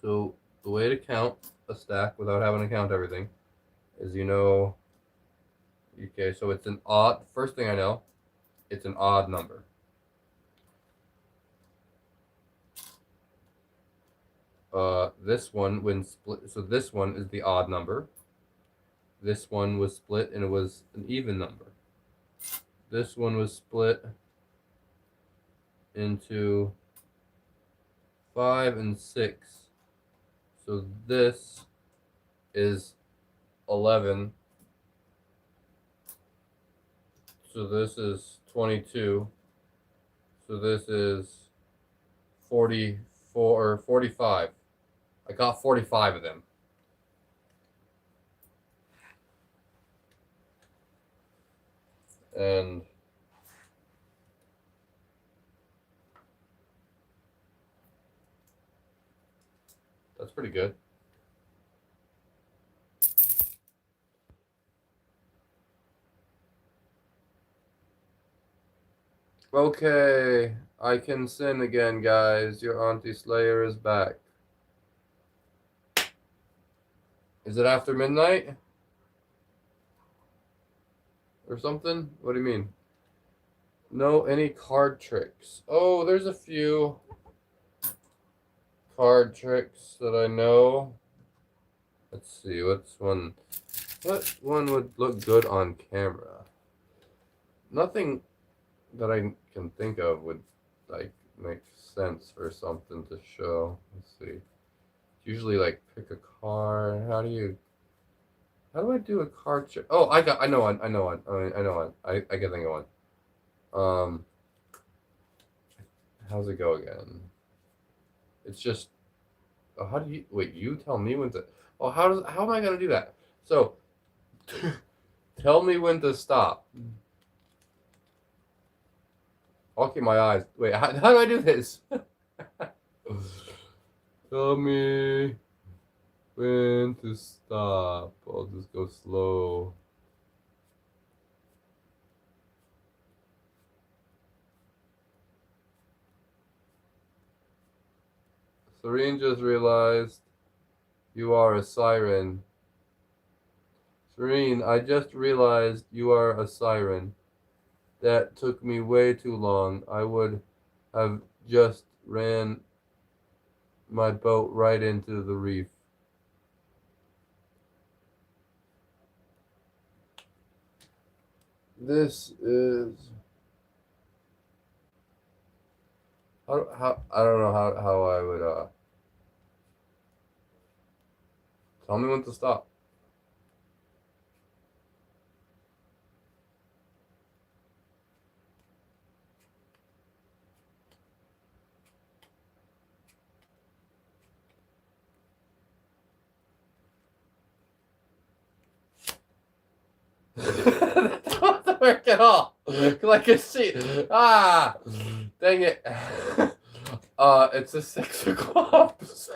So the way to count a stack without having to count everything is, okay, so it's an odd, first thing I know, it's an odd number. This one, when split, so this one is the odd number. This one was split and it was an even number. This one was split into 5 and 6. So this is 11. So this is 22. So this is 44 or 45. I got 45 of them. And that's pretty good. Okay, I can sin again, guys. Your Auntie Slayer is back. Is it after midnight? Or something? What do you mean? No, any card tricks? Oh, there's a few card tricks that I know. Let's see, what one would look good on camera? Nothing that I can think of would like make sense for something to show. Let's see. Usually like pick a card. How do I do a card trick? Oh, I know one. I know one. I can think of one. How's it go again? It's just, oh, how do you, wait, you tell me when to, oh, how am I gonna do that? So, tell me when to stop. I'll keep my eyes, wait, how do I do this? Tell me when to stop. I'll just go slow. Serene just realized you are a siren. Serene, I just realized you are a siren. That took me way too long. I would have just ran my boat right into the reef. This is how I don't know how I would tell me when to stop. That doesn't work at all. Like a sheet. Ah, dang it. It's a 6 of clubs.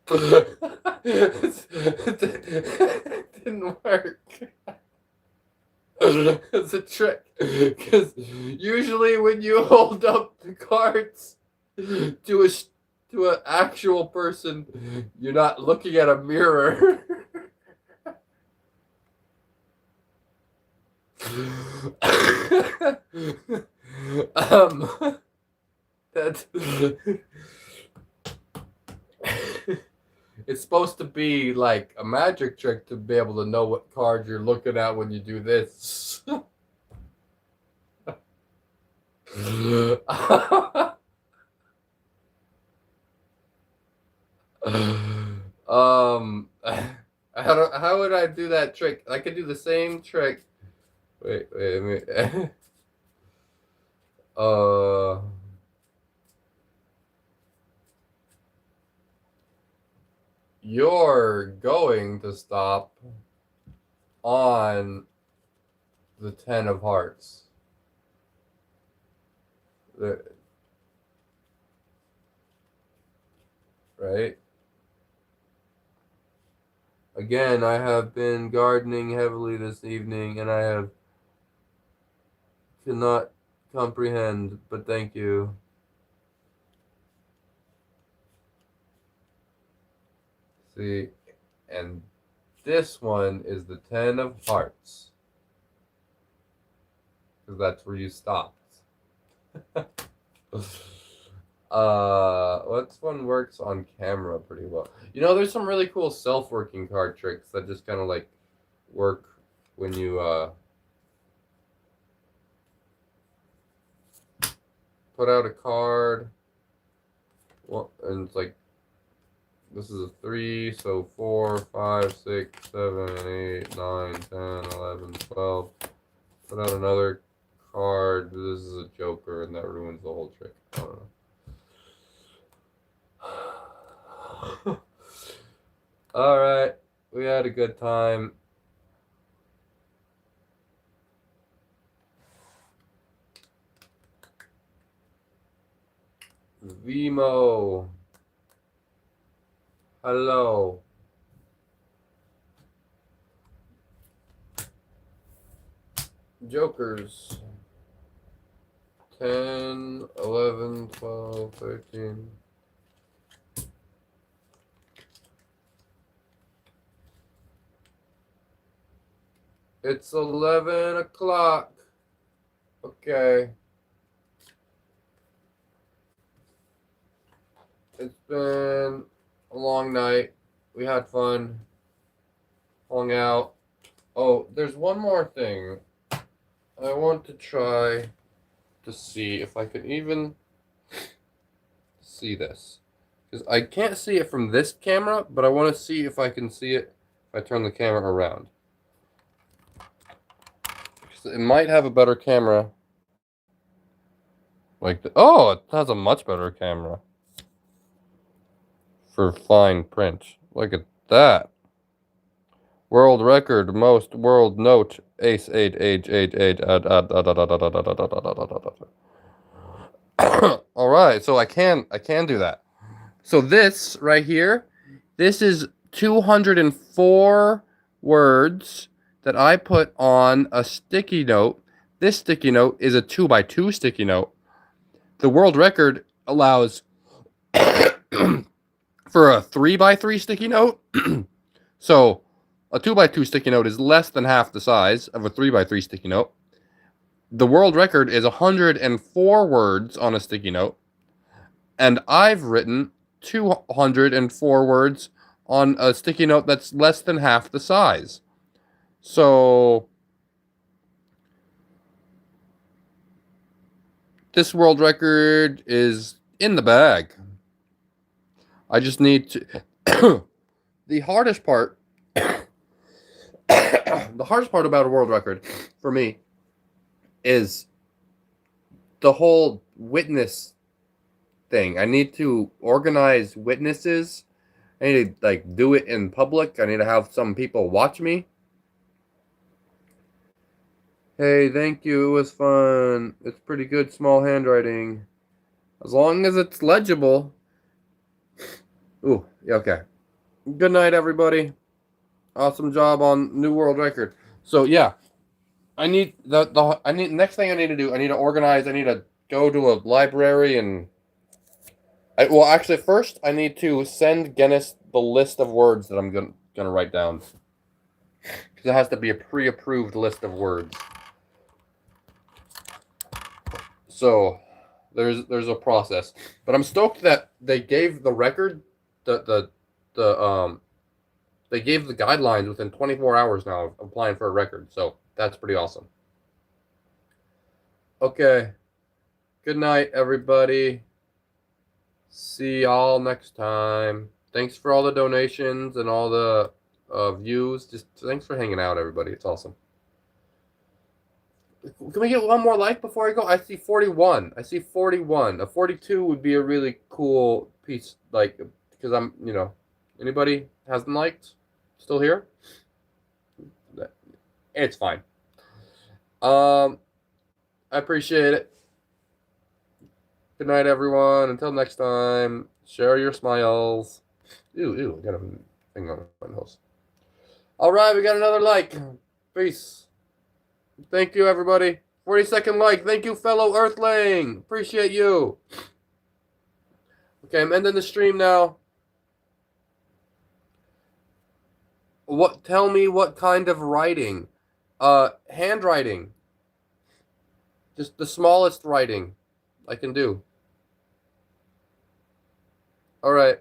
It didn't work. It's a trick. Because usually when you hold up the cards to an actual person, you're not looking at a mirror. that It's supposed to be like a magic trick to be able to know what card you're looking at when you do this. um, how would I do that trick? I could do the same trick. Wait a minute. uh, you're going to stop on the 10 of hearts. Right? Again, I have been gardening heavily this evening and I have cannot comprehend, but thank you. See, and this one is the 10 of hearts. Because that's where you stopped. What's one works on camera pretty well? You know, there's some really cool self-working card tricks that just kind of like work when you put out a card. Well, and it's like this is a 3, so 4, 5, 6, 7, 8, 9, 10, 11, 12. Put out another card. This is a joker, and that ruins the whole trick. I don't know. Alright, we had a good time. Vimo. Hello. Jokers. 10, 11, 12, 13. It's 11 o'clock. Okay. It's been a long night. We had fun. Hung out. Oh, there's one more thing. I want to try to see if I can even see this. Because I can't see it from this camera, but I want to see if I can see it if I turn the camera around. Because it might have a better camera. Oh, it has a much better camera. For fine print. Look at that. World record, most world note, ace 8, age 8, 8, All right, so I can do that. So this right here, this is 204 words that I put on a sticky note. This sticky note is a 2x2 sticky note. The world record allows for a 3x3 sticky note. So a 2x2 sticky note is less than half the size of a 3x3 sticky note. The world record is 104 words on a sticky note. And I've written 204 words on a sticky note that's less than half the size. So this world record is in the bag. I just need to... The hardest part... the hardest part about a world record for me is the whole witness thing. I need to organize witnesses. I need to like do it in public. I need to have some people watch me. Hey, thank you. It was fun. It's pretty good small handwriting. As long as it's legible. Ooh, okay. Good night, everybody. Awesome job on new world record. So yeah, I need next thing I need to do. I need to organize. I need to go to a library and. Well, actually, first I need to send Guinness the list of words that I'm gonna write down, because it has to be a pre-approved list of words. So there's a process, but I'm stoked that they gave the record, the they gave the guidelines within 24 hours now of applying for a record. So that's pretty awesome. Okay. Good night, everybody. See y'all next time. Thanks for all the donations and all the views. Just thanks for hanging out, everybody. It's awesome. Can we get one more like before I go? I see 41. I see 41. A 42 would be a really cool piece, like, because I'm, anybody hasn't liked? Still here? It's fine. I appreciate it. Good night, everyone. Until next time, share your smiles. Ew, I got a thing on my nose. All right, we got another like. Peace. Thank you, everybody. 40-second like. Thank you, fellow Earthling. Appreciate you. Okay, I'm ending the stream now. Tell me what kind of writing? Handwriting. Just the smallest writing I can do. All right.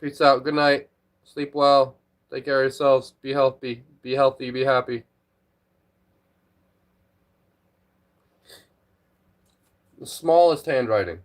Peace out. Good night. Sleep well. Take care of yourselves. Be healthy. Be healthy. Be happy. The smallest handwriting.